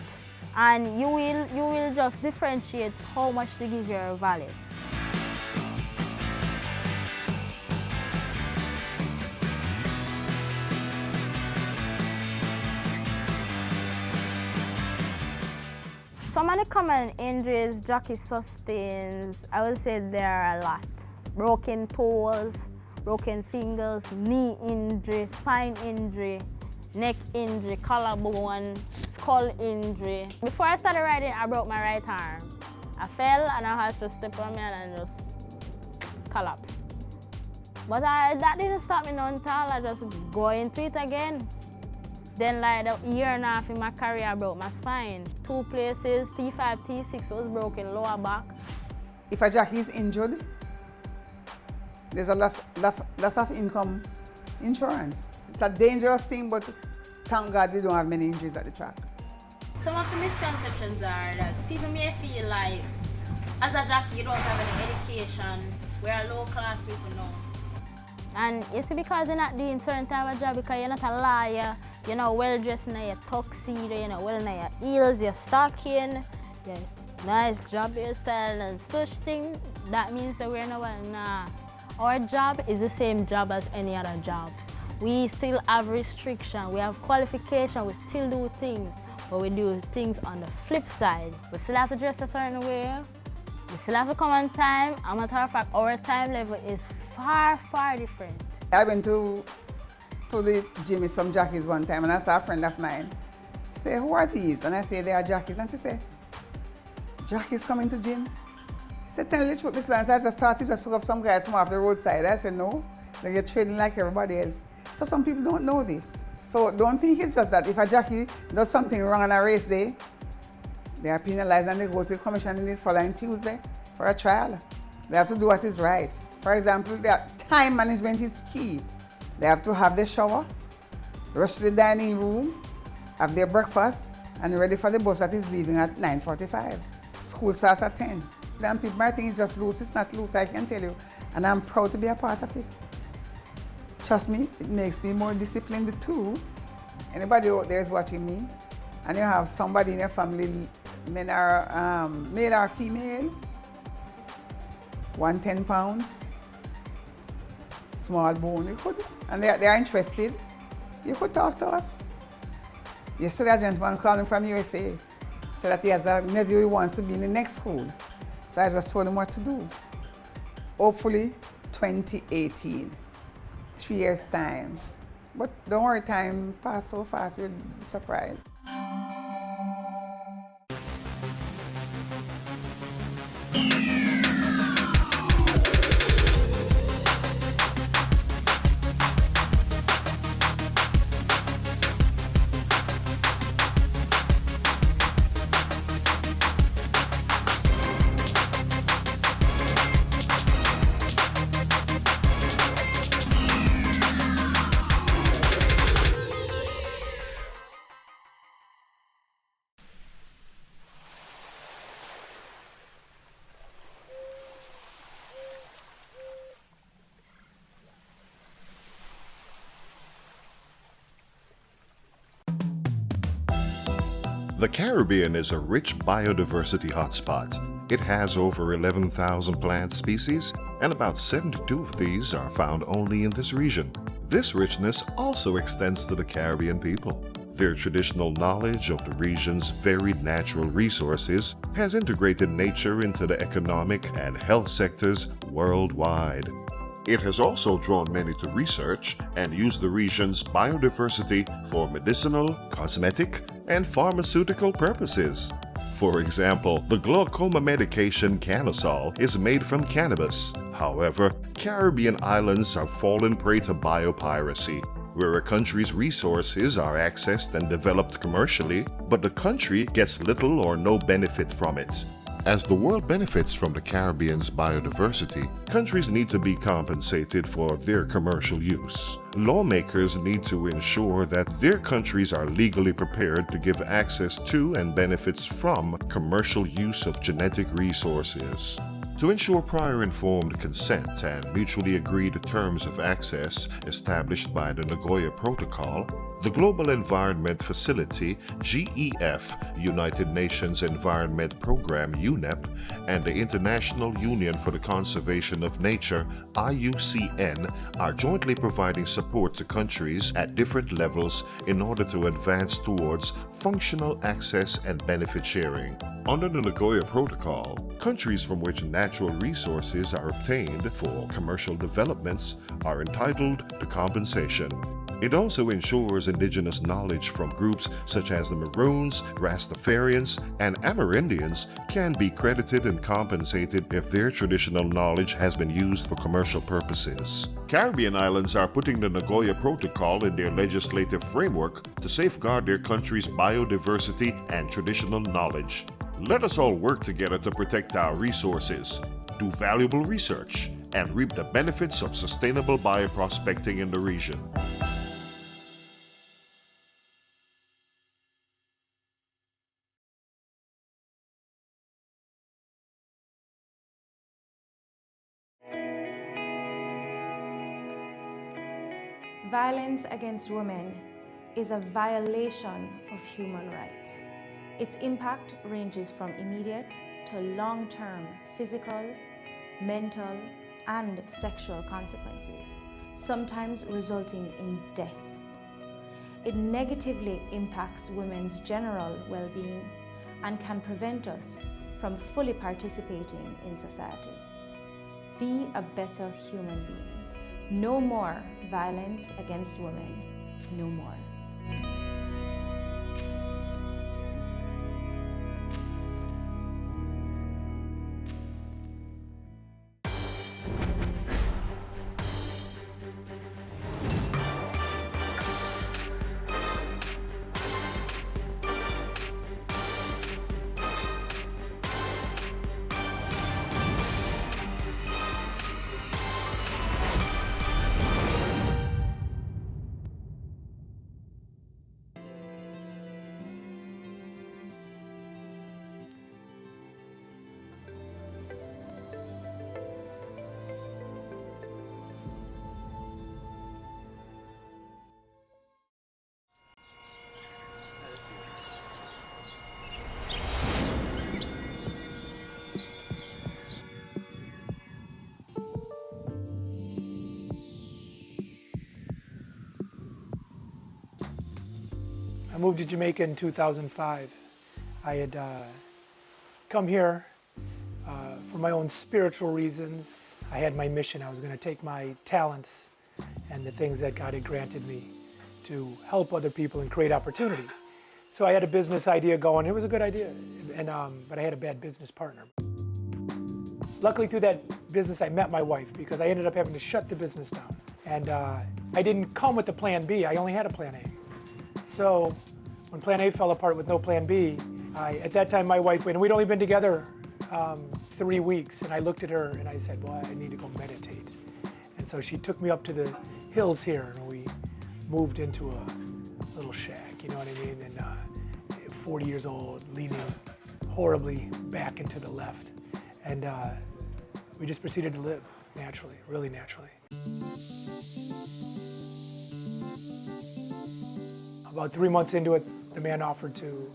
And you will just differentiate how much to give your valets. Some of the common injuries jockey sustains, I would say there are a lot. broken toes, broken fingers, knee injury, spine injury, neck injury, collarbone, skull injury. Before I started riding, I broke my right arm. I fell and I had to step on me and just collapsed. But that didn't stop me none at all. I just go into it again. Then like a year and a half in my career, I broke my spine. 2 places, T5, T6 was broken, lower back. If a jockey is injured, there's a loss of income insurance. It's a dangerous thing, but thank God we don't have many injuries at the track. Some of the misconceptions are that people may feel like as a jockey you don't have any education, we're low-class people now. And you see, because you're not doing certain type of job, because you're not a lawyer, you're not well dressed in your tuxedo, you're not well in your heels, your stocking, your nice job hairstyle and such thing, that means that we're not well. Nah. Our job is the same job as any other jobs. We still have restriction, we have qualification, we still do things, but we do things on the flip side. We still have to dress a certain way, we still have to come on time. As a matter of fact, our time level is far, far different. I went to the gym with some jockeys one time and I saw a friend of mine say, "Who are these?" And I say, "They are jockeys." And she said, "Jockeys coming to gym?" She said, "Tell me the truth, Miss Lance, I just thought you just pick up some guys from off the roadside." I said, "No, like you're trading like everybody else." So some people don't know this. So don't think it's just that if a jockey does something wrong on a race day, they are penalized and they go to the commission the following Tuesday for a trial. They have to do what is right. For example, their time management is key. They have to have their shower, rush to the dining room, have their breakfast, and ready for the bus that is leaving at 9:45. School starts at 10. And people might think it's just loose. It's not loose, I can tell you. And I'm proud to be a part of it. Trust me, it makes me more disciplined too. Anybody out there is watching me, and you have somebody in your family, men are male or female, 110 pounds, small bone, you could, and they are interested, you could talk to us. Yesterday a gentleman called me from USA, said that he has a nephew who wants to be in the next school. So I just told him what to do. Hopefully 2018, 3 years time. But don't worry, time passed so fast, you'll be surprised. The Caribbean is a rich biodiversity hotspot. It has over 11,000 plant species, and about 72 of these are found only in this region. This richness also extends to the Caribbean people. Their traditional knowledge of the region's varied natural resources has integrated nature into the economic and health sectors worldwide. It has also drawn many to research and use the region's biodiversity for medicinal, cosmetic, and pharmaceutical purposes. For example, the glaucoma medication Canasol is made from cannabis. However, Caribbean islands have fallen prey to biopiracy, where a country's resources are accessed and developed commercially, but the country gets little or no benefit from it. As the world benefits from the Caribbean's biodiversity, countries need to be compensated for their commercial use. Lawmakers need to ensure that their countries are legally prepared to give access to and benefits from commercial use of genetic resources. To ensure prior informed consent and mutually agreed terms of access established by the Nagoya Protocol, The Global Environment Facility, GEF, United Nations Environment Program, UNEP, and the International Union for the Conservation of Nature, IUCN, are jointly providing support to countries at different levels in order to advance towards functional access and benefit sharing. Under the Nagoya Protocol, countries from which natural resources are obtained for commercial developments are entitled to compensation. It also ensures indigenous knowledge from groups such as the Maroons, Rastafarians, and Amerindians can be credited and compensated if their traditional knowledge has been used for commercial purposes. Caribbean islands are putting the Nagoya Protocol in their legislative framework to safeguard their country's biodiversity and traditional knowledge. Let us all work together to protect our resources, do valuable research, and reap the benefits of sustainable bioprospecting in the region. Violence against women is a violation of human rights. Its impact ranges from immediate to long-term physical, mental, and sexual consequences, sometimes resulting in death. It negatively impacts women's general well-being and can prevent us from fully participating in society. Be a better human being. No more violence against women. No more. I moved to Jamaica in 2005. I had come here for my own spiritual reasons. I had my mission. I was going to take my talents and the things that God had granted me to help other people and create opportunity. So I had a business idea going. It was a good idea, but I had a bad business partner. Luckily, through that business, I met my wife because I ended up having to shut the business down. And I didn't come with the plan B. I only had a plan A. So when plan A fell apart with no plan B, at that time my wife went, and we'd only been together 3 weeks, and I looked at her and I said, well, I need to go meditate. And so she took me up to the hills here, and we moved into a little shack, you know what I mean? And 40 years old, leaning horribly back and to the left. And we just proceeded to live naturally, really naturally. About 3 months into it, the man offered to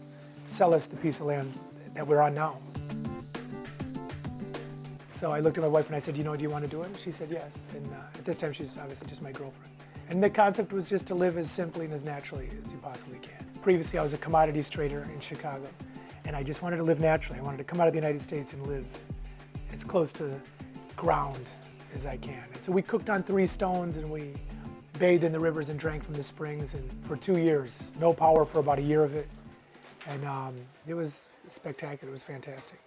sell us the piece of land that we're on now. So I looked at my wife and I said, do you want to do it? And she said yes. And at this time, she's obviously just my girlfriend. And the concept was just to live as simply and as naturally as you possibly can. Previously, I was a commodities trader in Chicago, and I just wanted to live naturally. I wanted to come out of the United States and live as close to ground as I can. And so we cooked on 3 stones, and we bathed in the rivers and drank from the springs, and for 2 years, no power for about a year of it. And it was spectacular, it was fantastic.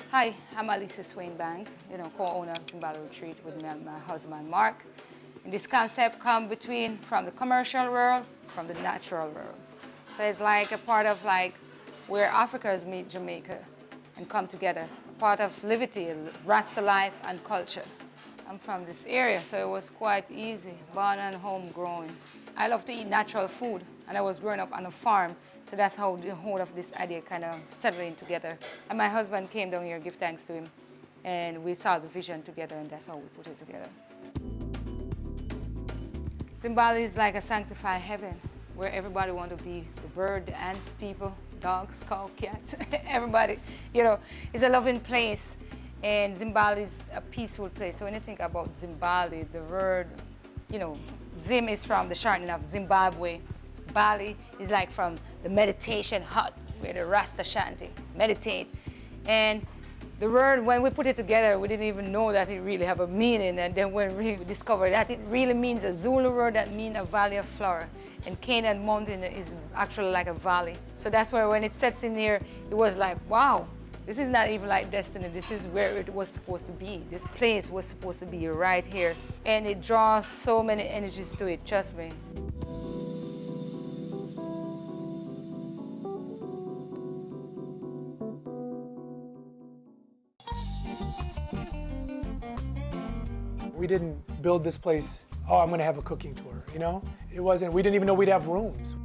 Hi, I'm Alicia Swainbank, co-owner of Zimbabwe Retreat with my husband Mark. And this concept comes from the commercial world, from the natural world. So it's like a part of where Africans meet Jamaica and come together, a part of liberty, Rasta life and culture. I'm from this area, so it was quite easy, born and homegrown. I love to eat natural food, and I was growing up on a farm, so that's how the whole of this idea kind of settled in together. And my husband came down here, give thanks to him, and we saw the vision together, and that's how we put it together. Zimbabwe is like a sanctified heaven where everybody wants to be, the bird, the ants, people, dogs, cow, cats, everybody. You know, it's a loving place, and Zimbabwe is a peaceful place. So when you think about Zimbabwe, the word, you know, Zim is from the shortening of Zimbabwe. Bali is like from the meditation hut where the Rasta Shanti meditate. And the word, when we put it together, we didn't even know that it really have a meaning. And then when we discovered that it really means a Zulu word that means a valley of flower. And Canaan Mountain is actually like a valley. So that's where when it sets in here, it was like, wow, this is not even like destiny. This is where it was supposed to be. This place was supposed to be right here. And it draws so many energies to it, trust me. We didn't build this place, oh, I'm gonna have a cooking tour, you know? It wasn't, we didn't even know we'd have rooms.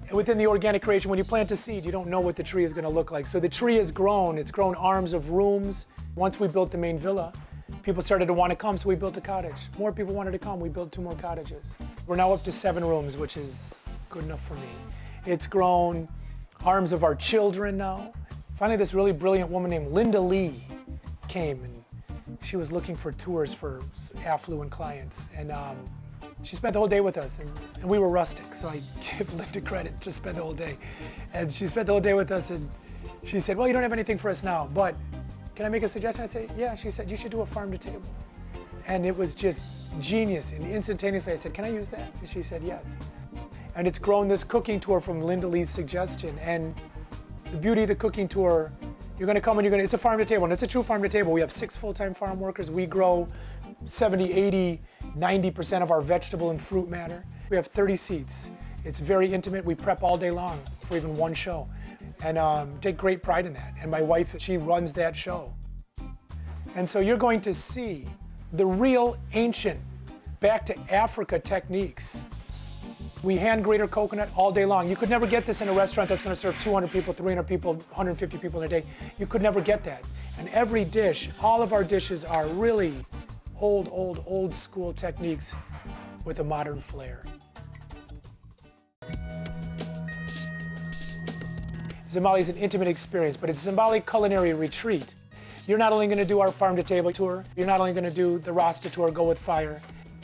And within the organic creation, when you plant a seed, you don't know what the tree is gonna look like. So the tree has grown, it's grown arms of rooms. Once we built the main villa, people started to wanna come, so we built a cottage. More people wanted to come, we built 2 more cottages. We're now up to 7 rooms, which is good enough for me. It's grown arms of our children now. Finally, this really brilliant woman named Linda Lee came, and she was looking for tours for affluent clients, and she spent the whole day with us, and we were rustic, so I give Linda credit to spend the whole day. And she spent the whole day with us, and she said, well, you don't have anything for us now, but can I make a suggestion? I said, yeah. She said, you should do a farm to table. And it was just genius, and instantaneously I said, can I use that? And she said, yes. And it's grown this cooking tour from Linda Lee's suggestion, and the beauty of the cooking tour, you're gonna come and it's a farm to table, and it's a true farm to table. We have 6 full-time farm workers. We grow 70, 80, 90% of our vegetable and fruit matter. We have 30 seats. It's very intimate. We prep all day long for even one show, and take great pride in that. And my wife, she runs that show. And so you're going to see the real ancient, back to Africa techniques. We hand grate our coconut all day long. You could never get this in a restaurant that's going to serve 200 people, 300 people, 150 people in a day. You could never get that. And every dish, all of our dishes are really old school techniques with a modern flair. Zimbali is an intimate experience, but it's a Zimbali culinary retreat. You're not only going to do our farm to table tour, you're not only going to do the Rasta tour, Go with Fire.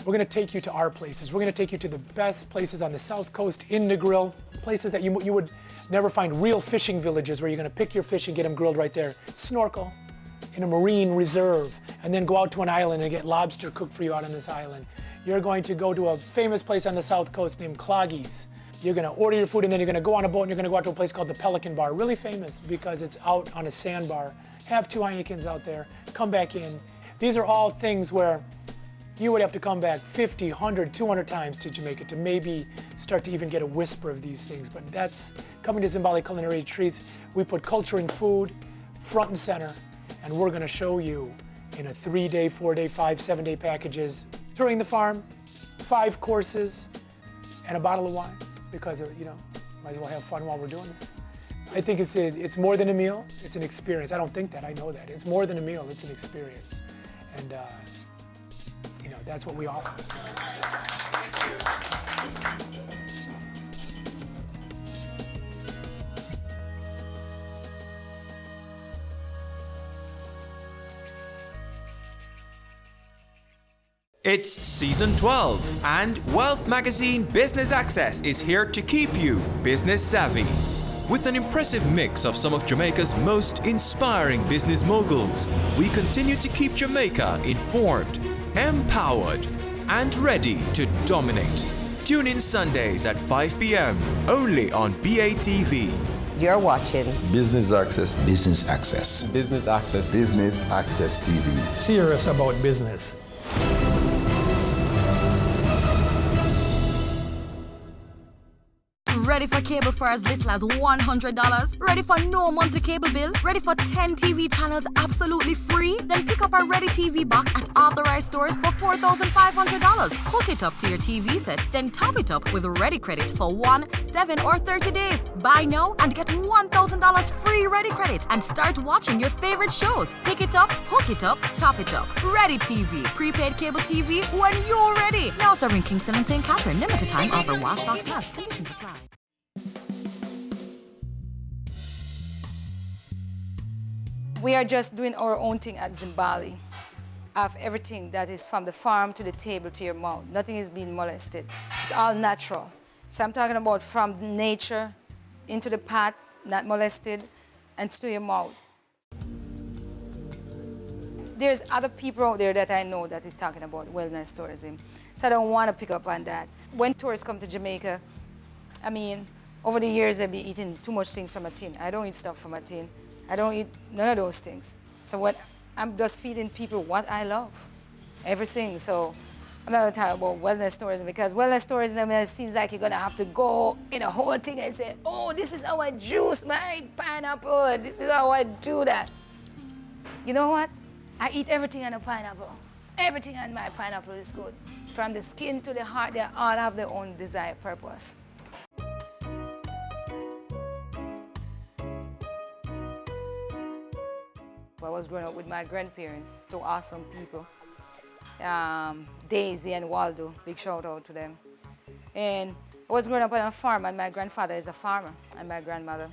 We're going to take you to our places. We're going to take you to the best places on the South Coast, in the grill, places that you would never find, real fishing villages where you're going to pick your fish and get them grilled right there. Snorkel in a marine reserve, and then go out to an island and get lobster cooked for you out on this island. You're going to go to a famous place on the South Coast named Cloggies. You're going to order your food, and then you're going to go on a boat, and you're going to go out to a place called the Pelican Bar, really famous because it's out on a sandbar. Have 2 Heinekens out there, come back in. These are all things where you would have to come back 50, 100, 200 times to Jamaica to maybe start to even get a whisper of these things. But that's coming to Zimbali Culinary Retreats. We put culture and food front and center, and we're going to show you in a 3-day, 4-day, 5, 7-day packages. Touring the farm, 5 courses, and a bottle of wine, because might as well have fun while we're doing it. I think it's more than a meal, it's an experience. I don't think that, I know that. It's more than a meal, it's an experience. And that's what we offer. It's season 12, and Wealth Magazine Business Access is here to keep you business savvy. With an impressive mix of some of Jamaica's most inspiring business moguls, we continue to keep Jamaica informed, empowered, and ready to dominate. Tune in Sundays at 5 p.m. only on BATV. You're watching Business Access. Business Access. Business Access. Business Access TV. Serious about business. Ready for cable for as little as $100? Ready for no monthly cable bill? Ready for 10 TV channels absolutely free? Then pick up our Ready TV box at authorized stores for $4,500. Hook it up to your TV set, then top it up with Ready Credit for 1, 7, or 30 days. Buy now and get $1,000 free Ready Credit and start watching your favorite shows. Pick it up, hook it up, top it up. Ready TV. Prepaid cable TV when you're ready. Now serving Kingston and St. Catherine. Limited time offer while stocks last. Conditions apply. We are just doing our own thing at Zimbali. Of everything that is from the farm to the table to your mouth. Nothing is being molested. It's all natural. So I'm talking about from nature into the pot, not molested, and to your mouth. There's other people out there that I know that is talking about wellness tourism. So I don't want to pick up on that. When tourists come to Jamaica, I mean, over the years they've been eating too much things from a tin. I don't eat stuff from a tin. I don't eat none of those things. So what I'm just feeding people what I love, everything. So I'm not going to talk about wellness tourism because wellness tourism, it seems like you're going to have to go in a whole thing and say, oh, this is how I juice my pineapple. This is how I do that. You know what? I eat everything on a pineapple. Everything on my pineapple is good. From the skin to the heart, they all have their own desired purpose. I was growing up with my grandparents, two awesome people. Daisy and Waldo, big shout out to them. And I was growing up on a farm and my grandfather is a farmer and my grandmother.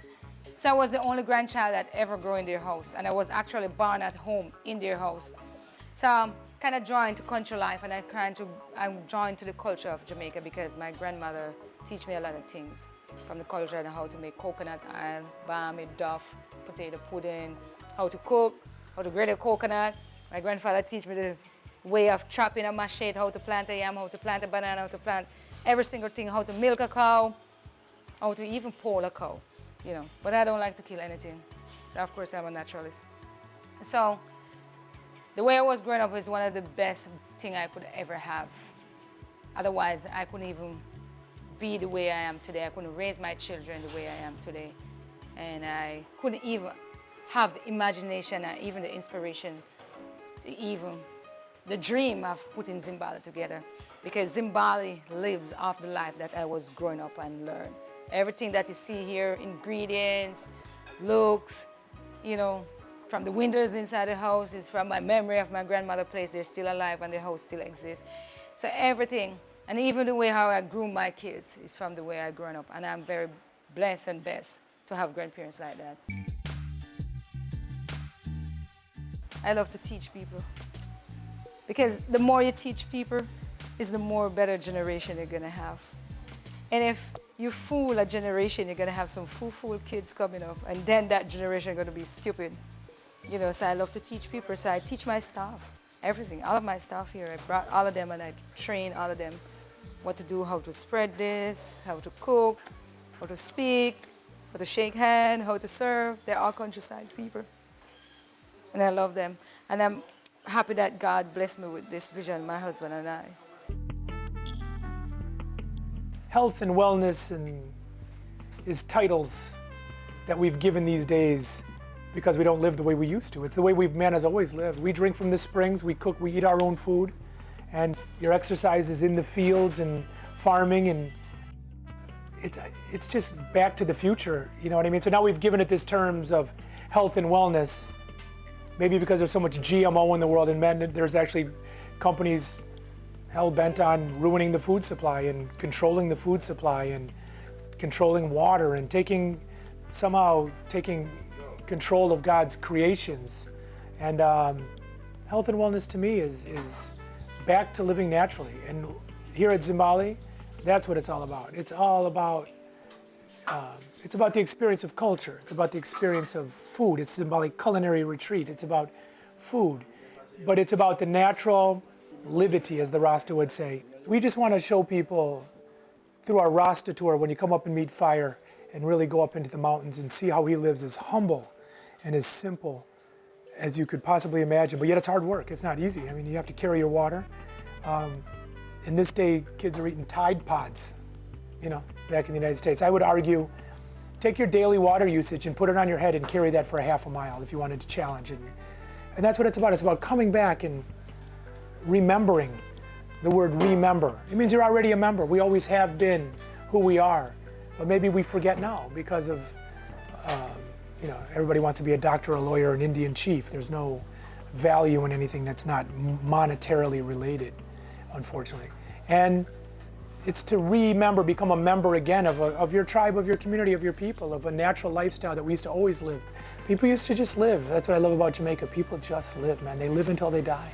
So I was the only grandchild that ever grew in their house and I was actually born at home in their house. So I'm kind of drawn to country life and I'm drawn to the culture of Jamaica because my grandmother teach me a lot of things from the culture and how to make coconut oil, balmy, duff, potato pudding, how to cook, how to grate a coconut. My grandfather teach me the way of chopping a machete, how to plant a yam, how to plant a banana, how to plant every single thing, how to milk a cow, how to even pole a cow, you know. But I don't like to kill anything. So of course I'm a naturalist. So the way I was growing up is one of the best things I could ever have. Otherwise I couldn't even be the way I am today. I couldn't raise my children the way I am today. And I couldn't even have the imagination and even the inspiration to even the dream of putting Zimbali together because Zimbali lives off the life that I was growing up and learned. Everything that you see here, ingredients, looks, you know, from the windows inside the house is from my memory of my grandmother's place. They're still alive and their house still exists. So everything, and even the way how I grew my kids is from the way I grew up. And I'm very blessed and blessed to have grandparents like that. I love to teach people because the more you teach people is the more better generation you're gonna have. And if you fool a generation, you're gonna have some fool kids coming up and then that generation is gonna be stupid. You know, so I love to teach people, so I teach my staff, everything, all of my staff here. I brought all of them and I train all of them what to do, how to spread this, how to cook, how to speak, how to shake hands, how to serve. They're all countryside people. And I love them. And I'm happy that God blessed me with this vision, my husband and I. Health and wellness is titles that we've given these days because we don't live the way we used to. It's the way man has always lived. We drink from the springs, we cook, we eat our own food, and your exercise is in the fields and farming, and it's just back to the future, you know what I mean? So now we've given it this terms of health and wellness. Maybe because there's so much GMO in the world, and there's actually companies hell-bent on ruining the food supply and controlling the food supply and controlling water and somehow taking control of God's creations. And health and wellness to me is back to living naturally. And here at Zimbali, that's what it's all about. It's all about it's about the experience of culture. It's about the experience of food. It's Zimbali Culinary Retreat. It's about food, but it's about the natural livity, as the Rasta would say. We just want to show people through our Rasta tour, when you come up and meet Fire and really go up into the mountains and see how he lives, as humble and as simple as you could possibly imagine. But yet it's hard work. It's not easy. I mean, you have to carry your water. In this day, kids are eating Tide Pods. back in the United States. I would argue, take your daily water usage and put it on your head and carry that for a half a mile if you wanted to challenge it. And that's what it's about. It's about coming back and remembering. The word remember. It means you're already a member. We always have been who we are. But maybe we forget now because of, everybody wants to be a doctor, a lawyer, an Indian chief. There's no value in anything that's not monetarily related, unfortunately. And it's to remember, become a member again of your tribe, of your community, of your people, of a natural lifestyle that we used to always live. People used to just live. That's what I love about Jamaica. People just live, man. They live until they die.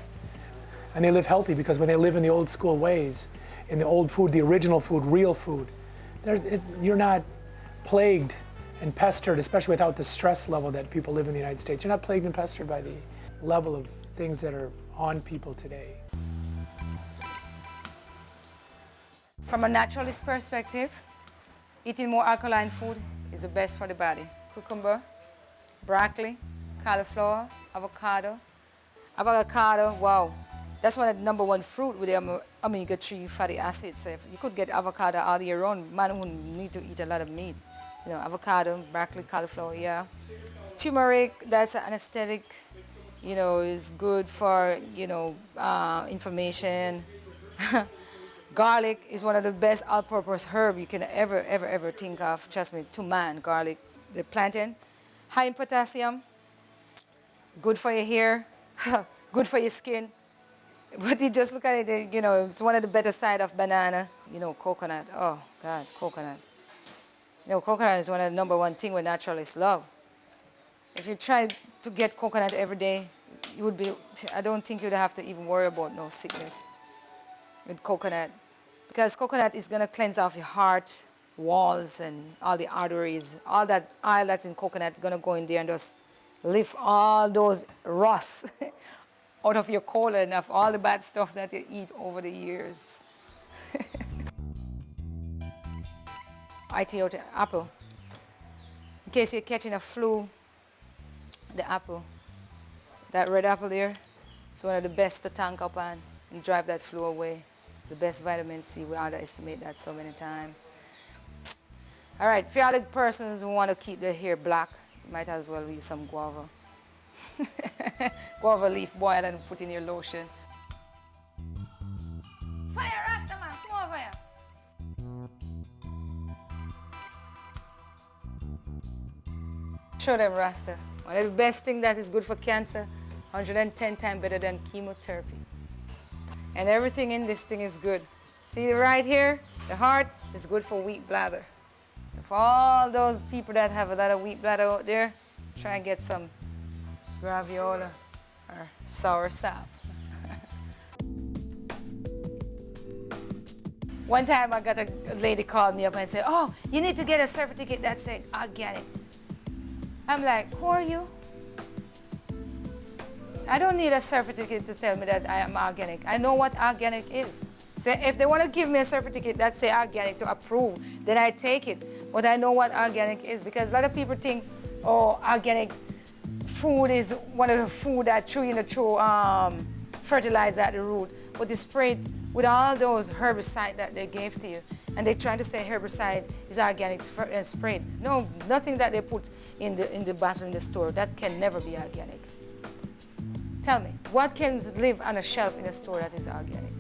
And they live healthy because when they live in the old school ways, in the old food, the original food, real food, you're not plagued and pestered, especially without the stress level that people live in the United States. You're not plagued and pestered by the level of things that are on people today. From a naturalist perspective, eating more alkaline food is the best for the body. Cucumber, broccoli, cauliflower, avocado. Avocado, wow. That's one of the number one fruit with the omega-3 fatty acids. So if you could get avocado all year round, man wouldn't need to eat a lot of meat. Avocado, broccoli, cauliflower, yeah. Turmeric, that's an anesthetic, is good for, inflammation. Garlic is one of the best all-purpose herb you can ever think of. Trust me, to man, garlic. The plantain, high in potassium, good for your hair, good for your skin. But you just look at it, it's one of the better side of banana. Coconut, oh God, coconut. Coconut is one of the number one thing we naturalists love. If you try to get coconut every day, I don't think you'd have to even worry about no sickness with coconut. Because coconut is gonna cleanse off your heart walls and all the arteries. All that oil that's in coconut is gonna go in there and just lift all those rust out of your colon, of all the bad stuff that you eat over the years. Itiota apple. In case you're catching a flu, the apple, that red apple there, it's one of the best to tank up and drive that flu away. The best vitamin C, we underestimate that so many times. All right, for all the persons who want to keep their hair black, you might as well use some guava. Guava leaf, boil and put in your lotion. Fire, Rasta man, come over here. Show them Rasta. One of the best things that is good for cancer, 110 times better than chemotherapy. And everything in this thing is good. See right here, the heart is good for weak bladder. So for all those people that have a lot of weak bladder out there, try and get some graviola or sour sap. One time I got a lady called me up and said, oh, you need to get a certificate that says organic. I'm like, who are you? I don't need a certificate to tell me that I am organic. I know what organic is. So if they want to give me a certificate that says organic to approve, then I take it. But I know what organic is because a lot of people think, oh, organic food is one of the food that throw fertilizer at the root. But it's sprayed with all those herbicides that they gave to you. And they're trying to say herbicide is organic and sprayed. No, nothing that they put in the bottle in the store, that can never be organic. Tell me, what can live on a shelf in a store that is organic?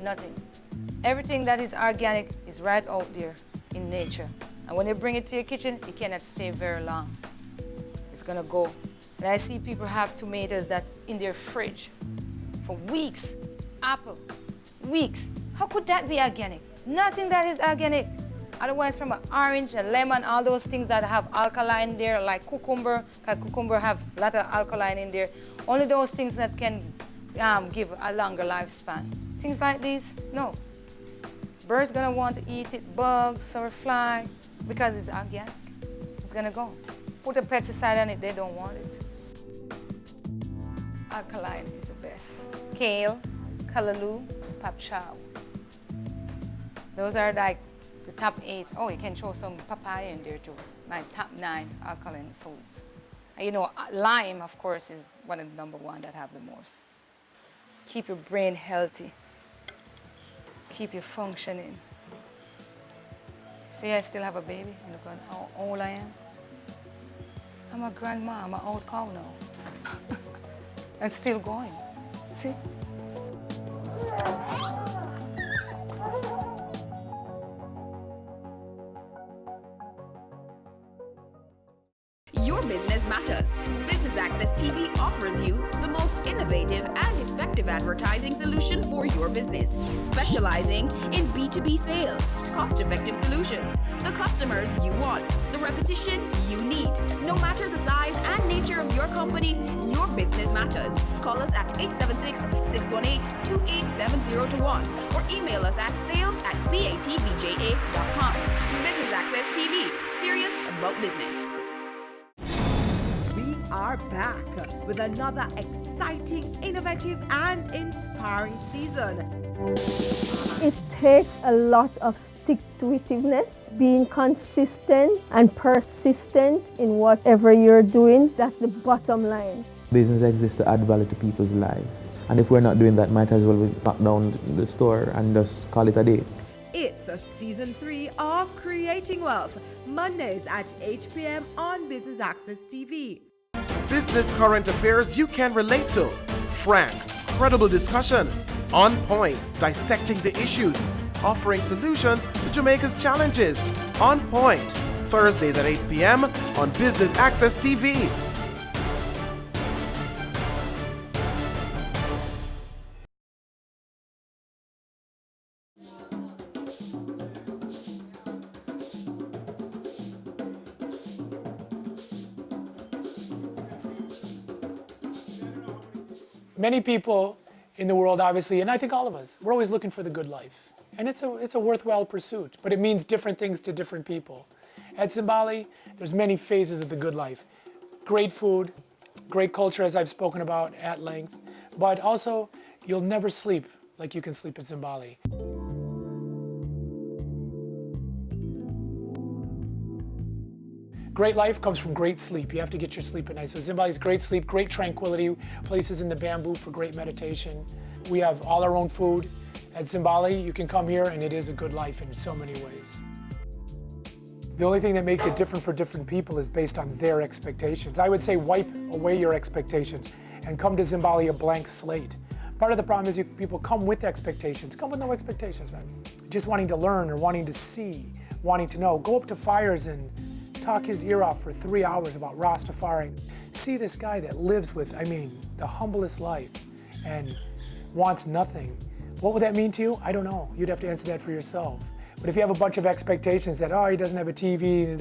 Nothing. Everything that is organic is right out there in nature. And when you bring it to your kitchen, it cannot stay very long. It's gonna go. And I see people have tomatoes that in their fridge for weeks. Apple, weeks. How could that be organic? Nothing that is organic. Otherwise, from an orange, a lemon, all those things that have alkaline there, like cucumber, because cucumber have a lot of alkaline in there. Only those things that can give a longer lifespan. Things like these, no. Birds gonna want to eat it, bugs or fly, because it's organic. It's gonna go. Put a pesticide on it, they don't want it. Alkaline is the best. Kale, callaloo, pap chow. Those are like the top 8. Oh, you can throw some papaya in there too. My top 9 alkaline foods. And lime, of course, is one of the number 1 that have the most. Keep your brain healthy. Keep you functioning. See, I still have a baby. And look at how old I am. I'm a grandma. I'm an old cow now. And still going. See? Your business matters. Business Access TV offers you the most innovative and effective advertising solution for your business, specializing in B2B sales, cost-effective solutions, the customers you want, the repetition you need. No matter the size and nature of your company, your business matters. Call us at 876-618-2870 or email us at sales@batvja.com. Business Access TV, serious about business. We are back with another exciting, innovative, and inspiring season. It takes a lot of stick-to-itiveness, being consistent and persistent in whatever you're doing. That's the bottom line. Business exists to add value to people's lives. And if we're not doing that, might as well lock down the store and just call it a day. It's a season 3 of Creating Wealth, Mondays at 8 p.m. on Business Access TV. Business current affairs you can relate to. Frank, credible discussion. On point, dissecting the issues. Offering solutions to Jamaica's challenges. On Point, Thursdays at 8 p.m. on Business Access TV. Many people in the world, obviously, and I think all of us, we're always looking for the good life. And it's a worthwhile pursuit, but it means different things to different people. At Zimbali, there's many phases of the good life. Great food, great culture, as I've spoken about at length, but also you'll never sleep like you can sleep at Zimbali. Great life comes from great sleep. You have to get your sleep at night. So Zimbali's great sleep, great tranquility, places in the bamboo for great meditation. We have all our own food. At Zimbali, you can come here and it is a good life in so many ways. The only thing that makes it different for different people is based on their expectations. I would say wipe away your expectations and come to Zimbali a blank slate. Part of the problem is people come with expectations. Come with no expectations, man. Just wanting to learn or wanting to see, wanting to know. Go up to Fires and talk his ear off for 3 hours about Rastafari. See this guy that lives with, the humblest life and wants nothing. What would that mean to you? I don't know. You'd have to answer that for yourself. But if you have a bunch of expectations that, he doesn't have a TV and he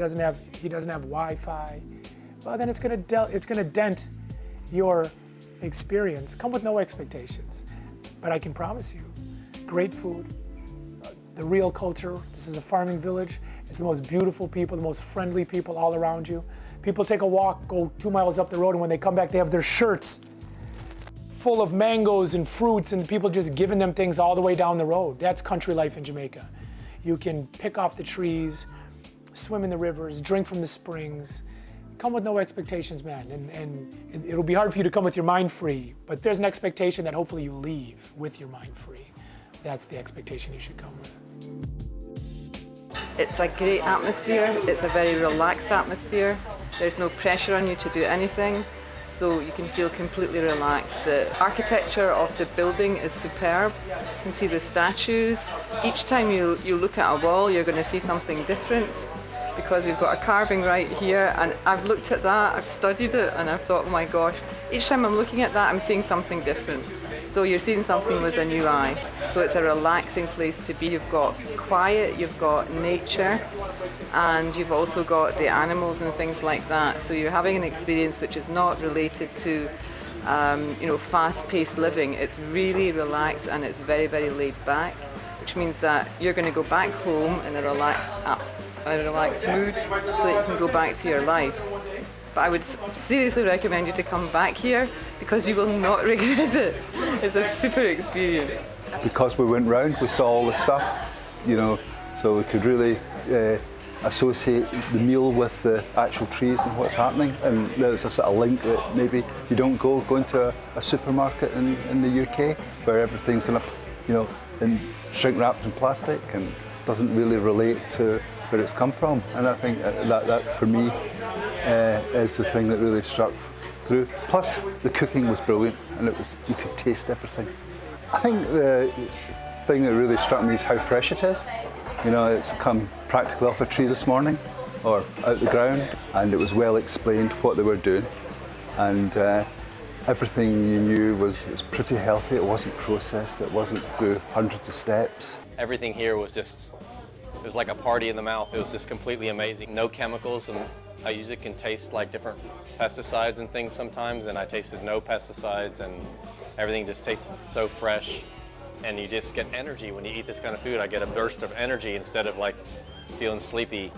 doesn't have Wi-Fi, well, then it's gonna dent your experience. Come with no expectations. But I can promise you, great food, the real culture. This is a farming village. It's the most beautiful people, the most friendly people all around you. People take a walk, go 2 miles up the road, and when they come back, they have their shirts full of mangoes and fruits and people just giving them things all the way down the road. That's country life in Jamaica. You can pick off the trees, swim in the rivers, drink from the springs. Come with no expectations, man. And it'll be hard for you to come with your mind free, but there's an expectation that hopefully you leave with your mind free. That's the expectation you should come with. It's a great atmosphere. It's a very relaxed atmosphere. There's no pressure on you to do anything, so you can feel completely relaxed. The architecture of the building is superb. You can see the statues. Each time you look at a wall, you're going to see something different because we've got a carving right here, and I've looked at that, I've studied it, and I've thought, oh my gosh, each time I'm looking at that, I'm seeing something different. So you're seeing something with a new eye. So it's a relaxing place to be. You've got quiet, you've got nature, and you've also got the animals and things like that. So you're having an experience which is not related to fast-paced living. It's really relaxed and it's very, very laid back, which means that you're going to go back home in a relaxed mood so that you can go back to your life. But I would seriously recommend you to come back here because you will not regret it. It's a super experience. Because we went round, we saw all the stuff, so we could really associate the meal with the actual trees and what's happening. And there's a sort of link that maybe you don't go into a supermarket in the UK where everything's in shrink wrapped in plastic and doesn't really relate to where it's come from. And I think that for me is the thing that really struck through. Plus the cooking was brilliant, and you could taste everything. I think the thing that really struck me is how fresh it is. You know, it's come practically off a tree this morning, or out the ground, and it was well explained what they were doing, and everything you knew was pretty healthy. It wasn't processed, it wasn't through hundreds of steps. Everything here was just, it was like a party in the mouth. It was just completely amazing. No chemicals, and I usually can taste like different pesticides and things sometimes, and I tasted no pesticides, and everything just tasted so fresh. And you just get energy when you eat this kind of food. I get a burst of energy instead of like feeling sleepy.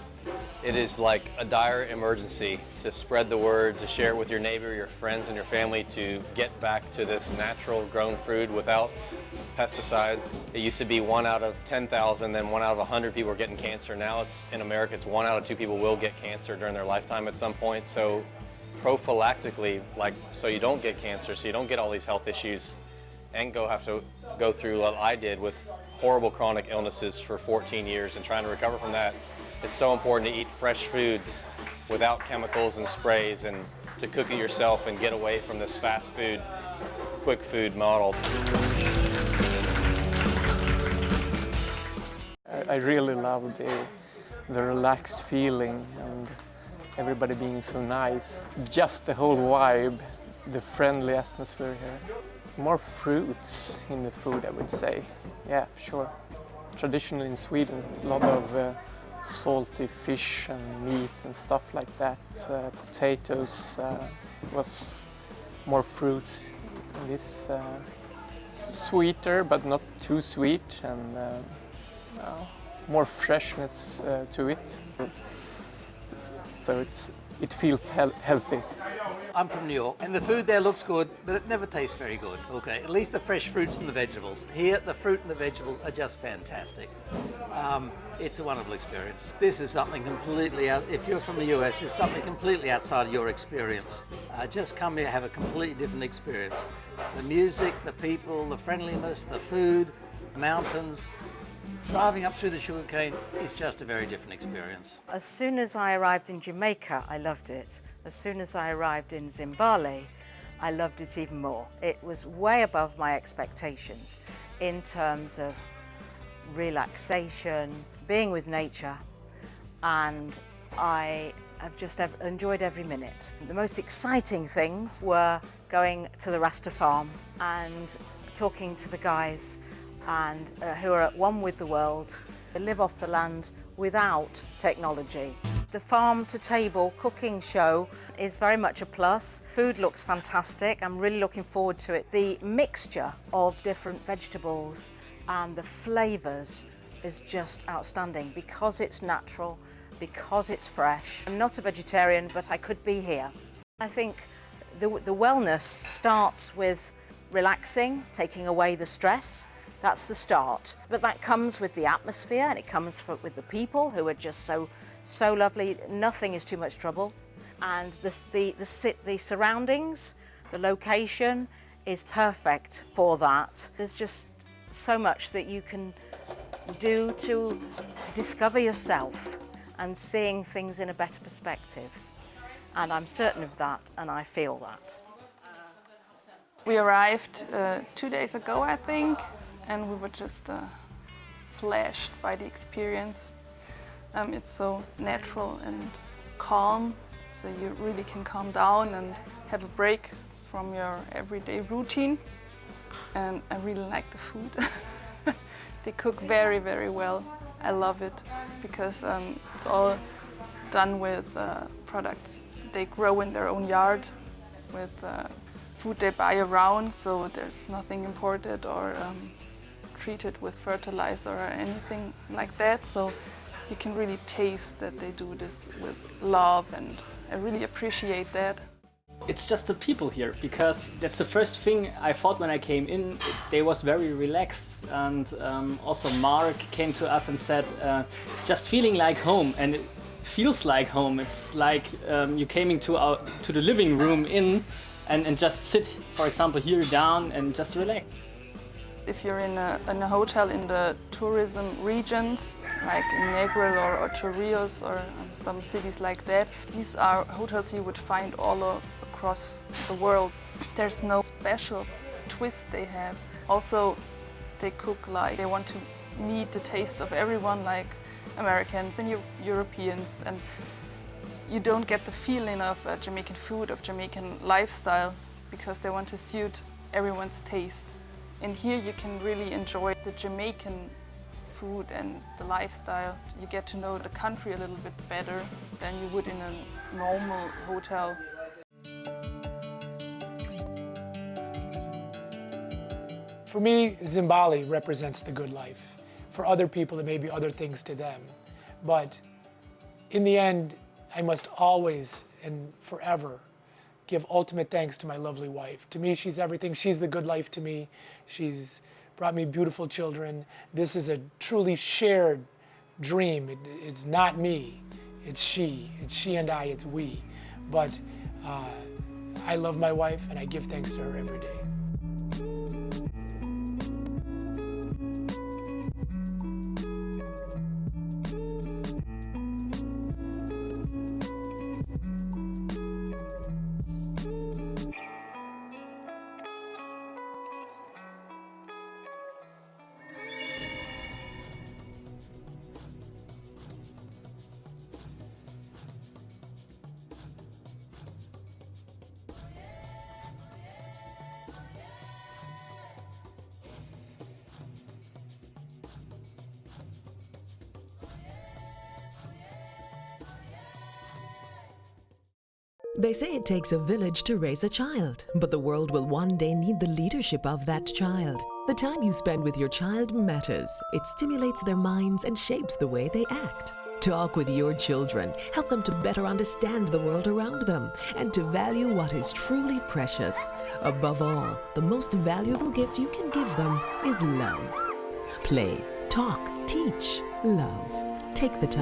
It is like a dire emergency to spread the word, to share it with your neighbor, your friends, and your family, to get back to this natural grown food without pesticides. It used to be 1 out of 10,000, then 1 out of 100 people were getting cancer. Now it's in America, it's 1 out of 2 people will get cancer during their lifetime at some point. So prophylactically, like, so you don't get cancer, so you don't get all these health issues and have to go through what I did with horrible chronic illnesses for 14 years and trying to recover from that. It's so important to eat fresh food without chemicals and sprays, and to cook it yourself and get away from this fast food, quick food model. I really love the relaxed feeling and everybody being so nice. Just the whole vibe, the friendly atmosphere here. More fruits in the food, I would say. Yeah, sure. Traditionally in Sweden, it's a lot of salty fish and meat and stuff like that. Potatoes was more fruits. This sweeter, but not too sweet, and more freshness to it. So it feels healthy. I'm from New York, and the food there looks good, but it never tastes very good, okay? At least the fresh fruits and the vegetables. Here, the fruit and the vegetables are just fantastic. It's a wonderful experience. This is something completely out, if you're from the US, it's something completely outside of your experience. Just come here, have a completely different experience. The music, the people, the friendliness, the food, mountains. Driving up through the sugarcane is just a very different experience. As soon as I arrived in Jamaica, I loved it. As soon as I arrived in Zimbabwe, I loved it even more. It was way above my expectations in terms of relaxation, being with nature, and I have just enjoyed every minute. The most exciting things were going to the Rasta farm and talking to the guys and who are at one with the world. They live off the land without technology. The farm to table cooking show is very much a plus. Food looks fantastic. I'm really looking forward to it. The mixture of different vegetables and the flavors is just outstanding because it's natural, because it's fresh. I'm not a vegetarian, but I could be here. I think the wellness starts with relaxing, taking away the stress. That's the start. But that comes with the atmosphere, and it comes with the people who are just so lovely. Nothing is too much trouble. And the surroundings, the location is perfect for that. There's just so much that you can do to discover yourself and seeing things in a better perspective. And I'm certain of that, and I feel that. We arrived 2 days ago, I think, and we were just flashed by the experience. It's so natural and calm, so you really can calm down and have a break from your everyday routine. And I really like the food. They cook very, very well. I love it because it's all done with products they grow in their own yard, with food they buy around, so there's nothing imported or treated with fertilizer or anything like that. So you can really taste that they do this with love, and I really appreciate that. It's just the people here, because that's the first thing I thought when I came in. They was very relaxed, and also Mark came to us and said, just feeling like home, and it feels like home. It's like you came into to the living room and just sit, for example, here down and just relax. If you're in a hotel in the tourism regions, like in Negril or Chorrillos or some cities like that, these are hotels you would find all across the world. There's no special twist they have. Also, they cook like they want to meet the taste of everyone, like Americans and Europeans, and you don't get the feeling of Jamaican food, of Jamaican lifestyle, because they want to suit everyone's taste. And here you can really enjoy the Jamaican food and the lifestyle. You get to know the country a little bit better than you would in a normal hotel. For me, Zimbali represents the good life. For other people, it may be other things to them. But in the end, I must always and forever give ultimate thanks to my lovely wife. To me, she's everything. She's the good life to me. She's brought me beautiful children. This is a truly shared dream. It's not me, it's she. It's she and I, it's we. But I love my wife and I give thanks to her every day. They say it takes a village to raise a child, but the world will one day need the leadership of that child. The time you spend with your child matters. It stimulates their minds and shapes the way they act. Talk with your children. Help them to better understand the world around them and to value what is truly precious. Above all, the most valuable gift you can give them is love. Play, talk, teach, love. Take the time.